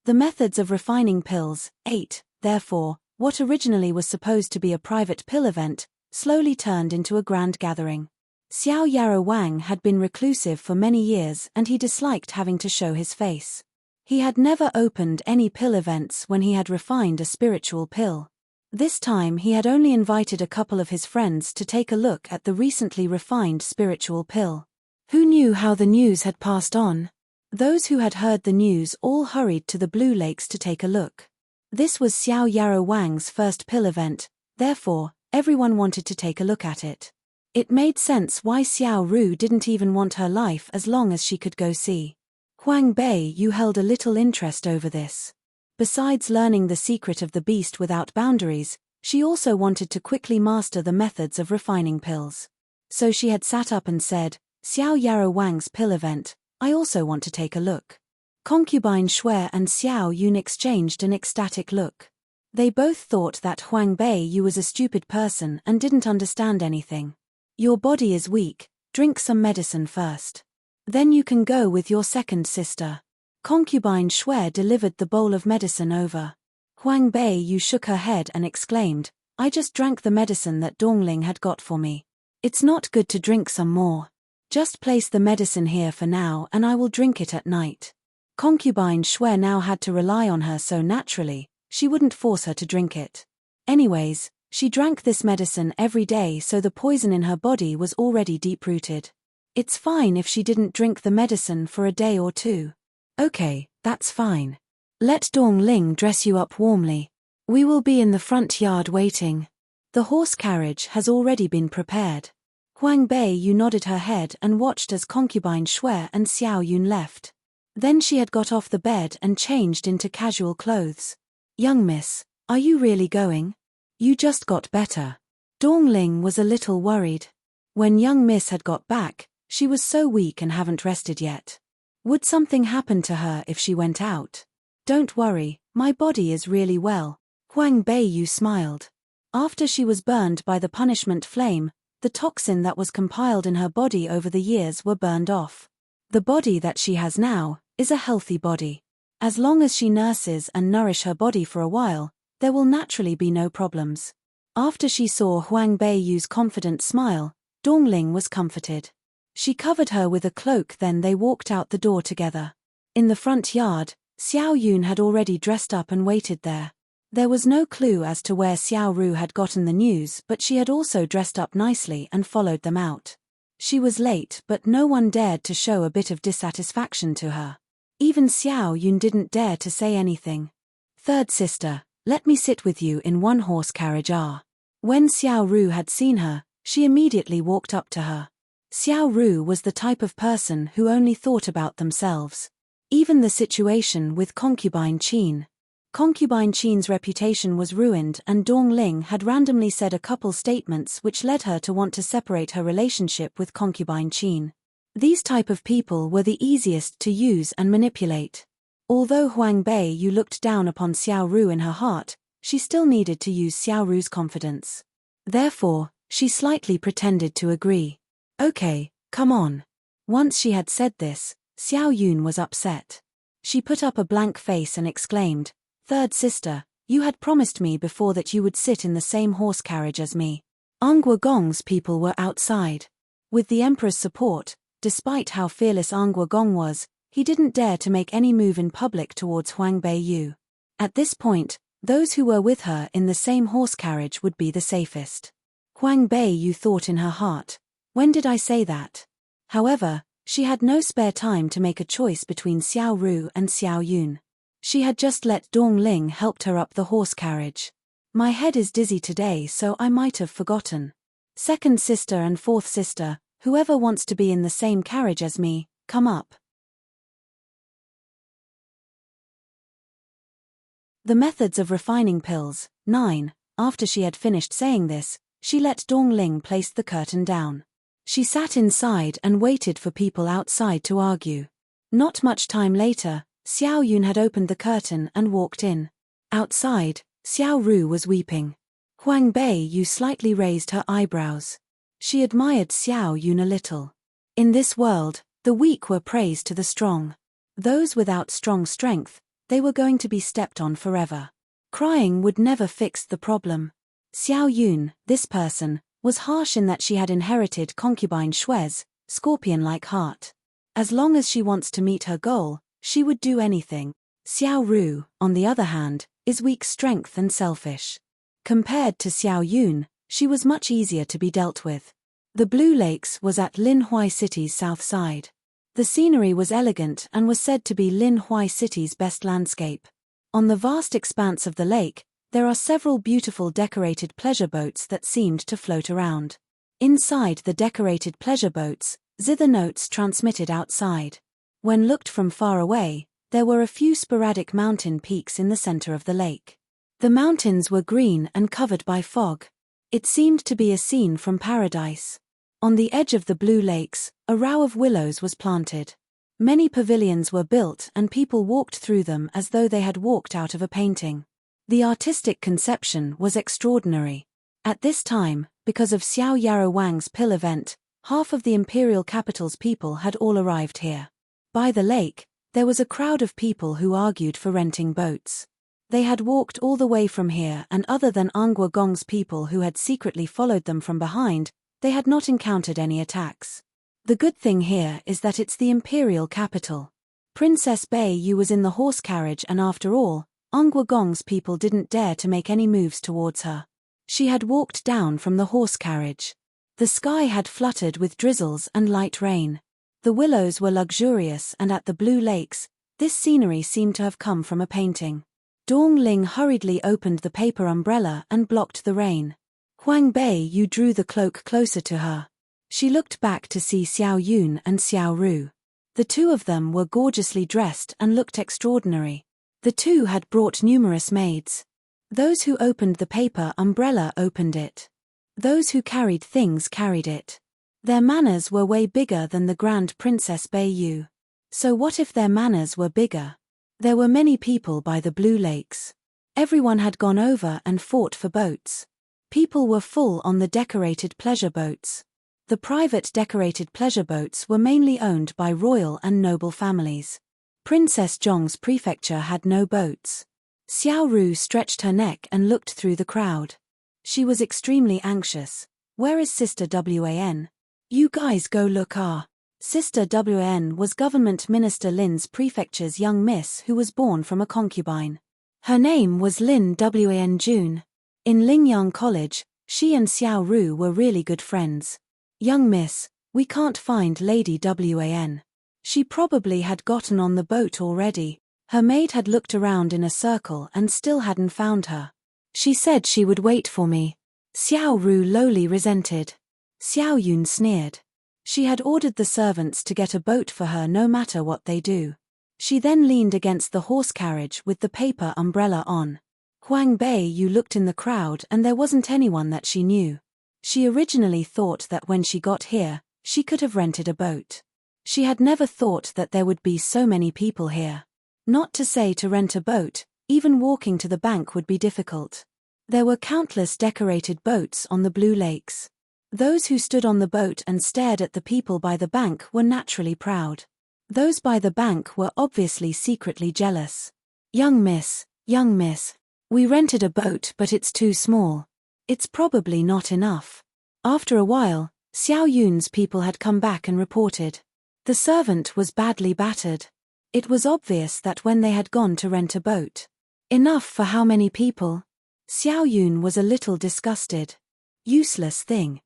Speaker 1: The methods of refining pills. 8. Therefore, what originally was supposed to be a private pill event, slowly turned into a grand gathering. Xiao Yarrow Wang had been reclusive for many years and he disliked having to show his face. He had never opened any pill events when he had refined a spiritual pill. This time he had only invited a couple of his friends to take a look at the recently refined spiritual pill. Who knew how the news had passed on? Those who had heard the news all hurried to the Blue Lakes to take a look. This was Xiao Yarrow Wang's first pill event, therefore, everyone wanted to take a look at it. It made sense why Xiao Ru didn't even want her life as long as she could go see. Huang Bei, you held a little interest over this. Besides learning the secret of the beast without boundaries, she also wanted to quickly master the methods of refining pills. So she had sat up and said, Xiao Yarrow Wang's pill event, I also want to take a look. Concubine Shui and Xiao Yun exchanged an ecstatic look. They both thought that Huang Bei, you was a stupid person and didn't understand anything. Your body is weak, drink some medicine first. Then you can go with your second sister. Concubine Shui delivered the bowl of medicine over. Huang Bei, you shook her head and exclaimed, I just drank the medicine that Dongling had got for me. It's not good to drink some more. Just place the medicine here for now and I will drink it at night. Concubine Shui now had to rely on her so naturally, she wouldn't force her to drink it. Anyways, she drank this medicine every day so the poison in her body was already deep-rooted. It's fine if she didn't drink the medicine for a day or two. Okay, that's fine. Let Dongling dress you up warmly. We will be in the front yard waiting. The horse carriage has already been prepared. Huang Bei, you nodded her head and watched as concubine Shui and Xiao Yun left. Then she had got off the bed and changed into casual clothes. Young miss, are you really going? You just got better. Dongling was a little worried. When young miss had got back, she was so weak and haven't rested yet. Would something happen to her if she went out? Don't worry, my body is really well. Huang Bei, you smiled. After she was burned by the punishment flame, the toxin that was compiled in her body over the years were burned off. The body that she has now is a healthy body. As long as she nurses and nourish her body for a while, there will naturally be no problems. After she saw Huang Bei use confident smile, Dongling was comforted. She covered her with a cloak, then they walked out the door together. In the front yard, Xiao Yun had already dressed up and waited there. There was no clue as to where Xiao Ru had gotten the news, but she had also dressed up nicely and followed them out. She was late, but no one dared to show a bit of dissatisfaction to her. Even Xiao Yun didn't dare to say anything. Third sister, let me sit with you in one horse carriage. When Xiao Ru had seen her, she immediately walked up to her. Xiao Ru was the type of person who only thought about themselves. Even the situation with concubine Qin. Concubine Qin's reputation was ruined, and Dong Ling had randomly said a couple statements which led her to want to separate her relationship with concubine Qin. These type of people were the easiest to use and manipulate. Although Huang Beiyu looked down upon Xiao Ru in her heart, she still needed to use Xiao Ru's confidence. Therefore, she slightly pretended to agree. Okay, come on. Once she had said this, Xiao Yun was upset. She put up a blank face and exclaimed, "Third sister, you had promised me before that you would sit in the same horse carriage as me." Angua Gong's people were outside. With the emperor's support, despite how fearless Angua Gong was, he didn't dare to make any move in public towards Huang Beiyu. At this point, those who were with her in the same horse carriage would be the safest. Huang Beiyu thought in her heart, when did I say that? However, she had no spare time to make a choice between Xiao Ru and Xiao Yun. She had just let Dong Ling help her up the horse carriage. My head is dizzy today, so I might have forgotten. Second sister and fourth sister, whoever wants to be in the same carriage as me, come up. The methods of refining pills. 9. After she had finished saying this, she let Dong Ling place the curtain down. She sat inside and waited for people outside to argue. Not much time later, Xiao Yun had opened the curtain and walked in. Outside, Xiao Ru was weeping. Huang Beiyu slightly raised her eyebrows. She admired Xiao Yun a little. In this world, the weak were praised to the strong. Those without strong strength, they were going to be stepped on forever. Crying would never fix the problem. Xiao Yun, this person, was harsh in that she had inherited concubine Shue's scorpion-like heart. As long as she wants to meet her goal, she would do anything. Xiao Ru, on the other hand, is weak strength and selfish. Compared to Xiao Yun, she was much easier to be dealt with. The Blue Lakes was at Lin Huai City's south side. The scenery was elegant and was said to be Lin Huai City's best landscape. On the vast expanse of the lake, there are several beautiful decorated pleasure boats that seemed to float around. Inside the decorated pleasure boats, zither notes transmitted outside. When looked from far away, there were a few sporadic mountain peaks in the center of the lake. The mountains were green and covered by fog. It seemed to be a scene from paradise. On the edge of the Blue Lakes, a row of willows was planted. Many pavilions were built and people walked through them as though they had walked out of a painting. The artistic conception was extraordinary. At this time, because of Xiao Yarrow Wang's pill event, half of the imperial capital's people had all arrived here. By the lake, there was a crowd of people who argued for renting boats. They had walked all the way from here, and other than Angua Gong's people who had secretly followed them from behind, they had not encountered any attacks. The good thing here is that it's the imperial capital. Princess Beiyu was in the horse carriage, and after all, Angua Gong's people didn't dare to make any moves towards her. She had walked down from the horse carriage. The sky had fluttered with drizzles and light rain. The willows were luxurious, and at the Blue Lakes, this scenery seemed to have come from a painting. Dong Ling hurriedly opened the paper umbrella and blocked the rain. Huang Beiyu drew the cloak closer to her. She looked back to see Xiao Yun and Xiao Ru. The two of them were gorgeously dressed and looked extraordinary. The two had brought numerous maids. Those who opened the paper umbrella opened it. Those who carried things carried it. Their manners were way bigger than the Grand Princess Beiyu. So what if their manners were bigger? There were many people by the Blue Lakes. Everyone had gone over and fought for boats. People were full on the decorated pleasure boats. The private decorated pleasure boats were mainly owned by royal and noble families. Princess Zhong's prefecture had no boats. Xiao Ru stretched her neck and looked through the crowd. She was extremely anxious. Where is Sister Wan? You guys go look. Sister Wan was Government Minister Lin's prefecture's young miss who was born from a concubine. Her name was Lin Wan Jun. In Lingyang College, she and Xiao Ru were really good friends. Young miss, we can't find Lady Wan. She probably had gotten on the boat already. Her maid had looked around in a circle and still hadn't found her. She said she would wait for me. Xiao Ru lowly resented. Xiao Yun sneered. She had ordered the servants to get a boat for her no matter what they do. She then leaned against the horse carriage with the paper umbrella on. Huang Beiyu looked in the crowd and there wasn't anyone that she knew. She originally thought that when she got here, she could have rented a boat. She had never thought that there would be so many people here. Not to say to rent a boat, even walking to the bank would be difficult. There were countless decorated boats on the blue lakes. Those who stood on the boat and stared at the people by the bank were naturally proud. Those by the bank were obviously secretly jealous. Young miss, we rented a boat but it's too small. It's probably not enough. After a while, Xiao Yun's people had come back and reported. The servant was badly battered. It was obvious that when they had gone to rent a boat. Enough for how many people? Xiao Yun was a little disgusted. Useless thing.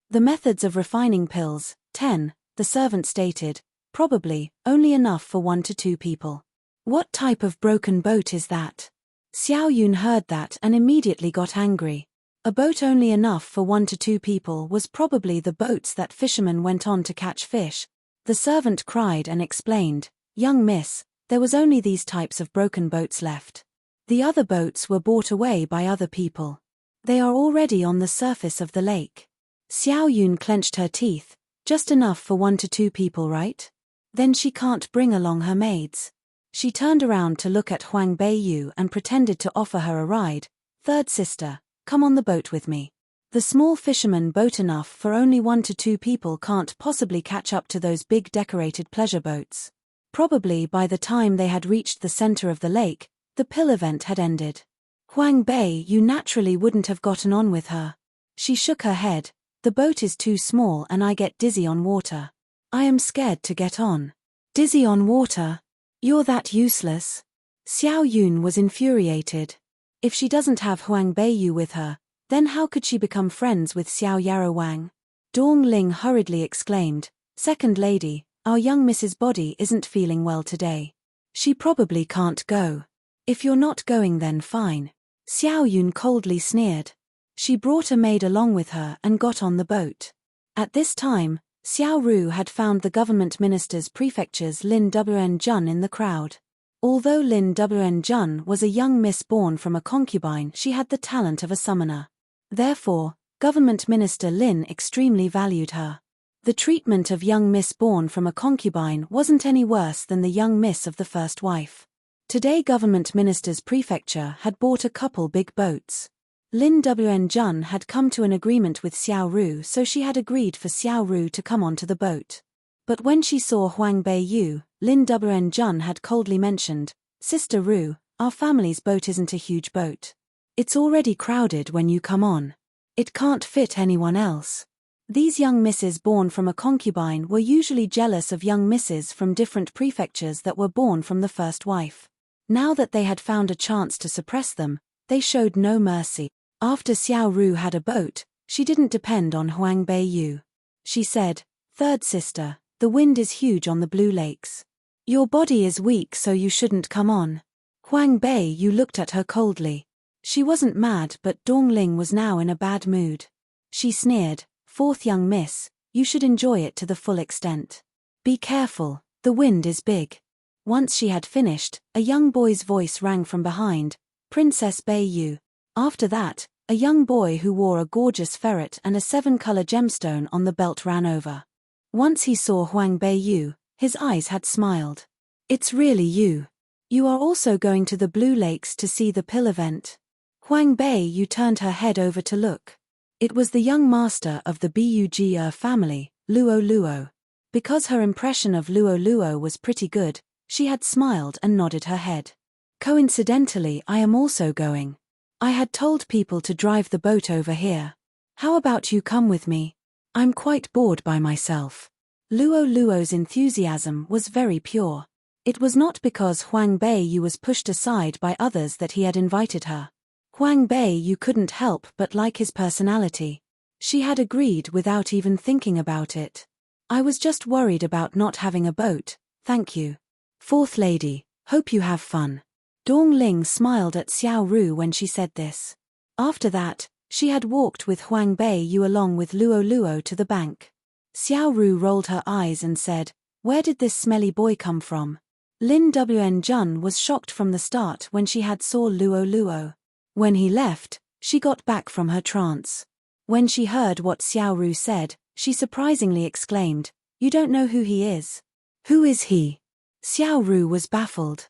Speaker 1: The methods of refining pills, 10, the servant stated, probably, only enough for 1 to 2 people. What type of broken boat is that? Xiao Yun heard that and immediately got angry. A boat only enough for 1 to 2 people was probably the boats that fishermen went on to catch fish. The servant cried and explained, young miss, there was only these types of broken boats left. The other boats were bought away by other people. They are already on the surface of the lake. Xiao Yun clenched her teeth, just enough for 1 to 2 people, right? Then she can't bring along her maids. She turned around to look at Huang Beiyu and pretended to offer her a ride. Third sister, come on the boat with me. The small fisherman boat enough for only 1 to 2 people can't possibly catch up to those big decorated pleasure boats. Probably by the time they had reached the center of the lake, the pill event had ended. Huang Beiyu naturally wouldn't have gotten on with her. She shook her head. The boat is too small and I get dizzy on water. I am scared to get on. Dizzy on water? You're that useless? Xiao Yun was infuriated. If she doesn't have Huang Beiyu with her, then how could she become friends with Xiao Yarrow Wang? Dong Ling hurriedly exclaimed, Second lady, our young Mrs. Body isn't feeling well today. She probably can't go. If you're not going then fine. Xiao Yun coldly sneered. She brought a maid along with her and got on the boat. At this time, Xiao Ru had found the government minister's prefecture's Lin Wn Jun in the crowd. Although Lin Wn Jun was a young miss born from a concubine, she had the talent of a summoner. Therefore, government minister Lin extremely valued her. The treatment of young miss born from a concubine wasn't any worse than the young miss of the first wife. Today government minister's prefecture had bought a couple big boats. Lin Wn Jun had come to an agreement with Xiao Ru, so she had agreed for Xiao Ru to come onto the boat. But when she saw Huang Beiyu, Lin Wn Jun had coldly mentioned, Sister Ru, our family's boat isn't a huge boat. It's already crowded when you come on. It can't fit anyone else. These young misses born from a concubine were usually jealous of young misses from different prefectures that were born from the first wife. Now that they had found a chance to suppress them, they showed no mercy. After Xiao Ru had a boat, she didn't depend on Huang Beiyu. She said, Third sister, the wind is huge on the blue lakes. Your body is weak so you shouldn't come on. Huang Beiyu looked at her coldly. She wasn't mad but Dong Ling was now in a bad mood. She sneered, Fourth young miss, you should enjoy it to the full extent. Be careful, the wind is big. Once she had finished, a young boy's voice rang from behind, Princess Beiyu. After that, a young boy who wore a gorgeous ferret and a 7-color gemstone on the belt ran over. Once he saw Huang Beiyu, his eyes had smiled. It's really you. You are also going to the Blue Lakes to see the pill event. Huang Beiyu turned her head over to look. It was the young master of the Bugr family, Luo Luo. Because her impression of Luo Luo was pretty good, she had smiled and nodded her head. Coincidentally, I am also going. I had told people to drive the boat over here. How about you come with me? I'm quite bored by myself. Luo Luo's enthusiasm was very pure. It was not because Huang Beiyu was pushed aside by others that he had invited her. Huang Beiyu couldn't help but like his personality. She had agreed without even thinking about it. I was just worried about not having a boat, thank you. Fourth lady, hope you have fun. Dong Ling smiled at Xiao Ru when she said this. After that, she had walked with Huang Beiyu along with Luo Luo to the bank. Xiao Ru rolled her eyes and said, "Where did this smelly boy come from?" Lin Wen Jun was shocked from the start when she had saw Luo Luo. When he left, she got back from her trance. When she heard what Xiao Ru said, she surprisingly exclaimed, "You don't know who he is?" "Who is he?" Xiao Ru was baffled.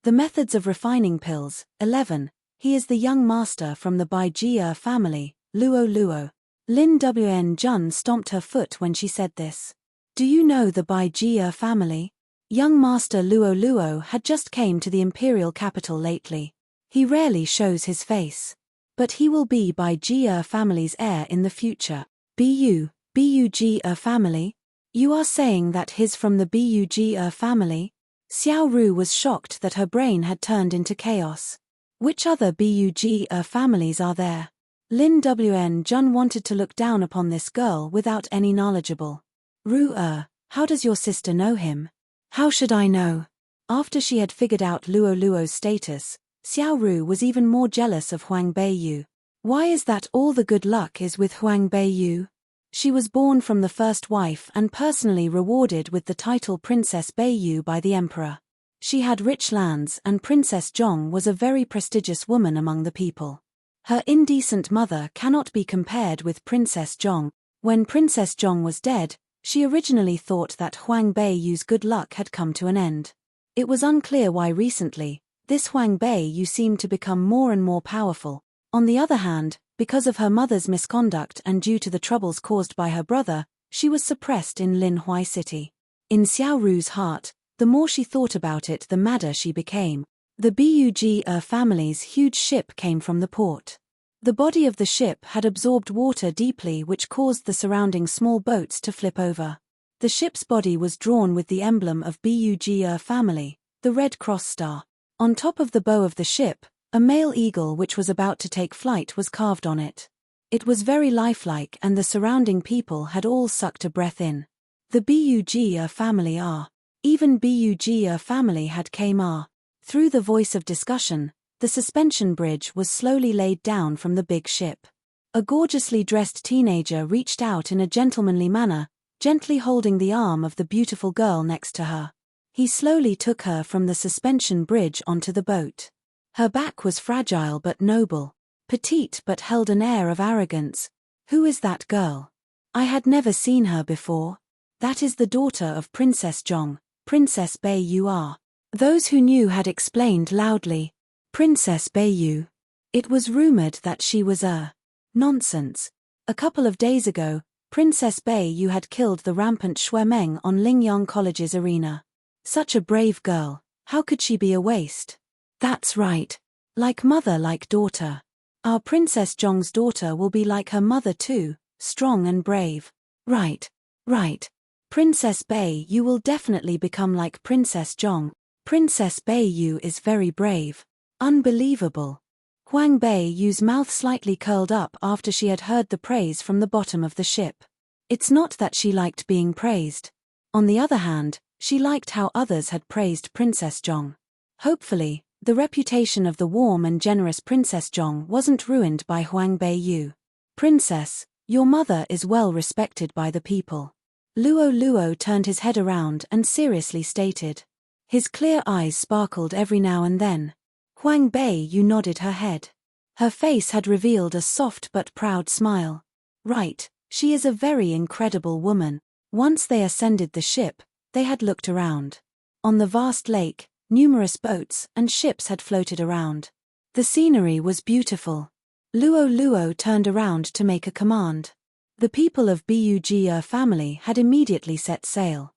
Speaker 1: The methods of refining pills. 11. He is the young master from the Bai Jie family, Luo Luo. Lin Wen Jun stomped her foot when she said this. Do you know the Bai Jie family? Young master Luo Luo had just came to the imperial capital lately. He rarely shows his face. But he will be Bai Jie family's heir in the future. Bu Jie family? You are saying that he's from the Bu Jie family? Xiao Ru was shocked that her brain had turned into chaos. Which other Bu Jie families are there? Lin Wen Jun wanted to look down upon this girl without any knowledgeable. Ru, how does your sister know him? How should I know? After she had figured out Luo Luo's status, Xiao Ru was even more jealous of Huang Beiyu. Why is that all the good luck is with Huang Beiyu? She was born from the first wife and personally rewarded with the title Princess Beiyu by the emperor. She had rich lands and Princess Zhong was a very prestigious woman among the people. Her indecent mother cannot be compared with Princess Zhong. When Princess Zhong was dead, she originally thought that Huang Beiyu's good luck had come to an end. It was unclear why recently, this Huang Beiyu seemed to become more and more powerful. On the other hand, because of her mother's misconduct and due to the troubles caused by her brother, she was suppressed in Linhuai City. In Xiao Ru's heart, the more she thought about it the madder she became. The Bu Jie family's huge ship came from the port. The body of the ship had absorbed water deeply which caused the surrounding small boats to flip over. The ship's body was drawn with the emblem of Bu Jie family, the Red Cross star. On top of the bow of the ship, a male eagle which was about to take flight was carved on it. It was very lifelike and the surrounding people had all sucked a breath in. The Bu Jie family are. Even Bu Jie family had came are. Through the voice of discussion, the suspension bridge was slowly laid down from the big ship. A gorgeously dressed teenager reached out in a gentlemanly manner, gently holding the arm of the beautiful girl next to her. He slowly took her from the suspension bridge onto the boat. Her back was fragile but noble, petite but held an air of arrogance. Who is that girl? I had never seen her before. That is the daughter of Princess Zhong, Princess Beiyu are. Those who knew had explained loudly. Princess Beiyu. It was rumored that she was nonsense. A couple of days ago, Princess Beiyu had killed the rampant Shuemeng on Lingyang College's arena. Such a brave girl, how could she be a waste? That's right. Like mother like daughter. Our Princess Zhong's daughter will be like her mother too, strong and brave. Right. Princess Beiyu will definitely become like Princess Zhong. Princess Beiyu is very brave. Unbelievable. Huang Beiyu's mouth slightly curled up after she had heard the praise from the bottom of the ship. It's not that she liked being praised. On the other hand, she liked how others had praised Princess Zhong. Hopefully, the reputation of the warm and generous Princess Zhong wasn't ruined by Huang Beiyu. Princess, your mother is well respected by the people. Luo Luo turned his head around and seriously stated. His clear eyes sparkled every now and then. Huang Beiyu nodded her head. Her face had revealed a soft but proud smile. Right, she is a very incredible woman. Once they ascended the ship, they had looked around. On the vast lake, numerous boats and ships had floated around. The scenery was beautiful. Luo Luo turned around to make a command. The people of Bu Jie family had immediately set sail.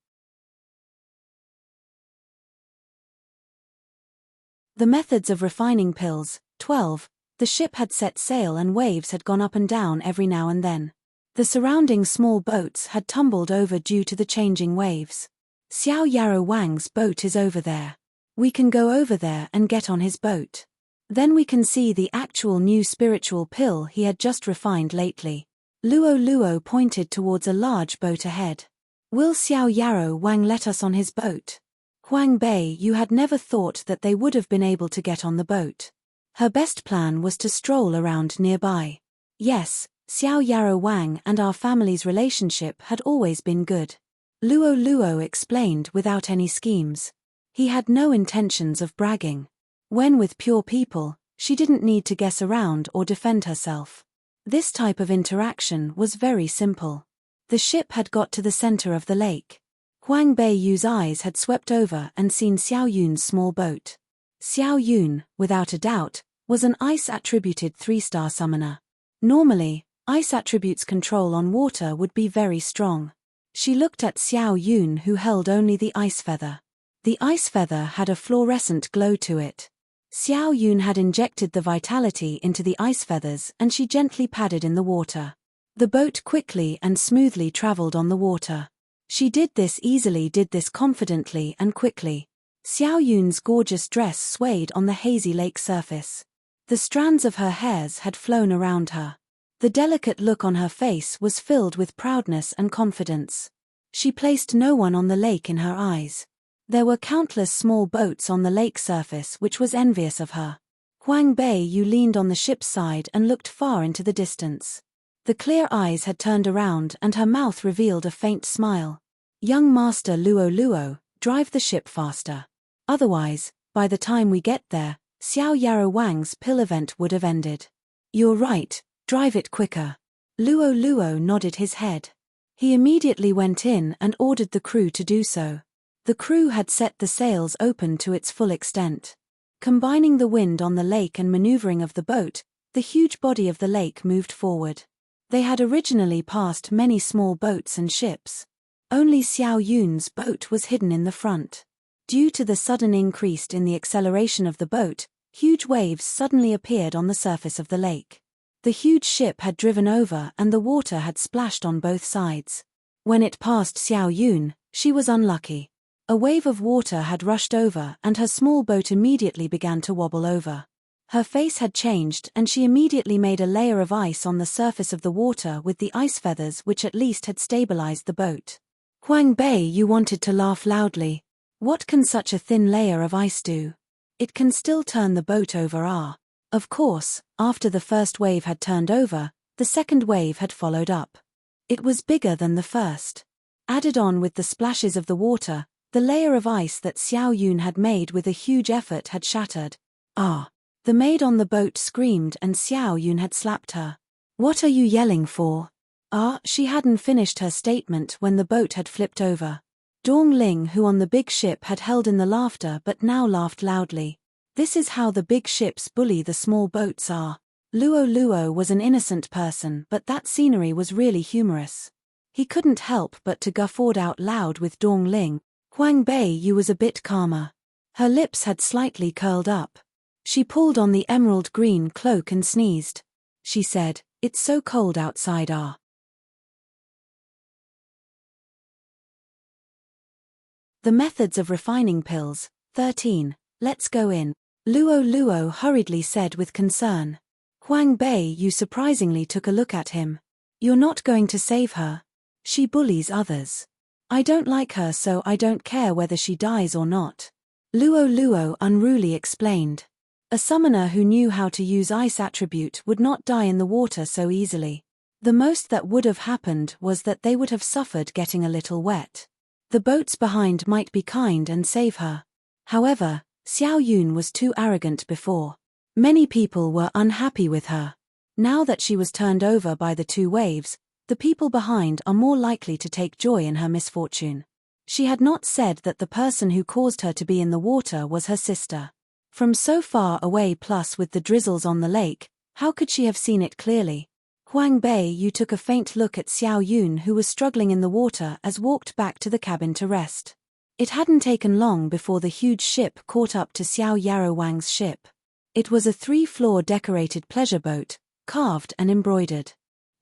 Speaker 1: The methods of refining pills. 12. The ship had set sail and waves had gone up and down every now and then. The surrounding small boats had tumbled over due to the changing waves. Xiao Yarrow Wang's boat is over there. We can go over there and get on his boat. Then we can see the actual new spiritual pill he had just refined lately. Luo Luo pointed towards a large boat ahead. Will Xiao Yarrow Wang let us on his boat? Huang Bei, you had never thought that they would have been able to get on the boat. Her best plan was to stroll around nearby. Yes, Xiao Yarrow Wang and our family's relationship had always been good. Luo Luo explained without any schemes. He had no intentions of bragging. When with pure people, she didn't need to guess around or defend herself. This type of interaction was very simple. The ship had got to the center of the lake. Huang Beiyu's eyes had swept over and seen Xiao Yun's small boat. Xiao Yun, without a doubt, was an ice-attributed 3-star summoner. Normally, ice attributes' control on water would be very strong. She looked at Xiao Yun, who held only the ice feather. The ice feather had a fluorescent glow to it. Xiao Yun had injected the vitality into the ice feathers and she gently padded in the water. The boat quickly and smoothly traveled on the water. She did this easily, did this confidently and quickly. Xiao Yun's gorgeous dress swayed on the hazy lake surface. The strands of her hairs had flown around her. The delicate look on her face was filled with proudness and confidence. She placed no one on the lake in her eyes. There were countless small boats on the lake surface which was envious of her. Huang Beiyu leaned on the ship's side and looked far into the distance. The clear eyes had turned around and her mouth revealed a faint smile. Young Master Luo Luo, drive the ship faster. Otherwise, by the time we get there, Xiao Yarrow Wang's pill event would have ended. You're right, drive it quicker. Luo Luo nodded his head. He immediately went in and ordered the crew to do so. The crew had set the sails open to its full extent. Combining the wind on the lake and maneuvering of the boat, the huge body of the lake moved forward. They had originally passed many small boats and ships. Only Xiao Yun's boat was hidden in the front. Due to the sudden increase in the acceleration of the boat, huge waves suddenly appeared on the surface of the lake. The huge ship had driven over and the water had splashed on both sides. When it passed Xiao Yun, she was unlucky. A wave of water had rushed over and her small boat immediately began to wobble over. Her face had changed and she immediately made a layer of ice on the surface of the water with the ice feathers which at least had stabilized the boat. Huang Bei, you wanted to laugh loudly. What can such a thin layer of ice do? It can still turn the boat over. Of course, after the first wave had turned over, the second wave had followed up. It was bigger than the first. Added on with the splashes of the water, the layer of ice that Xiao Yun had made with a huge effort had shattered. Ah! The maid on the boat screamed and Xiao Yun had slapped her. What are you yelling for? She hadn't finished her statement when the boat had flipped over. Dong Ling, who on the big ship had held in the laughter but now laughed loudly. This is how the big ships bully the small boats. Luo Luo was an innocent person but that scenery was really humorous. He couldn't help but to guffaw out loud with Dong Ling. Huang Beiyu was a bit calmer. Her lips had slightly curled up. She pulled on the emerald green cloak and sneezed. She said, "It's so cold outside." The methods of refining pills. 13. Let's go in. Luo Luo hurriedly said with concern. Huang Beiyu surprisingly took a look at him. You're not going to save her? She bullies others. I don't like her, so I don't care whether she dies or not. Luo Luo unruly explained. A summoner who knew how to use ice attribute would not die in the water so easily. The most that would have happened was that they would have suffered getting a little wet. The boats behind might be kind and save her. However, Xiao Yun was too arrogant before. Many people were unhappy with her. Now that she was turned over by the two waves, the people behind are more likely to take joy in her misfortune. She had not said that the person who caused her to be in the water was her sister. From so far away, plus with the drizzles on the lake, how could she have seen it clearly? Huang Beiyu took a faint look at Xiao Yun, who was struggling in the water, as walked back to the cabin to rest. It hadn't taken long before the huge ship caught up to Xiao Yarrow Wang's ship. It was a 3-floor decorated pleasure boat, carved and embroidered.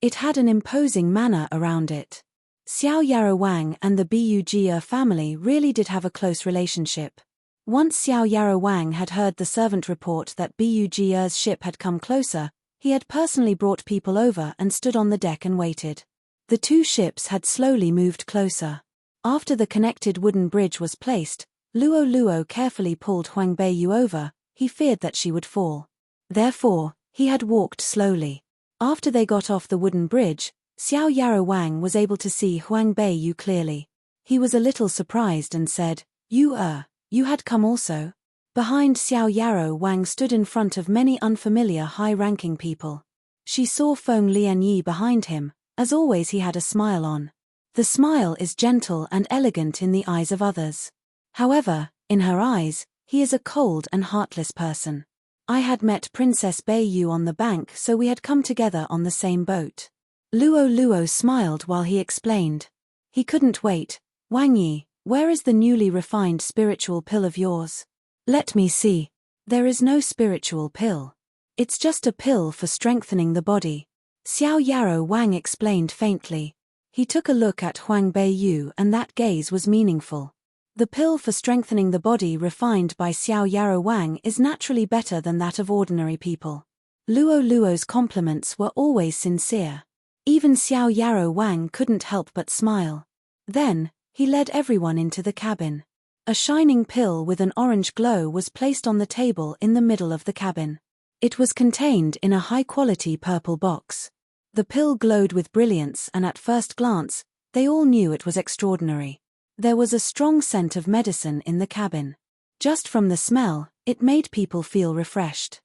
Speaker 1: It had an imposing manner around it. Xiao Yarrow Wang and the Bujia family really did have a close relationship. Once Xiao Yarrow Wang had heard the servant report that Bug's ship had come closer, he had personally brought people over and stood on the deck and waited. The two ships had slowly moved closer. After the connected wooden bridge was placed, Luo Luo carefully pulled Huang Beiyu over. He feared that she would fall. Therefore, he had walked slowly. After they got off the wooden bridge, Xiao Yarrow Wang was able to see Huang Beiyu clearly. He was a little surprised and said, You had come also? Behind Xiao Yarrow Wang stood in front of many unfamiliar high-ranking people. She saw Feng Lianyi behind him. As always, he had a smile on. The smile is gentle and elegant in the eyes of others. However, in her eyes, he is a cold and heartless person. I had met Princess Beiyu on the bank, so we had come together on the same boat. Luo Luo smiled while he explained. He couldn't wait. Wang Yi, where is the newly refined spiritual pill of yours? Let me see. There is no spiritual pill. It's just a pill for strengthening the body. Xiao Yarrow Wang explained faintly. He took a look at Huang Beiyu and that gaze was meaningful. The pill for strengthening the body refined by Xiao Yarrow Wang is naturally better than that of ordinary people. Luo Luo's compliments were always sincere. Even Xiao Yarrow Wang couldn't help but smile. Then, he led everyone into the cabin. A shining pill with an orange glow was placed on the table in the middle of the cabin. It was contained in a high-quality purple box. The pill glowed with brilliance and at first glance, they all knew it was extraordinary. There was a strong scent of medicine in the cabin. Just from the smell, it made people feel refreshed.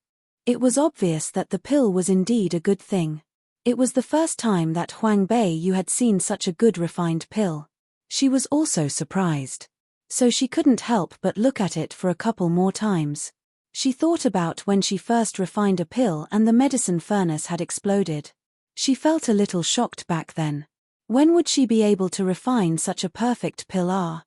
Speaker 1: It was obvious that the pill was indeed a good thing. It was the first time that Huang Beiyu had seen such a good refined pill. She was also surprised. So she couldn't help but look at it for a couple more times. She thought about when she first refined a pill and the medicine furnace had exploded. She felt a little shocked back then. When would she be able to refine such a perfect pill?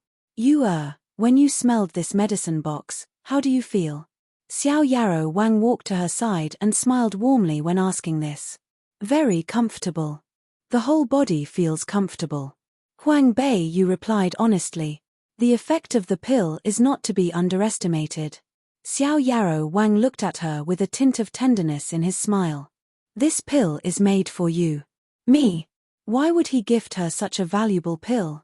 Speaker 1: When you smelled this medicine box, how do you feel? Xiao Yarrow Wang walked to her side and smiled warmly when asking this. Very comfortable. The whole body feels comfortable. Huang Beiyu replied honestly. The effect of the pill is not to be underestimated. Xiao Yarrow Wang looked at her with a tint of tenderness in his smile. This pill is made for you. Me. Why would he gift her such a valuable pill?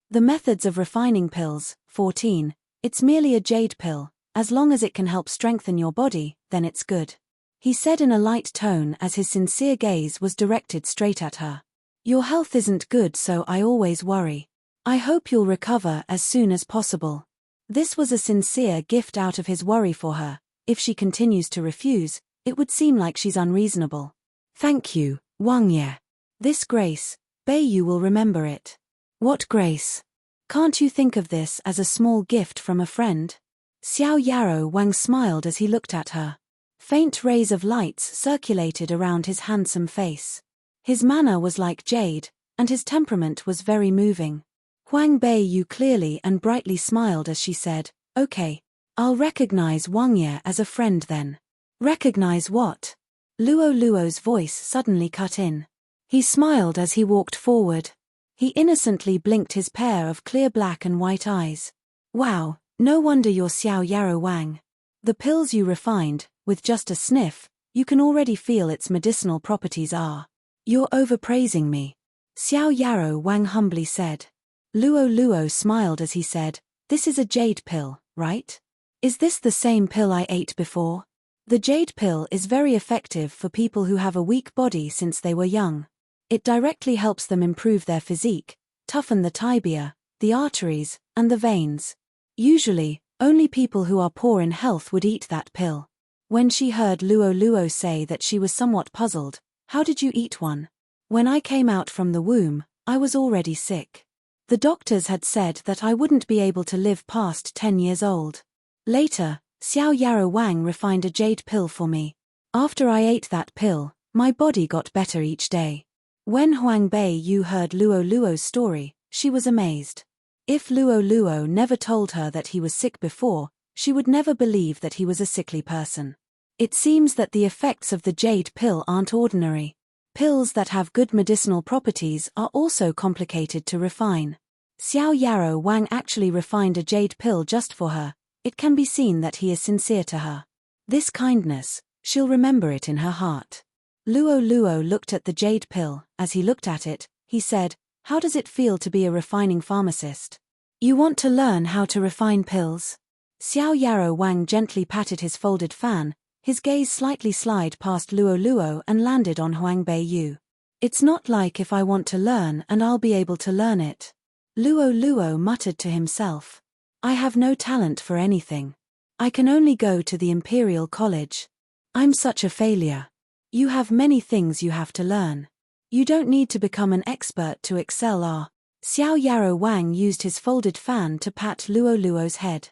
Speaker 1: The methods of refining pills. 14. It's merely a jade pill. As long as it can help strengthen your body, then it's good. He said in a light tone as his sincere gaze was directed straight at her. Your health isn't good, so I always worry. I hope you'll recover as soon as possible. This was a sincere gift out of his worry for her. If she continues to refuse, it would seem like she's unreasonable. Thank you, Wang Ye. This grace, Beiyu will remember it. What grace? Can't you think of this as a small gift from a friend? Xiao Yarrow Wang smiled as he looked at her. Faint rays of lights circulated around his handsome face. His manner was like jade, and his temperament was very moving. Huang Beiyu clearly and brightly smiled as she said, Okay, I'll recognize Wang Ye as a friend then. Recognize what? Luo Luo's voice suddenly cut in. He smiled as he walked forward. He innocently blinked his pair of clear black and white eyes. Wow, no wonder you're Xiao Yarrow Wang. The pills you refined, with just a sniff, you can already feel its medicinal properties are. You're overpraising me. Xiao Yarrow Wang humbly said. Luo Luo smiled as he said, This is a jade pill, right? Is this the same pill I ate before? The jade pill is very effective for people who have a weak body since they were young. It directly helps them improve their physique, toughen the tibia, the arteries, and the veins. Usually, only people who are poor in health would eat that pill. When she heard Luo Luo say that, she was somewhat puzzled. How did you eat one? When I came out from the womb, I was already sick. The doctors had said that I wouldn't be able to live past 10 years old. Later, Xiao Yarrow Wang refined a jade pill for me. After I ate that pill, my body got better each day. When Huang Beiyu heard Luo Luo's story, she was amazed. If Luo Luo never told her that he was sick before, she would never believe that he was a sickly person. It seems that the effects of the jade pill aren't ordinary. Pills that have good medicinal properties are also complicated to refine. Xiao Yarrow Wang actually refined a jade pill just for her. It can be seen that he is sincere to her. This kindness, she'll remember it in her heart. Luo Luo looked at the jade pill. As he looked at it, he said, "How does it feel to be a refining pharmacist? You want to learn how to refine pills?" Xiao Yarrow Wang gently patted his folded fan, his gaze slightly slid past Luo Luo and landed on Huang Beiyu. "It's not like if I want to learn and I'll be able to learn it." Luo Luo muttered to himself. "I have no talent for anything. I can only go to the Imperial College. I'm such a failure." "You have many things you have to learn. You don't need to become an expert to excel." Xiao Yarrow Wang used his folded fan to pat Luo Luo's head.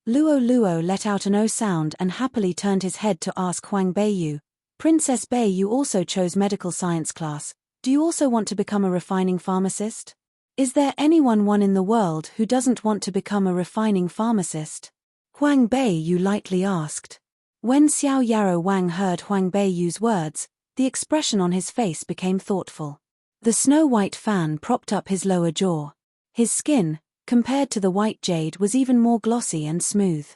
Speaker 1: Luo Luo let out an "oh" sound and happily turned his head to ask Huang Beiyu, "Princess Beiyu also chose medical science class. Do you also want to become a refining pharmacist? Is there anyone in the world who doesn't want to become a refining pharmacist?" Huang Beiyu lightly asked. When Xiao Yarrow Wang heard Huang Beiyu's words, the expression on his face became thoughtful. The snow-white fan propped up his lower jaw. His skin, compared to the white jade, was even more glossy and smooth.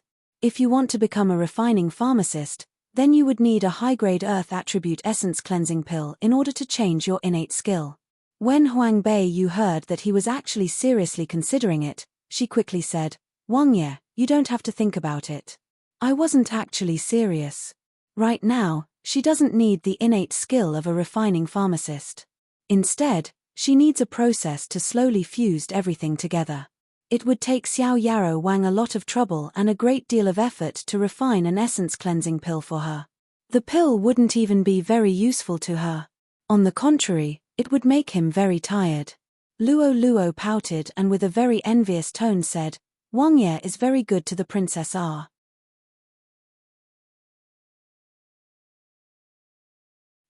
Speaker 1: If you want to become a refining pharmacist, then you would need a high-grade earth attribute essence cleansing pill in order to change your innate skill. When Huang Beiyu heard that he was actually seriously considering it, she quickly said, "Wang Ye, you don't have to think about it. I wasn't actually serious. Right now, she doesn't need the innate skill of a refining pharmacist. Instead, she needs a process to slowly fuse everything together. It would take Xiao Yarrow Wang a lot of trouble and a great deal of effort to refine an essence cleansing pill for her. The pill wouldn't even be very useful to her. On the contrary, it would make him very tired." Luo Luo pouted and with a very envious tone said, "Wang Ye is very good to the Princess R."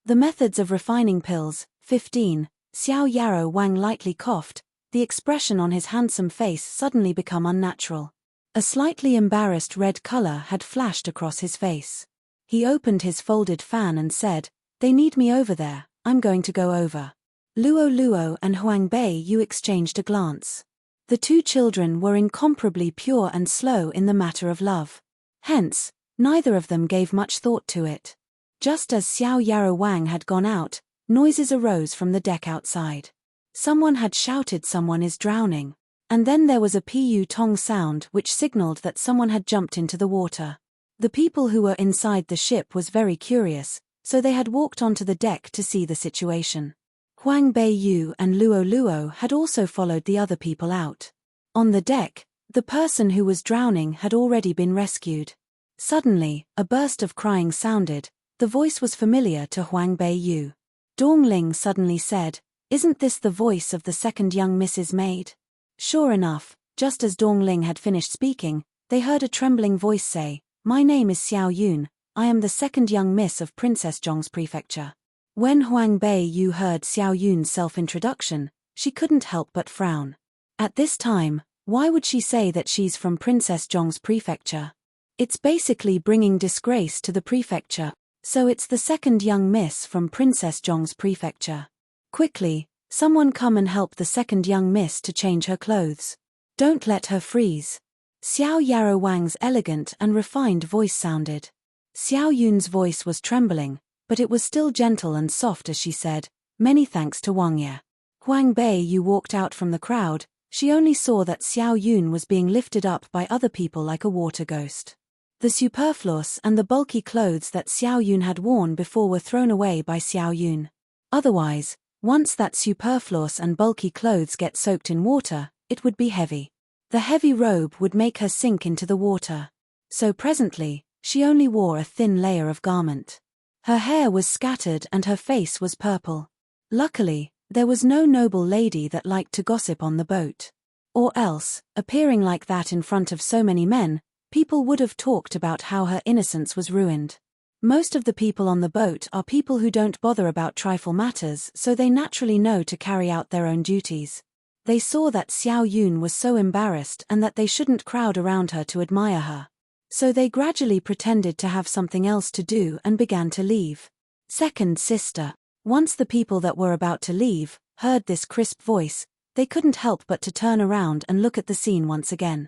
Speaker 1: The methods of refining pills. 15. Xiao Yarrow Wang lightly coughed, the expression on his handsome face suddenly become unnatural. A slightly embarrassed red color had flashed across his face. He opened his folded fan and said, "They need me over there, I'm going to go over." Luo Luo and Huang Beiyu exchanged a glance. The two children were incomparably pure and slow in the matter of love. Hence, neither of them gave much thought to it. Just as Xiao Yarrow Wang had gone out, noises arose from the deck outside. Someone had shouted someone is drowning, and then there was a pu tong sound which signaled that someone had jumped into the water. The people who were inside the ship was very curious, so they had walked onto the deck to see the situation. Huang Beiyu and Luo Luo had also followed the other people out. On the deck, the person who was drowning had already been rescued. Suddenly, a burst of crying sounded. The voice was familiar to Huang Beiyu. Dongling suddenly said, "Isn't this the voice of the second young Mrs. Maid?" Sure enough, just as Dongling had finished speaking, they heard a trembling voice say, "My name is Xiao Yun, I am the second young miss of Princess Zhong's prefecture." When Huang Beiyu heard Xiao Yun's self-introduction, she couldn't help but frown. At this time, why would she say that she's from Princess Zhong's prefecture? It's basically bringing disgrace to the prefecture. So it's the second young miss from Princess Zhong's prefecture. Quickly, someone come and help the second young miss to change her clothes. Don't let her freeze. Xiao Yarrow Wang's elegant and refined voice sounded. Xiao Yun's voice was trembling, but it was still gentle and soft as she said, "Many thanks to Wang Ye." Huang Beiyu walked out from the crowd. She only saw that Xiao Yun was being lifted up by other people like a water ghost. The superfluous and the bulky clothes that Xiao Yun had worn before were thrown away by Xiao Yun. Otherwise, once that superfluous and bulky clothes get soaked in water, it would be heavy. The heavy robe would make her sink into the water. So presently, she only wore a thin layer of garment. Her hair was scattered and her face was purple. Luckily, there was no noble lady that liked to gossip on the boat. Or else, appearing like that in front of so many men, people would have talked about how her innocence was ruined. Most of the people on the boat are people who don't bother about trifle matters, so they naturally know to carry out their own duties. They saw that Xiao Yun was so embarrassed and that they shouldn't crowd around her to admire her. So they gradually pretended to have something else to do and began to leave. Second sister. Once the people that were about to leave heard this crisp voice, they couldn't help but to turn around and look at the scene once again.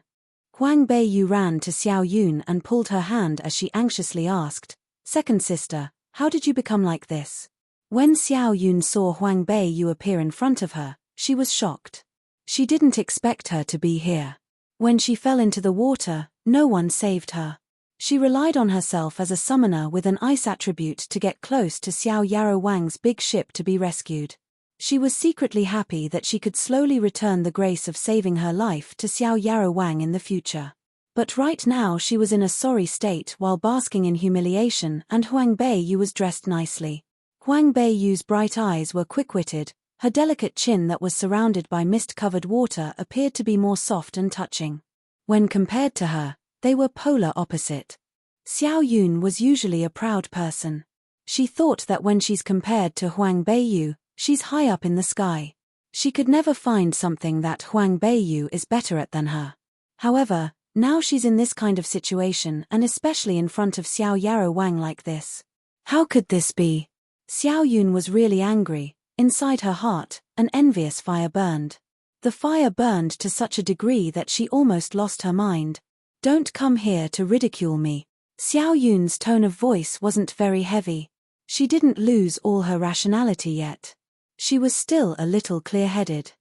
Speaker 1: Huang Beiyu ran to Xiao Yun and pulled her hand as she anxiously asked, "Second sister, how did you become like this?" When Xiao Yun saw Huang Beiyu appear in front of her, she was shocked. She didn't expect her to be here. When she fell into the water, no one saved her. She relied on herself as a summoner with an ice attribute to get close to Xiao Yarrow Wang's big ship to be rescued. She was secretly happy that she could slowly return the grace of saving her life to Xiao Yarrow Wang in the future. But right now she was in a sorry state while basking in humiliation, and Huang Beiyu was dressed nicely. Huang Beiyu's bright eyes were quick-witted, her delicate chin that was surrounded by mist-covered water appeared to be more soft and touching. When compared to her, they were polar opposite. Xiao Yun was usually a proud person. She thought that when she's compared to Huang Beiyu, she's high up in the sky. She could never find something that Huang Beiyu is better at than her. However, now she's in this kind of situation, and especially in front of Xiao Yarrow Wang like this. How could this be? Xiao Yun was really angry. Inside her heart, an envious fire burned. The fire burned to such a degree that she almost lost her mind. "Don't come here to ridicule me." Xiao Yun's tone of voice wasn't very heavy. She didn't lose all her rationality yet. She was still a little clear-headed.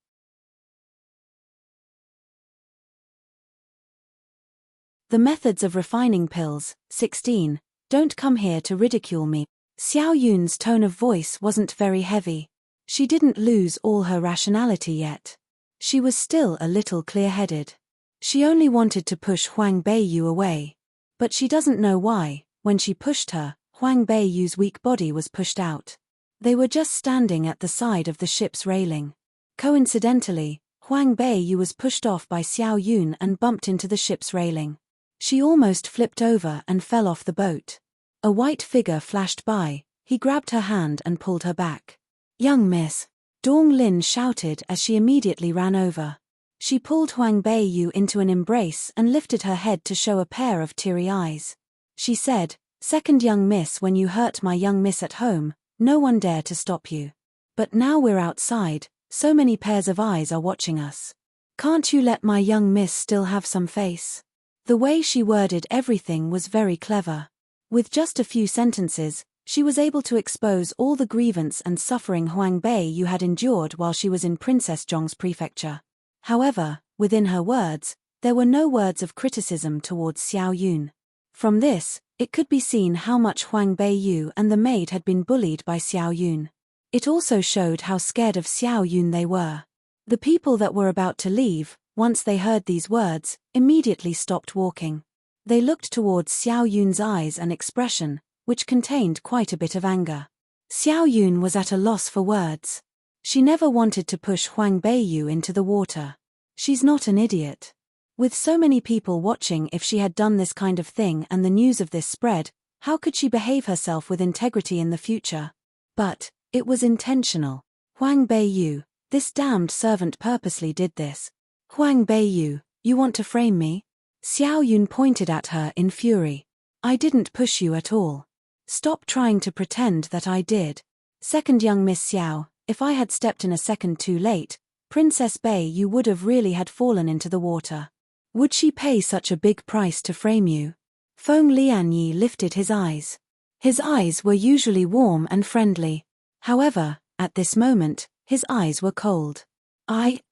Speaker 1: The methods of refining pills. 16. Don't come here to ridicule me. Xiao Yun's tone of voice wasn't very heavy. She didn't lose all her rationality yet. She was still a little clear-headed. She only wanted to push Huang Beiyu away. But she doesn't know why. When she pushed her, Huang Beiyu's weak body was pushed out. They were just standing at the side of the ship's railing. Coincidentally, Huang Beiyu was pushed off by Xiao Yun and bumped into the ship's railing. She almost flipped over and fell off the boat. A white figure flashed by. He grabbed her hand and pulled her back. "Young miss," Dong Lin shouted as she immediately ran over. She pulled Huang Beiyu into an embrace and lifted her head to show a pair of teary eyes. She said, "Second young miss, when you hurt my young miss at home, no one dared to stop you. But now we're outside, so many pairs of eyes are watching us. Can't you let my young miss still have some face?" The way she worded everything was very clever. With just a few sentences, she was able to expose all the grievance and suffering Huang Beiyu had endured while she was in Princess Zhong's prefecture. However, within her words, there were no words of criticism towards Xiao Yun. From this, it could be seen how much Huang Beiyu and the maid had been bullied by Xiao Yun. It also showed how scared of Xiao Yun they were. The people that were about to leave, once they heard these words, immediately stopped walking. They looked towards Xiao Yun's eyes and expression, which contained quite a bit of anger. Xiao Yun was at a loss for words. She never wanted to push Huang Beiyu into the water. She's not an idiot. With so many people watching, if she had done this kind of thing and the news of this spread, how could she behave herself with integrity in the future? But it was intentional. Huang Beiyu, this damned servant purposely did this. "Huang Beiyu, you want to frame me?" Xiao Yun pointed at her in fury. "I didn't push you at all. Stop trying to pretend that I did. Second young Miss Xiao, if I had stepped in a second too late, Princess Beiyu would have really had fallen into the water. Would she pay such a big price to frame you?" Feng Lianyi lifted his eyes. His eyes were usually warm and friendly. However, at this moment, his eyes were cold.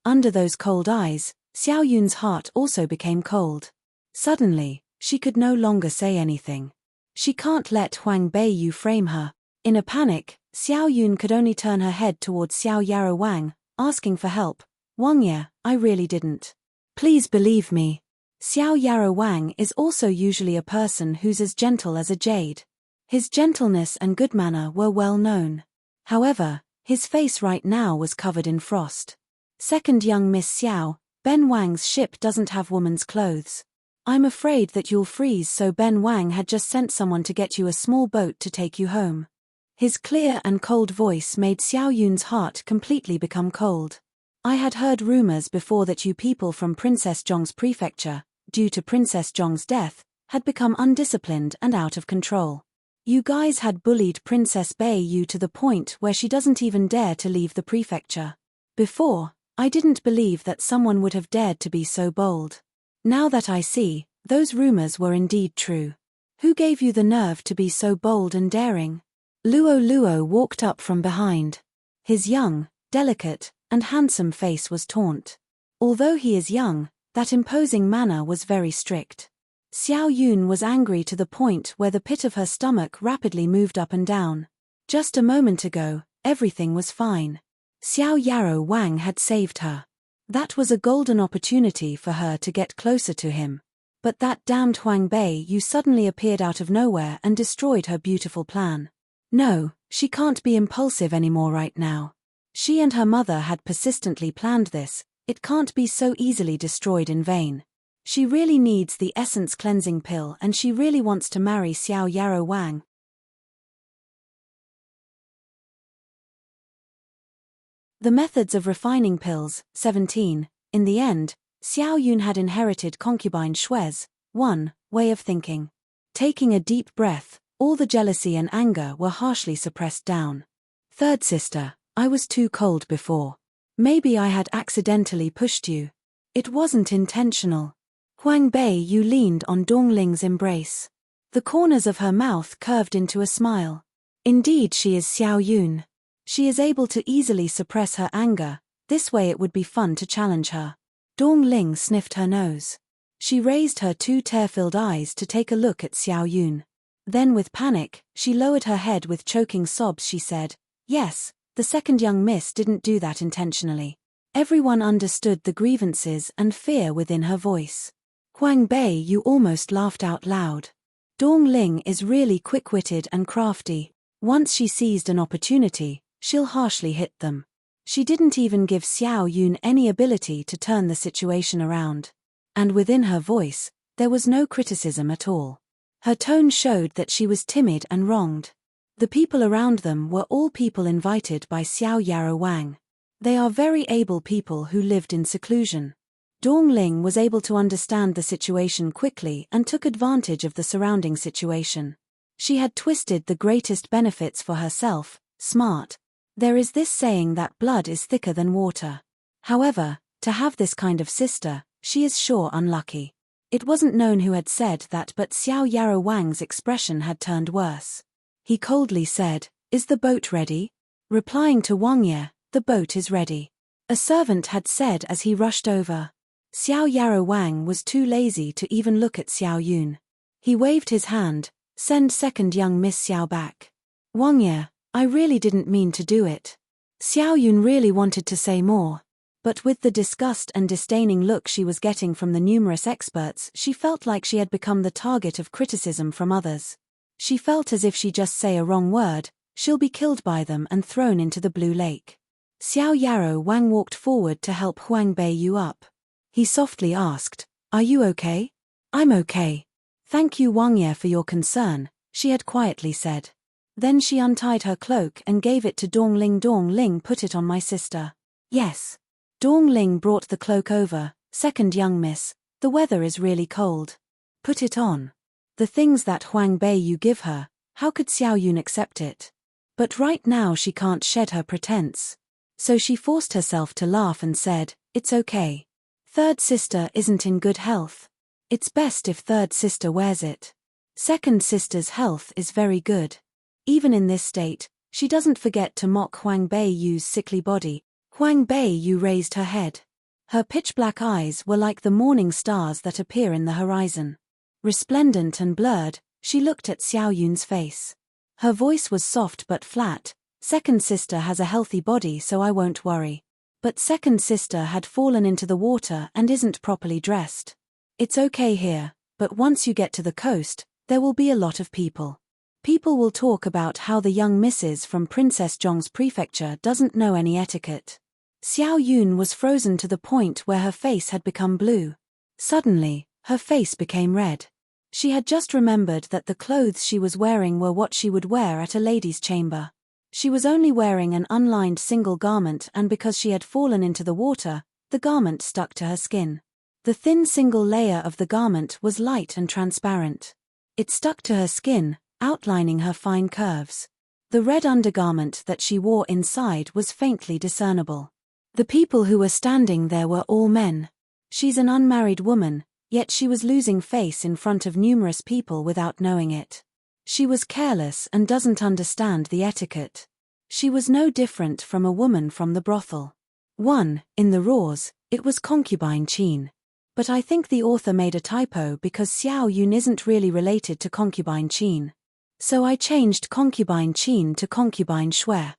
Speaker 1: Under those cold eyes, Xiao Yun's heart also became cold. Suddenly, she could no longer say anything. She can't let Huang Beiyu frame her. In a panic, Xiao Yun could only turn her head towards Xiao Yarrow Wang, asking for help. "Wang Ye, I really didn't. Please believe me." Xiao Yarrow Wang is also usually a person who's as gentle as a jade. His gentleness and good manner were well known. However, his face right now was covered in frost. "Second young Miss Xiao, Ben Wang's ship doesn't have woman's clothes. I'm afraid that you'll freeze, so Ben Wang had just sent someone to get you a small boat to take you home." His clear and cold voice made Xiao Yun's heart completely become cold. "I had heard rumors before that you people from Princess Zhong's prefecture, due to Princess Zhong's death, had become undisciplined and out of control. You guys had bullied Princess Bei Yu to the point where she doesn't even dare to leave the prefecture. Before, I didn't believe that someone would have dared to be so bold. Now that I see, those rumors were indeed true. Who gave you the nerve to be so bold and daring? Luo Luo walked up from behind. His young, delicate, and handsome face was taunt. Although he is young, that imposing manner was very strict. Xiao Yun was angry to the point where the pit of her stomach rapidly moved up and down. Just a moment ago, everything was fine. Xiao Yarrow Wang had saved her. That was a golden opportunity for her to get closer to him. But that damned Huang Bei Yu suddenly appeared out of nowhere and destroyed her beautiful plan. No, she can't be impulsive anymore right now. She and her mother had persistently planned this, it can't be so easily destroyed in vain. She really needs the essence cleansing pill and she really wants to marry Xiao Yarrow Wang. The methods of refining pills, 17. In the end, Xiao Yun had inherited concubine Shui's way of thinking. Taking a deep breath, all the jealousy and anger were harshly suppressed down. Third sister, I was too cold before. Maybe I had accidentally pushed you. It wasn't intentional. Huang Bei Yu leaned on Dongling's embrace. The corners of her mouth curved into a smile. Indeed she is Xiao Yun. She is able to easily suppress her anger, this way it would be fun to challenge her. Dongling sniffed her nose. She raised her two tear-filled eyes to take a look at Xiao Yun. Then with panic, she lowered her head with choking sobs. She said, "Yes, the second young miss didn't do that intentionally." Everyone understood the grievances and fear within her voice. Huang Bei Yu almost laughed out loud. Dongling is really quick-witted and crafty. Once she seized an opportunity, she'll harshly hit them. She didn't even give Xiao Yun any ability to turn the situation around. And within her voice, there was no criticism at all. Her tone showed that she was timid and wronged. The people around them were all people invited by Xiao Yarrow Wang. They are very able people who lived in seclusion. Dongling was able to understand the situation quickly and took advantage of the surrounding situation. She had twisted the greatest benefits for herself, smart. There is this saying that blood is thicker than water. However, to have this kind of sister, she is sure unlucky. It wasn't known who had said that, but Xiao Yarrow Wang's expression had turned worse. He coldly said, "Is the boat ready?" Replying to Wang Ye, "The boat is ready," a servant had said as he rushed over. Xiao Yarrow Wang was too lazy to even look at Xiao Yun. He waved his hand, "Send second young Miss Xiao back." "Wang Ye, I really didn't mean to do it." Xiao Yun really wanted to say more. But with the disgust and disdaining look she was getting from the numerous experts, she felt like she had become the target of criticism from others. She felt as if she just say a wrong word, she'll be killed by them and thrown into the blue lake. Xiao Yarrow Wang walked forward to help Huang Bei Yu up. He softly asked, "Are you okay?" "I'm okay. Thank you Wang Ye for your concern," she had quietly said. Then she untied her cloak and gave it to Dongling. "Dongling, put it on my sister." "Yes." Dongling brought the cloak over. "Second young miss, the weather is really cold. Put it on." The things that Huang Bei Yu give her, how could Xiao Yun accept it? But right now she can't shed her pretense. So she forced herself to laugh and said, "It's okay. Third sister isn't in good health. It's best if third sister wears it. Second sister's health is very good." Even in this state, she doesn't forget to mock Huang Bei Yu's sickly body. Huang Bei Yu raised her head. Her pitch-black eyes were like the morning stars that appear in the horizon. Resplendent and blurred, she looked at Xiao Yun's face. Her voice was soft but flat. "Second sister has a healthy body, so I won't worry. But second sister had fallen into the water and isn't properly dressed. It's okay here, but once you get to the coast, there will be a lot of people. People will talk about how the young missus from Princess Zhong's prefecture doesn't know any etiquette." Xiao Yun was frozen to the point where her face had become blue. Suddenly, her face became red. She had just remembered that the clothes she was wearing were what she would wear at a lady's chamber. She was only wearing an unlined single garment, and because she had fallen into the water, the garment stuck to her skin. The thin single layer of the garment was light and transparent. It stuck to her skin, outlining her fine curves. The red undergarment that she wore inside was faintly discernible. The people who were standing there were all men. She's an unmarried woman, yet she was losing face in front of numerous people without knowing it. She was careless and doesn't understand the etiquette. She was no different from a woman from the brothel. 1. In the Raws, it was concubine Qin. But I think the author made a typo because Xiao Yun isn't really related to concubine Qin. So I changed concubine Qin to concubine Shui.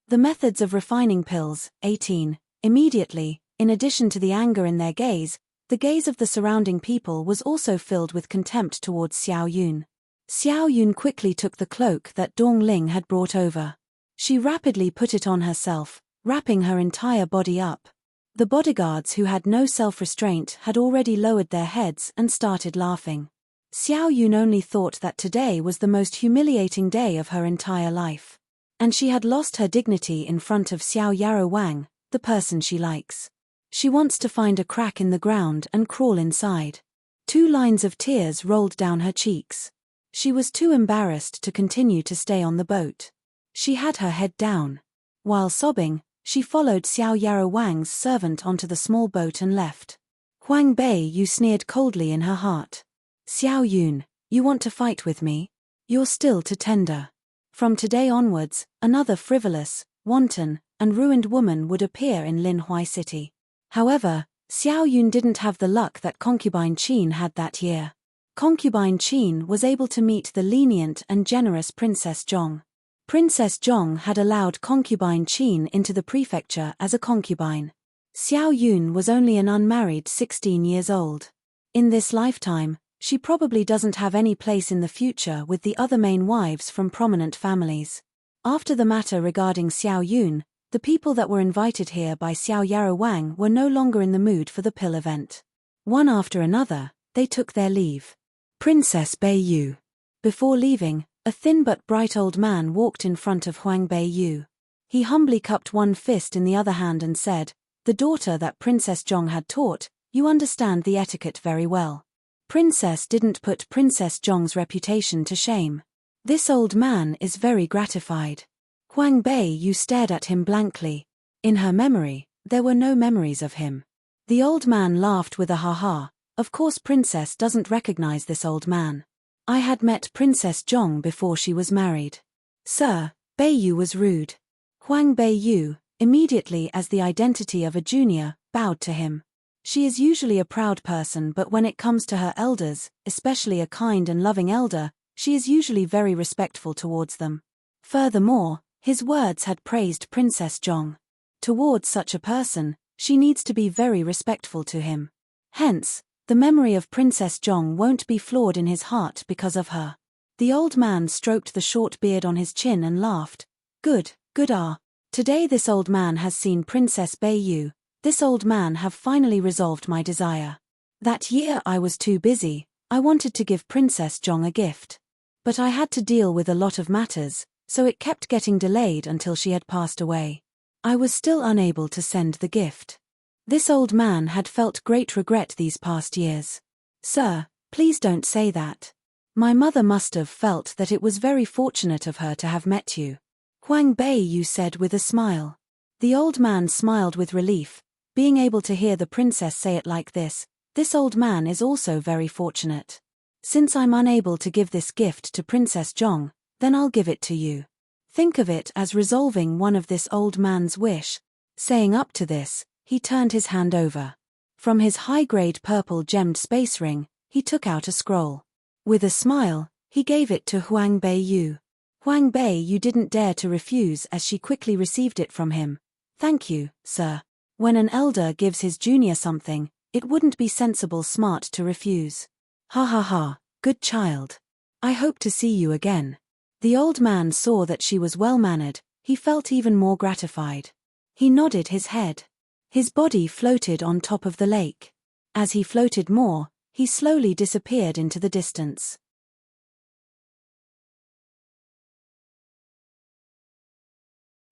Speaker 1: The methods of refining pills. 18. Immediately, in addition to the anger in their gaze, the gaze of the surrounding people was also filled with contempt towards Xiao Yun. Xiao Yun quickly took the cloak that Dong Ling had brought over. She rapidly put it on herself, wrapping her entire body up. The bodyguards who had no self-restraint had already lowered their heads and started laughing. Xiao Yun only thought that today was the most humiliating day of her entire life. And she had lost her dignity in front of Xiao Yarrow Wang, the person she likes. She wants to find a crack in the ground and crawl inside. 2 lines of tears rolled down her cheeks. She was too embarrassed to continue to stay on the boat. She had her head down. While sobbing, she followed Xiao Yarrow Wang's servant onto the small boat and left. Huang Beiyu sneered coldly in her heart. Xiao Yun, you want to fight with me? You're still too tender. From today onwards, another frivolous, wanton, and ruined woman would appear in Linhuai City. However, Xiao Yun didn't have the luck that concubine Qin had that year. Concubine Qin was able to meet the lenient and generous Princess Zhong. Princess Zhong had allowed concubine Qin into the prefecture as a concubine. Xiao Yun was only an unmarried 16 years old. In this lifetime, she probably doesn't have any place in the future with the other main wives from prominent families. After the matter regarding Xiao Yun, the people that were invited here by Xiao Yarrow Wang were no longer in the mood for the pill event. One after another, they took their leave. Princess Beiyu. Before leaving, a thin but bright old man walked in front of Huang Beiyu. He humbly cupped one fist in the other hand and said, "The daughter that Princess Zhong had taught, you understand the etiquette very well." Princess didn't put Princess Zhong's reputation to shame. This old man is very gratified. Huang Beiyu stared at him blankly. In her memory, there were no memories of him. The old man laughed with a ha-ha. Of course Princess doesn't recognize this old man. I had met Princess Zhong before she was married. Sir, Beiyu was rude. Huang Beiyu, immediately as the identity of a junior, bowed to him. She is usually a proud person, but when it comes to her elders, especially a kind and loving elder, she is usually very respectful towards them. Furthermore, his words had praised Princess Zhong. Towards such a person, she needs to be very respectful to him. Hence, the memory of Princess Zhong won't be flawed in his heart because of her. The old man stroked the short beard on his chin and laughed. Good. Today this old man has seen Princess Beiyu. This old man have finally resolved my desire. That year I was too busy. I wanted to give Princess Zhong a gift. But I had to deal with a lot of matters, so it kept getting delayed until she had passed away. I was still unable to send the gift. This old man had felt great regret these past years. Sir, please don't say that. My mother must have felt that it was very fortunate of her to have met you. Huang Beiyu said with a smile. The old man smiled with relief. Being able to hear the princess say it like this old man is also very fortunate. Since I'm unable to give this gift to Princess Zhong, then I'll give it to you. Think of it as resolving one of this old man's wish. Saying up to this, he turned his hand over. From his high-grade purple gemmed space ring, he took out a scroll. With a smile, he gave it to Huang Beiyu. Huang Beiyu didn't dare to refuse as she quickly received it from him. Thank you, sir. When an elder gives his junior something, it wouldn't be smart to refuse. Ha ha ha, good child. I hope to see you again. The old man saw that she was well-mannered. He felt even more gratified. He nodded his head. His body floated on top of the lake. As he floated more, he slowly disappeared into the distance.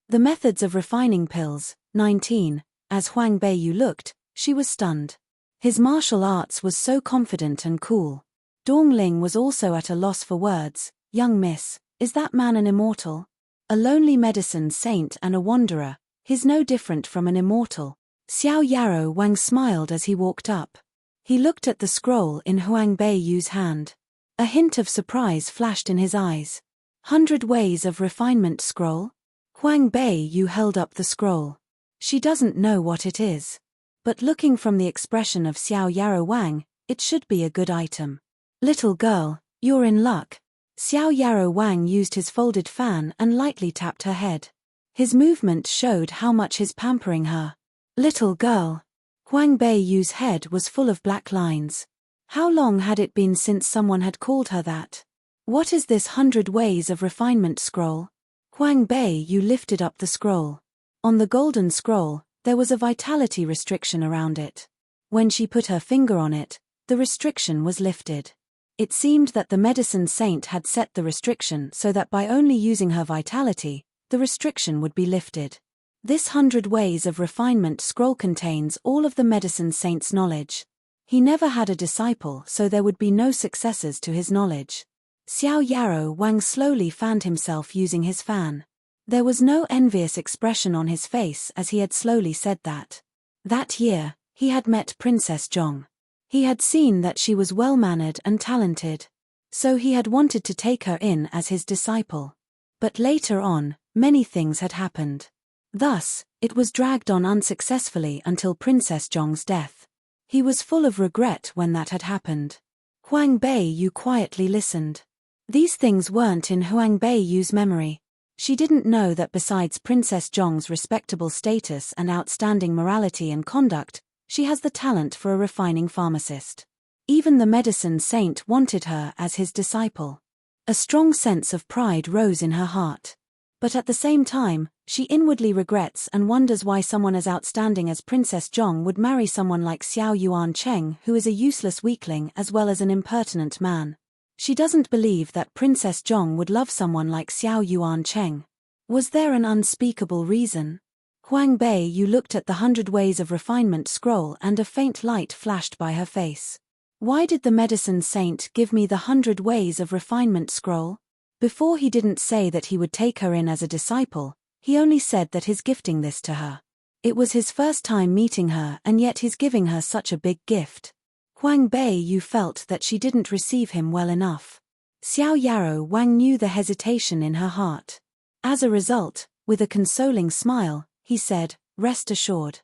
Speaker 1: The methods of refining pills. 19. As Huang Beiyu looked, she was stunned. His martial arts was so confident and cool. Dong Ling was also at a loss for words. "Young miss, is that man an immortal? A lonely medicine saint and a wanderer, he's no different from an immortal." Xiao Yarrow Wang smiled as he walked up. He looked at the scroll in Huang Beiyu's hand. A hint of surprise flashed in his eyes. 100 Ways of Refinement scroll? Huang Beiyu held up the scroll. She doesn't know what it is. But looking from the expression of Xiao Yarrow Wang, it should be a good item. "Little girl, you're in luck." Xiao Yarrow Wang used his folded fan and lightly tapped her head. His movement showed how much he's pampering her. "Little girl." Huang Beiyu's head was full of black lines. How long had it been since someone had called her that? "What is this 100 Ways of Refinement scroll?" Huang Beiyu lifted up the scroll. On the golden scroll, there was a vitality restriction around it. When she put her finger on it, the restriction was lifted. It seemed that the medicine saint had set the restriction so that by only using her vitality, the restriction would be lifted. This 100 Ways of Refinement scroll contains all of the medicine saint's knowledge. He never had a disciple, so there would be no successors to his knowledge. Xiao Yarrow Wang slowly fanned himself using his fan. There was no envious expression on his face as he had slowly said that. That year, he had met Princess Zhong. He had seen that she was well-mannered and talented. So he had wanted to take her in as his disciple. But later on, many things had happened. Thus, it was dragged on unsuccessfully until Princess Zhong's death. He was full of regret when that had happened. Huang Beiyu quietly listened. These things weren't in Huang Beiyu's memory. She didn't know that besides Princess Zhong's respectable status and outstanding morality and conduct, she has the talent for a refining pharmacist. Even the medicine saint wanted her as his disciple. A strong sense of pride rose in her heart. But at the same time, she inwardly regrets and wonders why someone as outstanding as Princess Zhong would marry someone like Xiao Yuan Cheng, who is a useless weakling as well as an impertinent man. She doesn't believe that Princess Zhong would love someone like Xiao Yuan Cheng. Was there an unspeakable reason? Huang Beiyu looked at the 100 Ways of Refinement scroll and a faint light flashed by her face. Why did the medicine saint give me the 100 Ways of Refinement scroll? Before he didn't say that he would take her in as a disciple, he only said that he's gifting this to her. It was his first time meeting her and yet he's giving her such a big gift. Huang Beiyu felt that she didn't receive him well enough. Xiao Yarrow Wang knew the hesitation in her heart. As a result, with a consoling smile, he said, "Rest assured.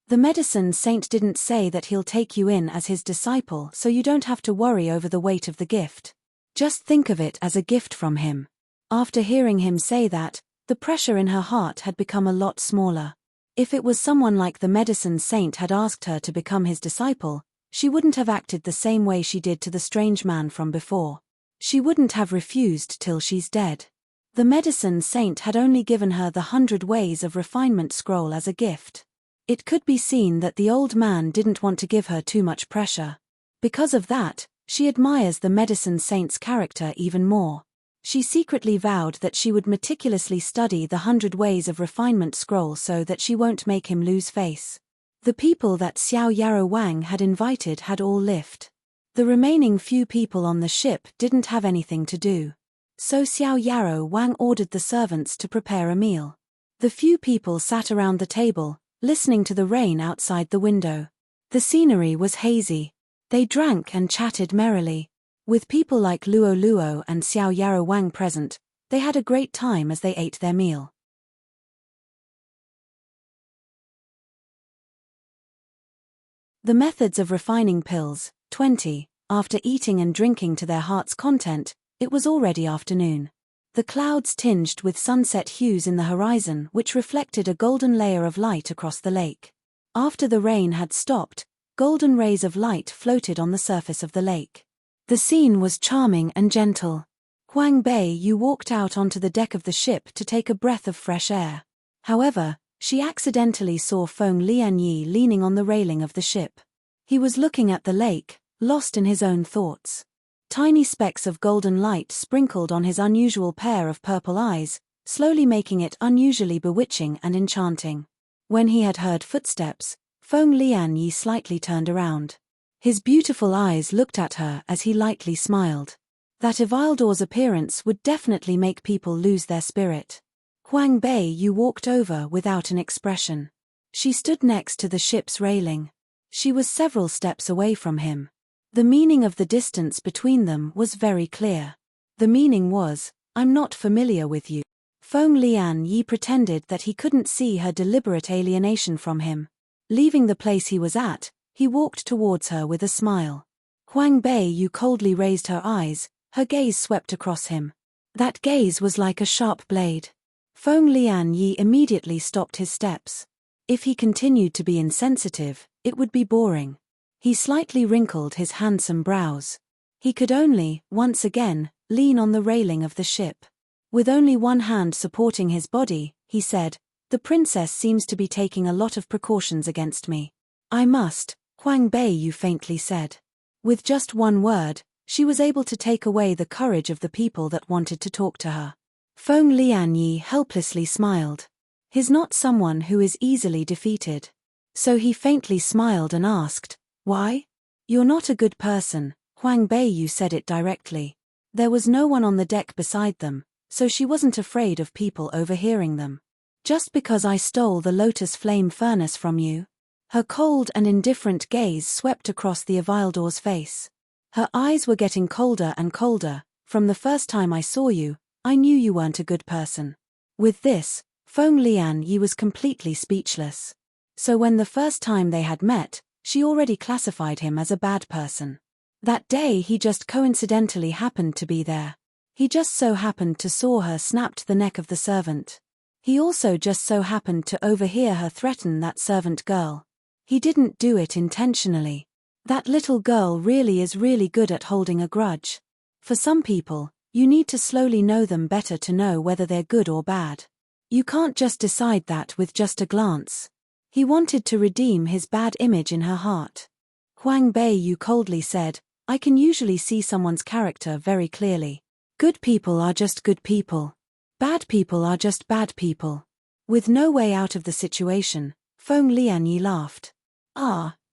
Speaker 1: The medicine saint didn't say that he'll take you in as his disciple, so you don't have to worry over the weight of the gift. Just think of it as a gift from him." After hearing him say that, the pressure in her heart had become a lot smaller. If it was someone like the medicine saint had asked her to become his disciple, she wouldn't have acted the same way she did to the strange man from before. She wouldn't have refused till she's dead. The medicine saint had only given her the 100 Ways of Refinement scroll as a gift. It could be seen that the old man didn't want to give her too much pressure. Because of that, she admires the medicine saint's character even more. She secretly vowed that she would meticulously study the 100 Ways of Refinement scroll so that she won't make him lose face. The people that Xiao Yarrow Wang had invited had all left. The remaining few people on the ship didn't have anything to do. So Xiao Yarrow Wang ordered the servants to prepare a meal. The few people sat around the table, listening to the rain outside the window. The scenery was hazy. They drank and chatted merrily. With people like Luo Luo and Xiao Yarrow Wang present, they had a great time as they ate their meal. The methods of refining pills, 20. After eating and drinking to their heart's content, it was already afternoon. The clouds tinged with sunset hues in the horizon which reflected a golden layer of light across the lake. After the rain had stopped, golden rays of light floated on the surface of the lake. The scene was charming and gentle. Huang Beiyu walked out onto the deck of the ship to take a breath of fresh air. However, she accidentally saw Feng Lianyi leaning on the railing of the ship. He was looking at the lake, lost in his own thoughts. Tiny specks of golden light sprinkled on his unusual pair of purple eyes, slowly making it unusually bewitching and enchanting. When he had heard footsteps, Feng Lianyi slightly turned around. His beautiful eyes looked at her as he lightly smiled. That Ivaldor's appearance would definitely make people lose their spirit. Huang Bei Yu walked over without an expression. She stood next to the ship's railing. She was several steps away from him. The meaning of the distance between them was very clear. The meaning was, I'm not familiar with you. Feng Lian Yi pretended that he couldn't see her deliberate alienation from him. Leaving the place he was at, he walked towards her with a smile. Huang Bei Yu coldly raised her eyes, her gaze swept across him. That gaze was like a sharp blade. Feng Lian Yi immediately stopped his steps. If he continued to be insensitive, it would be boring. He slightly wrinkled his handsome brows. He could only, once again, lean on the railing of the ship. With only one hand supporting his body, he said, "The princess seems to be taking a lot of precautions against me." "I must," Huang Bei Yu faintly said. With just one word, she was able to take away the courage of the people that wanted to talk to her. Feng Lian Yi helplessly smiled. He's not someone who is easily defeated. So he faintly smiled and asked, "Why?" "You're not a good person," Huang Bei Yu said it directly. There was no one on the deck beside them, so she wasn't afraid of people overhearing them. "Just because I stole the lotus flame furnace from you?" Her cold and indifferent gaze swept across the Ivaldor's face. Her eyes were getting colder and colder. "From the first time I saw you, I knew you weren't a good person." With this, Feng Lian Yi was completely speechless. So when the first time they had met, she already classified him as a bad person. That day he just coincidentally happened to be there. He just so happened to saw her snapped the neck of the servant. He also just so happened to overhear her threaten that servant girl. He didn't do it intentionally. That little girl really is really good at holding a grudge. For some people, you need to slowly know them better to know whether they're good or bad. You can't just decide that with just a glance. He wanted to redeem his bad image in her heart. Huang Bei Yu coldly said, "I can usually see someone's character very clearly. Good people are just good people. Bad people are just bad people." With no way out of the situation, Feng Lian Yi laughed.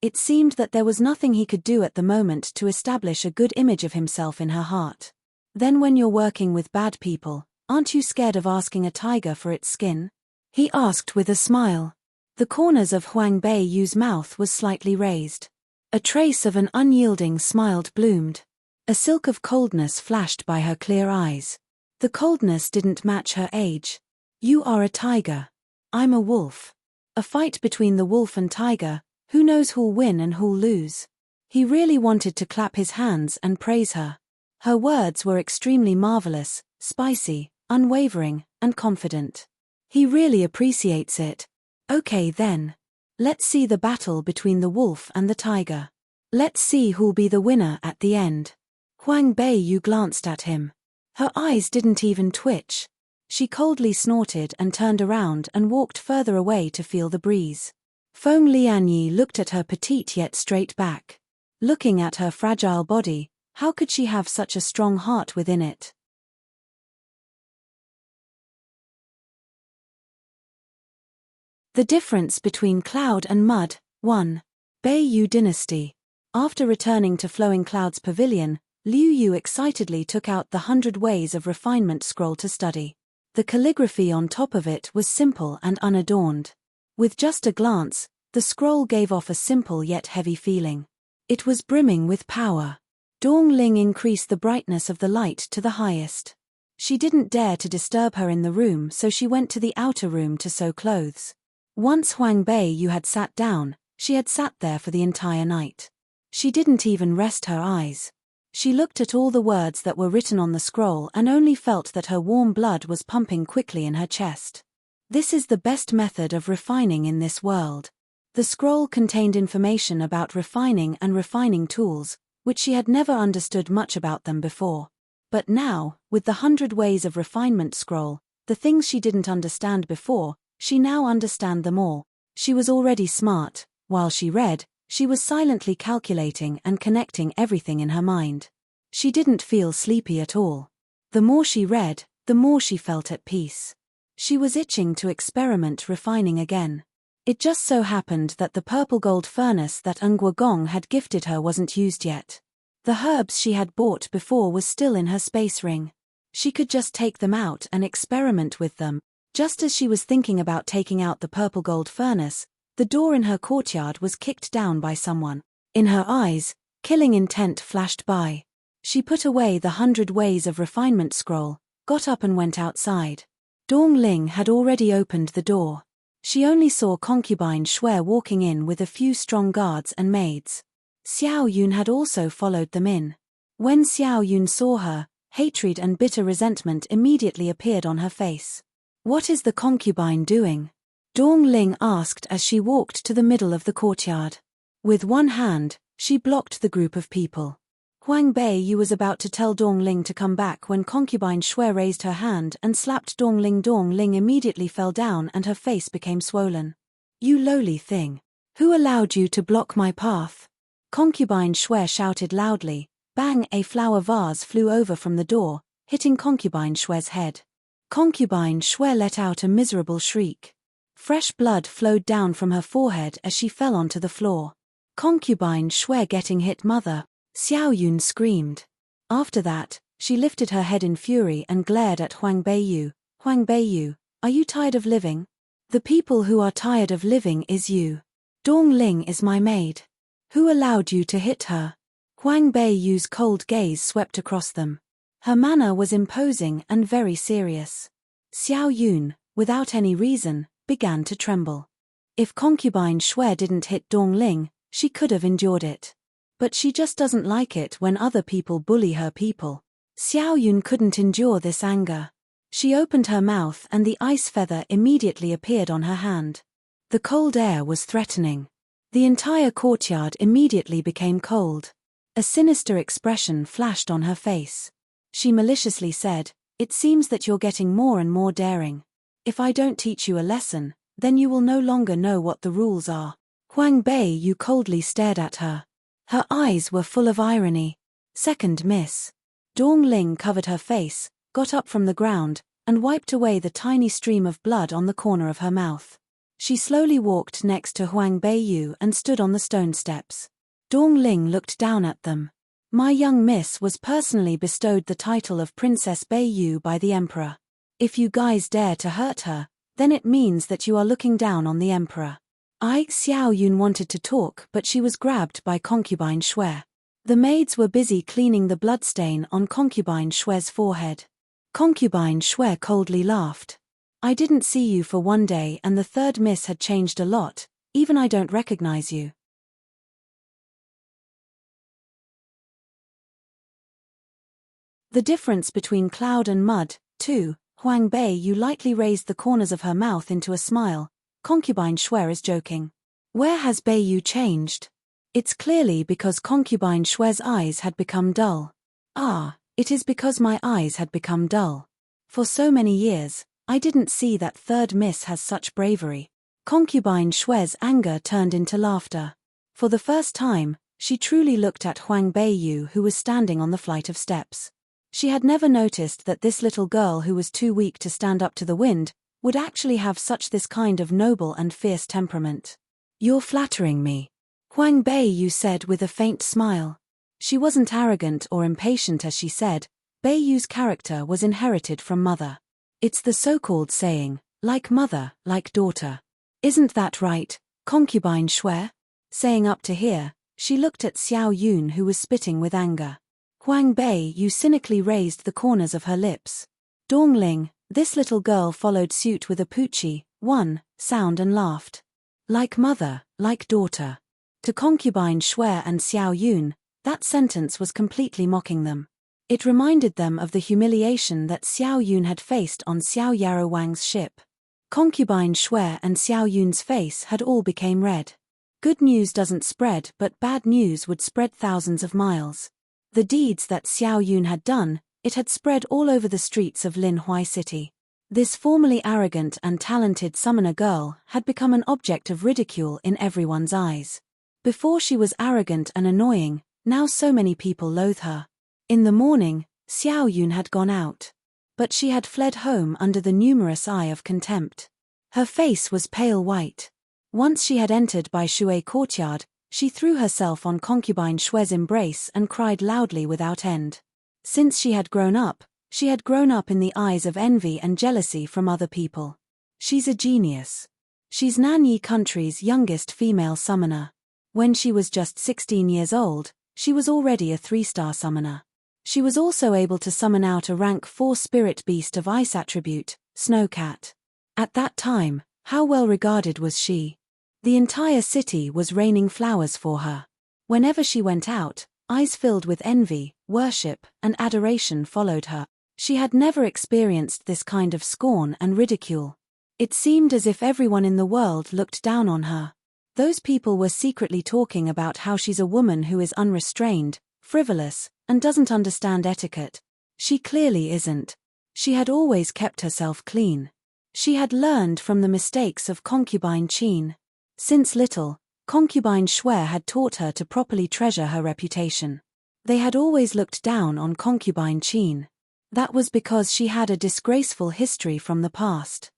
Speaker 1: It seemed that there was nothing he could do at the moment to establish a good image of himself in her heart. "Then when you're working with bad people, aren't you scared of asking a tiger for its skin?" he asked with a smile. The corners of Huang Bei Yu's mouth was slightly raised. A trace of an unyielding smile bloomed. A silk of coldness flashed by her clear eyes. The coldness didn't match her age. "You are a tiger. I'm a wolf. A fight between the wolf and tiger, who knows who'll win and who'll lose?" He really wanted to clap his hands and praise her. Her words were extremely marvelous, spicy, unwavering, and confident. He really appreciates it. "Okay then. Let's see the battle between the wolf and the tiger. Let's see who'll be the winner at the end." Huang Bei Yu glanced at him. Her eyes didn't even twitch. She coldly snorted and turned around and walked further away to feel the breeze. Feng Lian Yi looked at her petite yet straight back. Looking at her fragile body, how could she have such a strong heart within it? The difference between cloud and mud. 1. Bei Yu dynasty. After returning to Flowing Cloud's pavilion, Liu Yu excitedly took out the 100 Ways of Refinement scroll to study. The calligraphy on top of it was simple and unadorned. With just a glance, the scroll gave off a simple yet heavy feeling. It was brimming with power. Dong Ling increased the brightness of the light to the highest. She didn't dare to disturb her in the room, so she went to the outer room to sew clothes. Once Huang Bei Yu had sat down, she had sat there for the entire night. She didn't even rest her eyes. She looked at all the words that were written on the scroll and only felt that her warm blood was pumping quickly in her chest. This is the best method of refining in this world. The scroll contained information about refining and refining tools, which she had never understood much about them before. But now, with the 100 Ways of Refinement scroll, the things she didn't understand before, she now understand them all. She was already smart. While she read, she was silently calculating and connecting everything in her mind. She didn't feel sleepy at all. The more she read, the more she felt at peace. She was itching to experiment refining again. It just so happened that the purple gold furnace that Ngwa Gong had gifted her wasn't used yet. The herbs she had bought before was still in her space ring. She could just take them out and experiment with them. Just as she was thinking about taking out the purple gold furnace, the door in her courtyard was kicked down by someone. In her eyes, killing intent flashed by. She put away the 100 Ways of Refinement scroll, got up and went outside. Dong Ling had already opened the door. She only saw concubine Shui walking in with a few strong guards and maids. Xiao Yun had also followed them in. When Xiao Yun saw her, hatred and bitter resentment immediately appeared on her face. "What is the concubine doing?" Dong Ling asked as she walked to the middle of the courtyard. With one hand, she blocked the group of people. Huang Beiyu was about to tell Dong Ling to come back when concubine Shui raised her hand and slapped Dong Ling. Dong Ling immediately fell down and her face became swollen. "You lowly thing! Who allowed you to block my path?" Concubine Shui shouted loudly. Bang! A flower vase flew over from the door, hitting concubine Shui's head. Concubine Shui let out a miserable shriek. Fresh blood flowed down from her forehead as she fell onto the floor. "Concubine Shui getting hit, mother!" Xiao Yun screamed. After that, she lifted her head in fury and glared at Huang Beiyu. "Huang Beiyu, are you tired of living?" "The people who are tired of living is you. Dong Ling is my maid. Who allowed you to hit her?" Huang Beiyu's cold gaze swept across them. Her manner was imposing and very serious. Xiao Yun, without any reason, began to tremble. If concubine Shui didn't hit Dong Ling, she could have endured it. But she just doesn't like it when other people bully her people. Xiao Yun couldn't endure this anger. She opened her mouth and the ice feather immediately appeared on her hand. The cold air was threatening. The entire courtyard immediately became cold. A sinister expression flashed on her face. She maliciously said, "It seems that you're getting more and more daring. If I don't teach you a lesson, then you will no longer know what the rules are." Huang Beiyu coldly stared at her. Her eyes were full of irony. "Second miss." Dong Ling covered her face, got up from the ground, and wiped away the tiny stream of blood on the corner of her mouth. She slowly walked next to Huang Beiyu and stood on the stone steps. Dong Ling looked down at them. "My young miss was personally bestowed the title of Princess Beiyu by the Emperor. If you guys dare to hurt her, then it means that you are looking down on the Emperor." Xiao Yun wanted to talk but she was grabbed by concubine Shui. The maids were busy cleaning the bloodstain on concubine Shui's forehead. Concubine Shui coldly laughed. "I didn't see you for one day and the third miss had changed a lot, even I don't recognize you." The difference between cloud and mud, too. Huang Beiyu lightly raised the corners of her mouth into a smile. "Concubine Shui is joking. Where has Beiyu changed?" "It's clearly because concubine Shui's eyes had become dull." "Ah, it is because my eyes had become dull. For so many years, I didn't see that third miss has such bravery." Concubine Shui's anger turned into laughter. For the first time, she truly looked at Huang Beiyu who was standing on the flight of steps. She had never noticed that this little girl who was too weak to stand up to the wind would actually have this kind of noble and fierce temperament. "You're flattering me," Huang Beiyu said with a faint smile. She wasn't arrogant or impatient as she said. Beiyu's character was inherited from mother. It's the so-called saying, like mother, like daughter. Isn't that right, concubine Shui? Saying up to here, she looked at Xiao Yun who was spitting with anger. Huang Beiyu cynically raised the corners of her lips. Dong Ling, this little girl followed suit with a poochie, sound and laughed. Like mother, like daughter. To concubine Shui and Xiao Yun, that sentence was completely mocking them. It reminded them of the humiliation that Xiao Yun had faced on Xiao Yarrow Wang's ship. Concubine Shui and Xiao Yun's face had all become red. Good news doesn't spread but bad news would spread thousands of miles. The deeds that Xiao Yun had done, it had spread all over the streets of Linhuai City. This formerly arrogant and talented summoner girl had become an object of ridicule in everyone's eyes. Before she was arrogant and annoying, now so many people loathe her. In the morning, Xiao Yun had gone out. But she had fled home under the numerous eye of contempt. Her face was pale white. Once she had entered Bai Shui courtyard, she threw herself on concubine Shue's embrace and cried loudly without end. Since she had grown up in the eyes of envy and jealousy from other people. She's a genius. She's Nanyi country's youngest female summoner. When she was just 16 years old, she was already a 3-star summoner. She was also able to summon out a rank 4 spirit beast of ice attribute, Snowcat. At that time, how well regarded was she? The entire city was raining flowers for her. Whenever she went out, eyes filled with envy, worship, and adoration followed her. She had never experienced this kind of scorn and ridicule. It seemed as if everyone in the world looked down on her. Those people were secretly talking about how she's a woman who is unrestrained, frivolous, and doesn't understand etiquette. She clearly isn't. She had always kept herself clean. She had learned from the mistakes of concubine Qin. Since little, concubine Xue had taught her to properly treasure her reputation. They had always looked down on concubine Qin. That was because she had a disgraceful history from the past.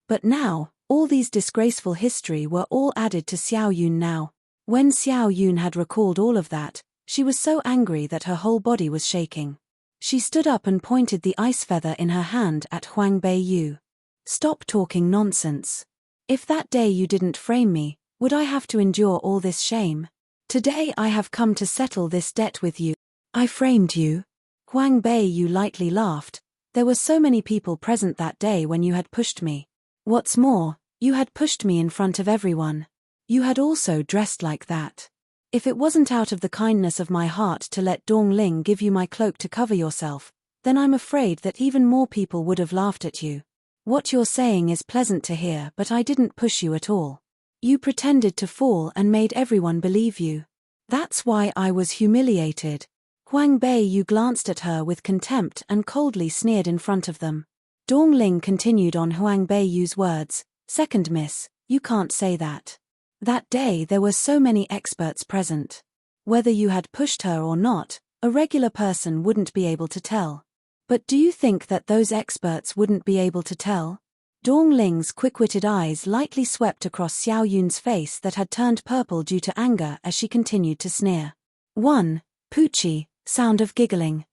Speaker 1: But now, all these disgraceful history were all added to Xiao Yun now. When Xiao Yun had recalled all of that, she was so angry that her whole body was shaking. She stood up and pointed the ice feather in her hand at Huang Beiyu. Stop talking nonsense. If that day you didn't frame me, would I have to endure all this shame? Today I have come to settle this debt with you. I framed you. Huang Beiyu lightly laughed. There were so many people present that day when you had pushed me. What's more, you had pushed me in front of everyone. You had also dressed like that. If it wasn't out of the kindness of my heart to let Dongling give you my cloak to cover yourself, then I'm afraid that even more people would have laughed at you. What you're saying is pleasant to hear, but I didn't push you at all. You pretended to fall and made everyone believe you. That's why I was humiliated. Huang Beiyu glanced at her with contempt and coldly sneered in front of them. Dongling continued on Huang Beiyu's words, "Second miss, you can't say that. That day there were so many experts present. Whether you had pushed her or not, a regular person wouldn't be able to tell. But do you think that those experts wouldn't be able to tell?" Dongling's quick-witted eyes lightly swept across Xiao Yun's face that had turned purple due to anger as she continued to sneer. 1. Poochie, sound of giggling.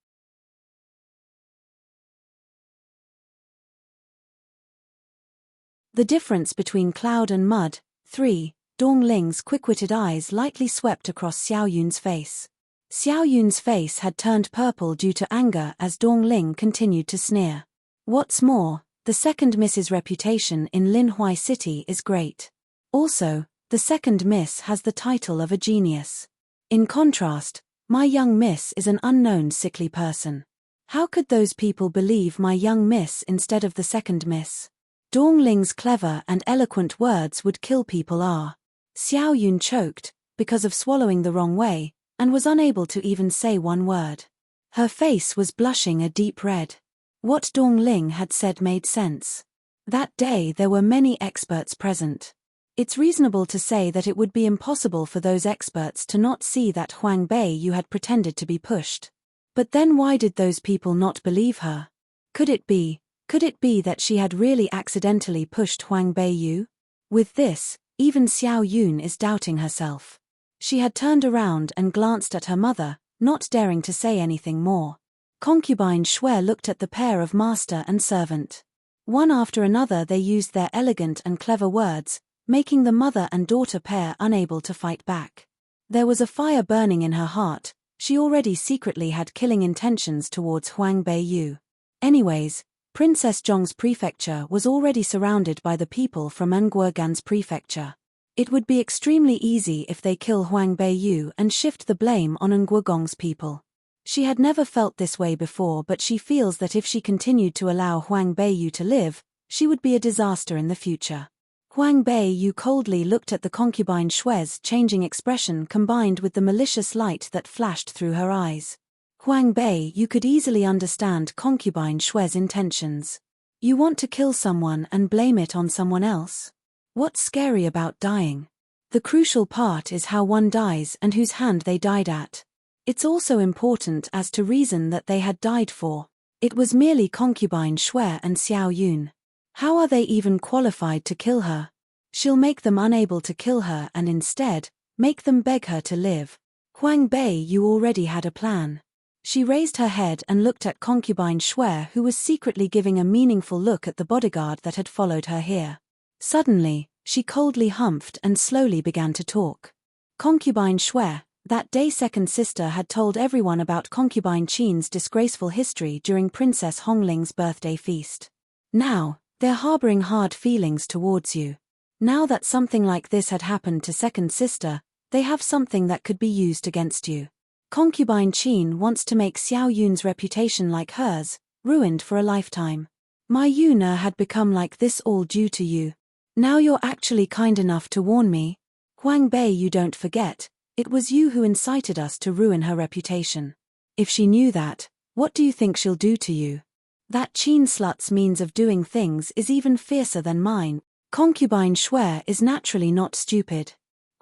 Speaker 1: The difference between cloud and mud. 3. Dongling's quick-witted eyes lightly swept across Xiao Yun's face. Xiao Yun's face had turned purple due to anger as Dongling continued to sneer. What's more, the second Miss's reputation in Linhuai City is great. Also, the second Miss has the title of a genius. In contrast, my young Miss is an unknown sickly person. How could those people believe my young Miss instead of the second Miss? Dongling's clever and eloquent words would kill people. Xiao Yun choked, because of swallowing the wrong way, and was unable to even say one word. Her face was blushing a deep red. What Dongling had said made sense. That day there were many experts present. It's reasonable to say that it would be impossible for those experts to not see that Huang Beiyu had pretended to be pushed. But then why did those people not believe her? Could it be that she had really accidentally pushed Huang Beiyu? With this, even Xiao Yun is doubting herself. She had turned around and glanced at her mother, not daring to say anything more. Concubine Xue looked at the pair of master and servant. One after another they used their elegant and clever words, making the mother and daughter pair unable to fight back. There was a fire burning in her heart. She already secretly had killing intentions towards Huang Beiyu. Anyways, Princess Zhong's prefecture was already surrounded by the people from Nguogan's prefecture. It would be extremely easy if they kill Huang Beiyu and shift the blame on Nguogong's people. She had never felt this way before, but she feels that if she continued to allow Huang Beiyu to live, she would be a disaster in the future. Huang Beiyu coldly looked at the concubine Xue's changing expression combined with the malicious light that flashed through her eyes. Huang Beiyu could easily understand concubine Xue's intentions. You want to kill someone and blame it on someone else? What's scary about dying? The crucial part is how one dies and whose hand they died at. It's also important as to reason that they had died for. It was merely concubine Xue and Xiao Yun. How are they even qualified to kill her? She'll make them unable to kill her and instead, make them beg her to live. Huang Bei Yu already had a plan. She raised her head and looked at concubine Shui, who was secretly giving a meaningful look at the bodyguard that had followed her here. Suddenly, she coldly humphed and slowly began to talk. Concubine Shui, that day second sister, had told everyone about concubine Qin's disgraceful history during Princess Hongling's birthday feast. Now, they're harboring hard feelings towards you. Now that something like this had happened to second sister, they have something that could be used against you. Concubine Qin wants to make Xiao Yun's reputation like hers, ruined for a lifetime. My Yuna had become like this all due to you. Now you're actually kind enough to warn me. Huang Bei, you don't forget, it was you who incited us to ruin her reputation. If she knew that, what do you think she'll do to you? That Qin slut's means of doing things is even fiercer than mine. Concubine Shui is naturally not stupid.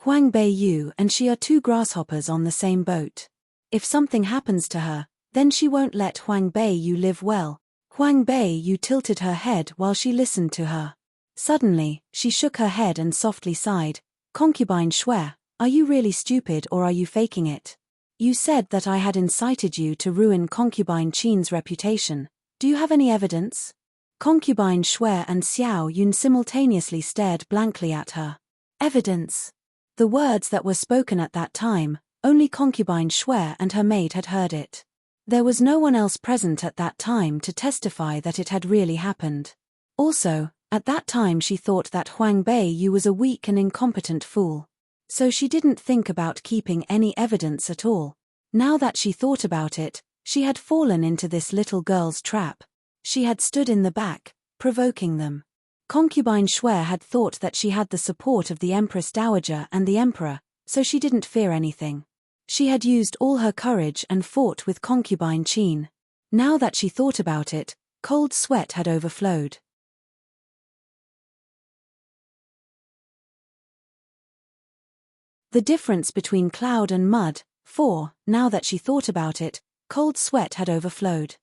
Speaker 1: Huang Bei Yu and she are two grasshoppers on the same boat. If something happens to her, then she won't let Huang Bei Yu live well. Huang Bei Yu tilted her head while she listened to her. Suddenly, she shook her head and softly sighed. Concubine Shui, are you really stupid or are you faking it? You said that I had incited you to ruin concubine Qin's reputation. Do you have any evidence? Concubine Shui and Xiao Yun simultaneously stared blankly at her. Evidence? The words that were spoken at that time, only concubine Shui and her maid had heard it. There was no one else present at that time to testify that it had really happened. Also, at that time she thought that Huang Bei Yu was a weak and incompetent fool. So she didn't think about keeping any evidence at all. Now that she thought about it, she had fallen into this little girl's trap. She had stood in the back, provoking them. Concubine Shui had thought that she had the support of the Empress Dowager and the Emperor, so she didn't fear anything. She had used all her courage and fought with concubine Qin. Now that she thought about it, cold sweat had overflowed. The difference between cloud and mud. 4. Now that she thought about it, cold sweat had overflowed.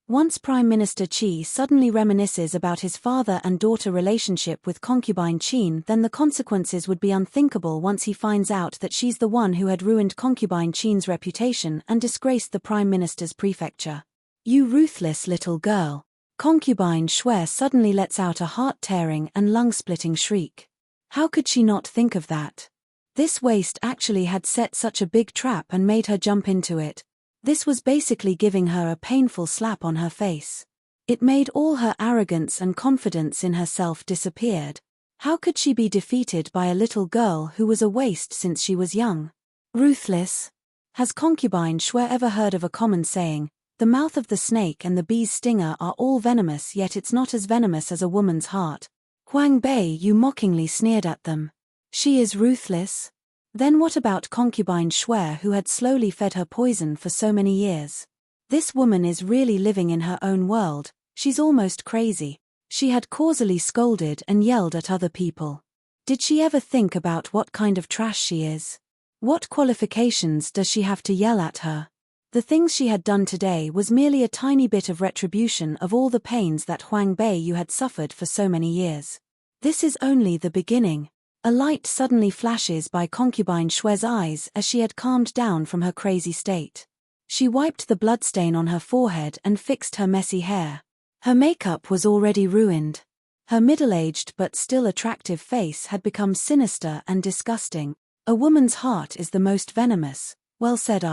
Speaker 1: Once Prime Minister Qi suddenly reminisces about his father and daughter relationship with concubine Qin, then the consequences would be unthinkable once he finds out that she's the one who had ruined concubine Qin's reputation and disgraced the Prime Minister's prefecture. You ruthless little girl. Concubine Shui suddenly lets out a heart-tearing and lung-splitting shriek. How could she not think of that? This waste actually had set such a big trap and made her jump into it. This was basically giving her a painful slap on her face. It made all her arrogance and confidence in herself disappeared. How could she be defeated by a little girl who was a waste since she was young? Ruthless. Has concubine Shui ever heard of a common saying, the mouth of the snake and the bee's stinger are all venomous, yet it's not as venomous as a woman's heart? Huang Bei Yu mockingly sneered at them. She is ruthless? Then what about concubine Shui, who had slowly fed her poison for so many years? This woman is really living in her own world. She's almost crazy. She had causally scolded and yelled at other people. Did she ever think about what kind of trash she is? What qualifications does she have to yell at her? The things she had done today was merely a tiny bit of retribution of all the pains that Huang Bei Yu had suffered for so many years. This is only the beginning. A light suddenly flashes by concubine Shui's eyes as she had calmed down from her crazy state. She wiped the bloodstain on her forehead and fixed her messy hair. Her makeup was already ruined. Her middle-aged but still attractive face had become sinister and disgusting. A woman's heart is the most venomous. Well said,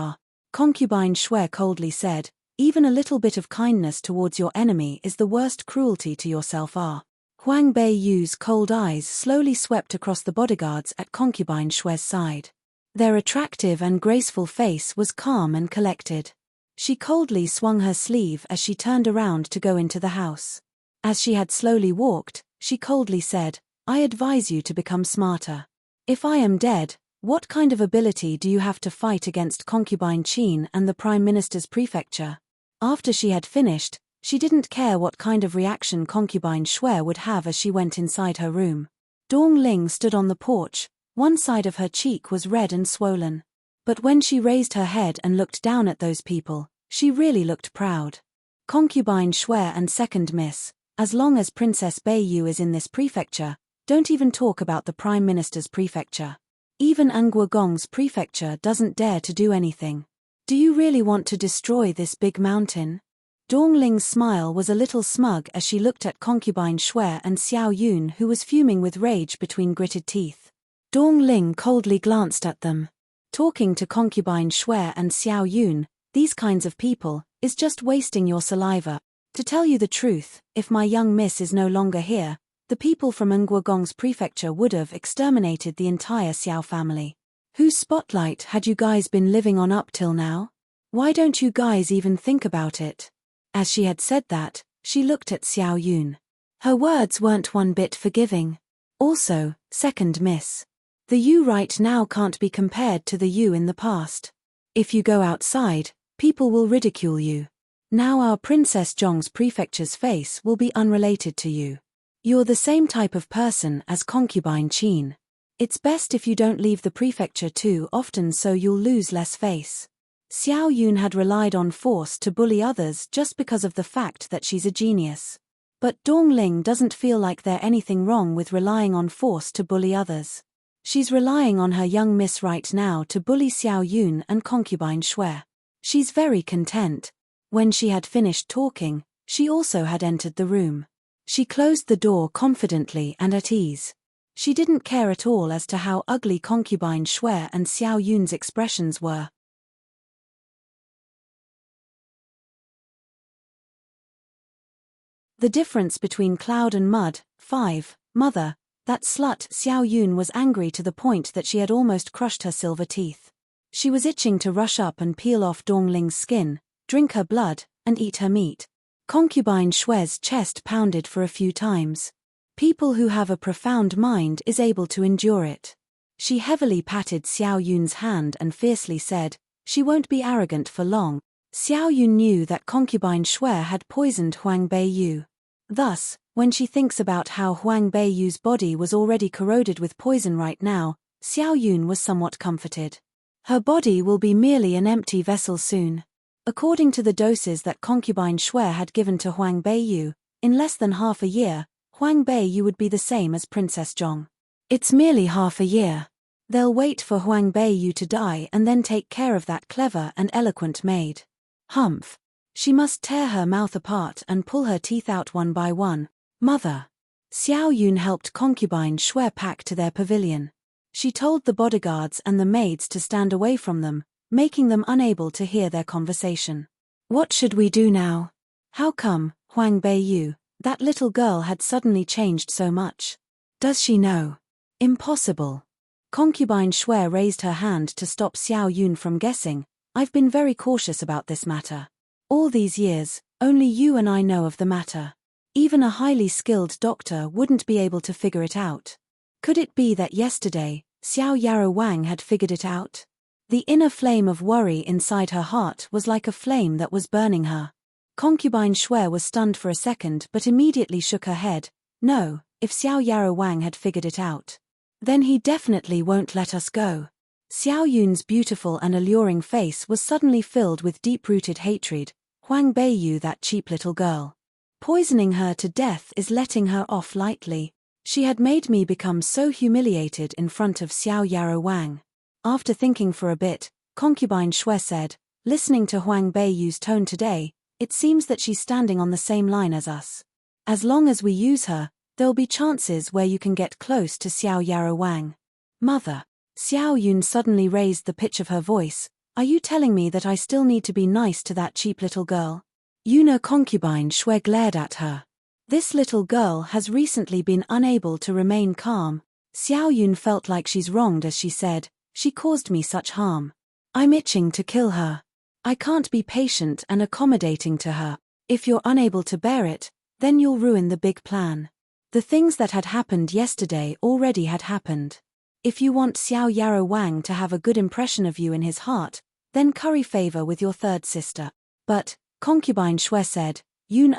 Speaker 1: concubine Shui coldly said. Even a little bit of kindness towards your enemy is the worst cruelty to yourself. Huang Bei Yu's cold eyes slowly swept across the bodyguards at concubine Shui's side. Their attractive and graceful face was calm and collected. She coldly swung her sleeve as she turned around to go into the house. As she had slowly walked, she coldly said, I advise you to become smarter. If I am dead, what kind of ability do you have to fight against concubine Qin and the Prime Minister's prefecture? After she had finished, she didn't care what kind of reaction concubine Shui would have as she went inside her room. Dong Ling stood on the porch. One side of her cheek was red and swollen. But when she raised her head and looked down at those people, she really looked proud. Concubine Shui and second miss, as long as Princess Bei Yu is in this prefecture, Don't even talk about the Prime Minister's prefecture. Even Gong's prefecture doesn't dare to do anything. Do you really want to destroy this big mountain? Dongling's smile was a little smug as she looked at concubine Shui and Xiao Yun, who was fuming with rage between gritted teeth. Dongling coldly glanced at them. Talking to concubine Shui and Xiao Yun, these kinds of people, is just wasting your saliva. To tell you the truth, if my young miss is no longer here, the people from Gong's prefecture would have exterminated the entire Xiao family. Whose spotlight had you guys been living on up till now? Why don't you guys even think about it? As she had said that, she looked at Xiao Yun. Her words weren't one bit forgiving. Also, second miss. The you right now can't be compared to the you in the past. If you go outside, people will ridicule you. Now our Princess Zhong's prefecture's face will be unrelated to you. You're the same type of person as concubine Qin. It's best if you don't leave the prefecture too often so you'll lose less face. Xiao Yun had relied on force to bully others just because of the fact that she's a genius. But Dongling doesn't feel like there's anything wrong with relying on force to bully others. She's relying on her young miss right now to bully Xiao Yun and concubine Shui. She's very content. When she had finished talking, she also had entered the room. She closed the door confidently and at ease. She didn't care at all as to how ugly concubine Shui and Xiao Yun's expressions were. The difference between cloud and mud. 5. Mother, that slut Xiao Yun was angry to the point that she had almost crushed her silver teeth. She was itching to rush up and peel off Dongling's skin, drink her blood, and eat her meat. Concubine Shui's chest pounded for a few times. People who have a profound mind is able to endure it. She heavily patted Xiao Yun's hand and fiercely said, "She won't be arrogant for long." Xiao Yun knew that concubine Shui had poisoned Huang Beiyu. Thus, when she thinks about how Huang Beiyu's body was already corroded with poison right now, Xiao Yun was somewhat comforted. Her body will be merely an empty vessel soon. According to the doses that concubine Shui had given to Huang Beiyu, in less than half a year, Huang Beiyu would be the same as Princess Zhong. It's merely half a year. They'll wait for Huang Beiyu to die and then take care of that clever and eloquent maid. Humph. She must tear her mouth apart and pull her teeth out one by one. Mother. Xiao Yun helped concubine Shui pack to their pavilion. She told the bodyguards and the maids to stand away from them, making them unable to hear their conversation. What should we do now? How come, Huang Beiyu, that little girl had suddenly changed so much? Does she know? Impossible. Concubine Shui raised her hand to stop Xiao Yun from guessing. I've been very cautious about this matter. All these years, only you and I know of the matter. Even a highly skilled doctor wouldn't be able to figure it out. Could it be that yesterday, Xiao Yarrow Wang had figured it out? The inner flame of worry inside her heart was like a flame that was burning her. Concubine Shui was stunned for a second but immediately shook her head. No, if Xiao Yarrow Wang had figured it out, then he definitely won't let us go. Xiao Yun's beautiful and alluring face was suddenly filled with deep-rooted hatred. Huang Beiyu, that cheap little girl. Poisoning her to death is letting her off lightly. She had made me become so humiliated in front of Xiao Yarrow Wang. After thinking for a bit, concubine Shui said, listening to Huang Beiyu's tone today, it seems that she's standing on the same line as us. As long as we use her, there'll be chances where you can get close to Xiao Yarrow Wang. Mother. Xiao Yun suddenly raised the pitch of her voice. Are you telling me that I still need to be nice to that cheap little girl? Yuna concubine Shui glared at her. This little girl has recently been unable to remain calm. Xiao Yun felt like she's wronged as she said, she caused me such harm. I'm itching to kill her. I can't be patient and accommodating to her. If you're unable to bear it, then you'll ruin the big plan. The things that had happened yesterday already had happened. If you want Xiao Yarrow Wang to have a good impression of you in his heart, then curry favor with your third sister. But, concubine Shui said, Yun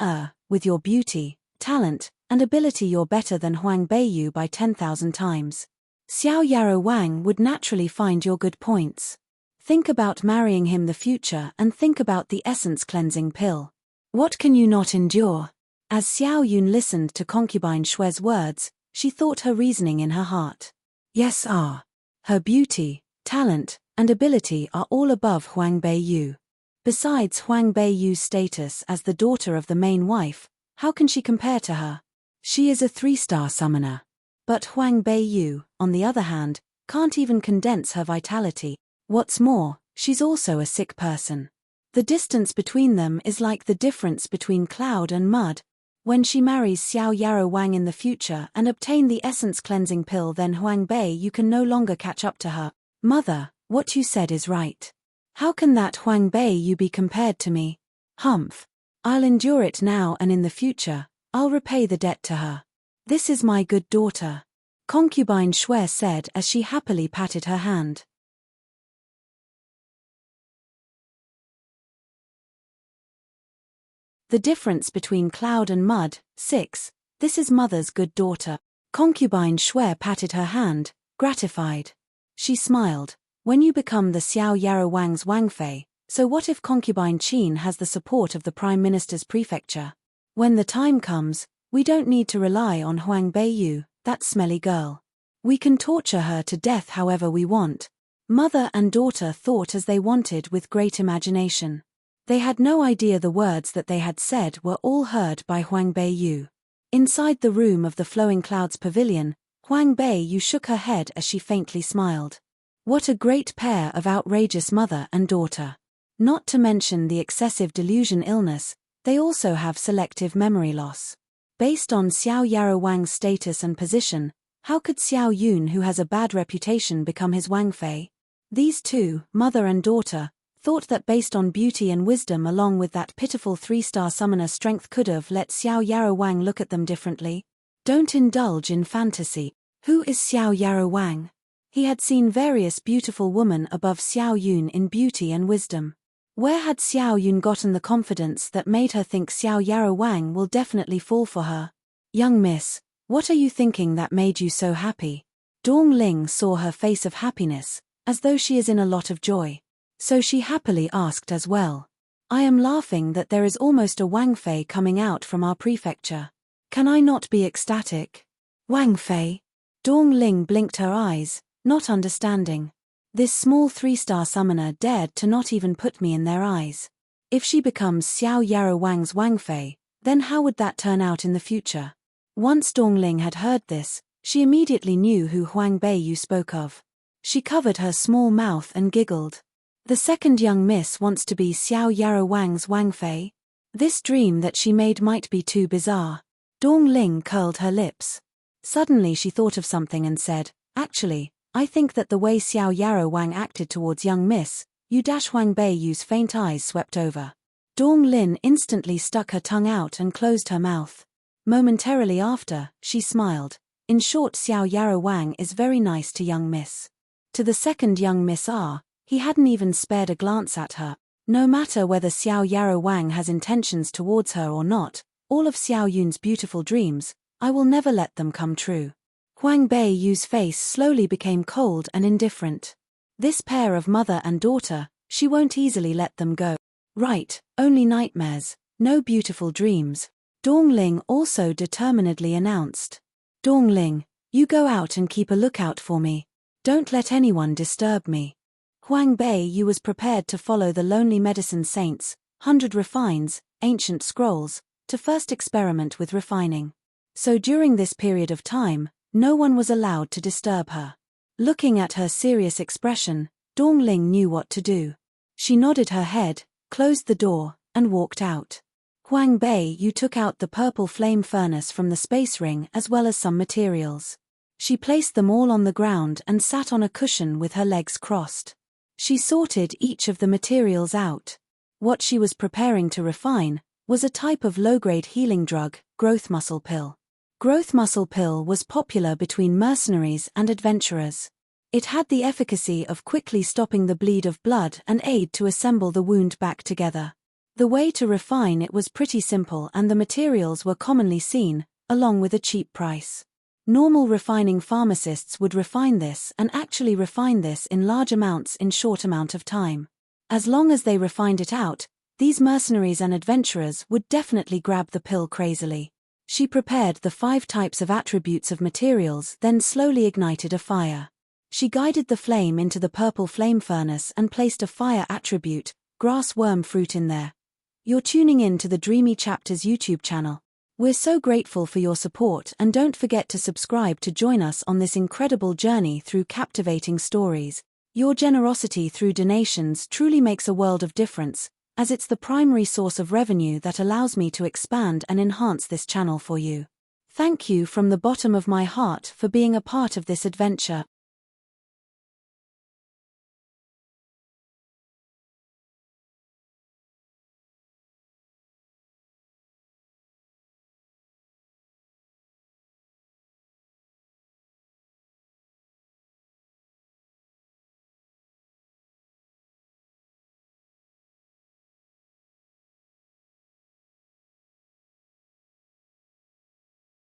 Speaker 1: with your beauty, talent, and ability you're better than Huang Beiyu by 10,000 times. Xiao Yarrow Wang would naturally find your good points. Think about marrying him the future and think about the essence cleansing pill. What can you not endure? As Xiao Yun listened to concubine Shui's words, she thought her reasoning in her heart. Yes, her beauty, talent, and ability are all above Huang Beiyu. Besides Huang Beiyu's status as the daughter of the main wife, how can she compare to her? She is a 3-star summoner. But Huang Beiyu, on the other hand, can't even condense her vitality. What's more, she's also a sick person. The distance between them is like the difference between cloud and mud. When she marries Xiao Yarrow Wang in the future and obtain the essence cleansing pill, then Huang Beiyu can no longer catch up to her. Mother, what you said is right. How can that Huang Beiyu be compared to me? Humph. I'll endure it now, and in the future, I'll repay the debt to her. This is my good daughter. Concubine Shui said as she happily patted her hand. The difference between cloud and mud. 6. This is mother's good daughter. Concubine Shui patted her hand, gratified. She smiled. When you become the Xiao Yarrow Wang's Wangfei, so what if Concubine Qin has the support of the Prime Minister's prefecture? When the time comes, we don't need to rely on Huang Beiyu, that smelly girl. We can torture her to death however we want. Mother and daughter thought as they wanted with great imagination. They had no idea the words that they had said were all heard by Huang Beiyu. Inside the room of the Flowing Clouds Pavilion, Huang Beiyu shook her head as she faintly smiled. What a great pair of outrageous mother and daughter. Not to mention the excessive delusion illness, they also have selective memory loss. Based on Xiao Yarrow Wang's status and position, how could Xiao Yun, who has a bad reputation, become his Wangfei? These two, mother and daughter, thought that based on beauty and wisdom along with that pitiful 3-star summoner strength could have let Xiao Yarrow Wang look at them differently. Don't indulge in fantasy. Who is Xiao Yarrow Wang? He had seen various beautiful women above Xiao Yun in beauty and wisdom. Where had Xiao Yun gotten the confidence that made her think Xiao Yarrow Wang will definitely fall for her? Young miss, what are you thinking that made you so happy? Dong Ling saw her face of happiness, as though she is in a lot of joy. So she happily asked as well. I am laughing that there is almost a Wangfei coming out from our prefecture. Can I not be ecstatic? Wangfei? Dong Ling blinked her eyes, not understanding. This small 3-star summoner dared to not even put me in their eyes. If she becomes Xiao Yarrow Wang's Wangfei, then how would that turn out in the future? Once Dong Ling had heard this, she immediately knew who Huang Beiyu spoke of. She covered her small mouth and giggled. The second young miss wants to be Xiao Yarrow Wang's Wangfei? This dream that she made might be too bizarre. Dong Ling curled her lips. Suddenly she thought of something and said, actually, I think that the way Xiao Yarrow Wang acted towards young miss, Huang Beiyu's faint eyes swept over. Dong Lin instantly stuck her tongue out and closed her mouth. Momentarily after, she smiled. In short, Xiao Yarrow Wang is very nice to young miss. To the second young miss he hadn't even spared a glance at her. No matter whether Xiao Yarrow Wang has intentions towards her or not, all of Xiao Yun's beautiful dreams, I will never let them come true. Huang Beiyu's face slowly became cold and indifferent. This pair of mother and daughter, she won't easily let them go. Right, only nightmares, no beautiful dreams. Dong Ling also determinedly announced. Dong Ling, you go out and keep a lookout for me. Don't let anyone disturb me. Huang Beiyu was prepared to follow the lonely medicine saints, 100 refines, ancient scrolls, to first experiment with refining. So during this period of time, no one was allowed to disturb her. Looking at her serious expression, Dong Ling knew what to do. She nodded her head, closed the door, and walked out. Huang Beiyu took out the purple flame furnace from the space ring as well as some materials. She placed them all on the ground and sat on a cushion with her legs crossed. She sorted each of the materials out. What she was preparing to refine was a type of low-grade healing drug, growth muscle pill. Growth muscle pill was popular between mercenaries and adventurers. It had the efficacy of quickly stopping the bleed of blood and aid to assemble the wound back together. The way to refine it was pretty simple and the materials were commonly seen, along with a cheap price. Normal refining pharmacists would refine this and actually refine this in large amounts in short amount of time. As long as they refined it out, these mercenaries and adventurers would definitely grab the pill crazily. She prepared the 5 types of attributes of materials, then slowly ignited a fire. She guided the flame into the purple flame furnace and placed a fire attribute, grass worm fruit, in there. You're tuning in to the Dreamy Chapters YouTube channel. We're so grateful for your support, and don't forget to subscribe to join us on this incredible journey through captivating stories. Your generosity through donations truly makes a world of difference, as it's the primary source of revenue that allows me to expand and enhance this channel for you. Thank you from the bottom of my heart for being a part of this adventure.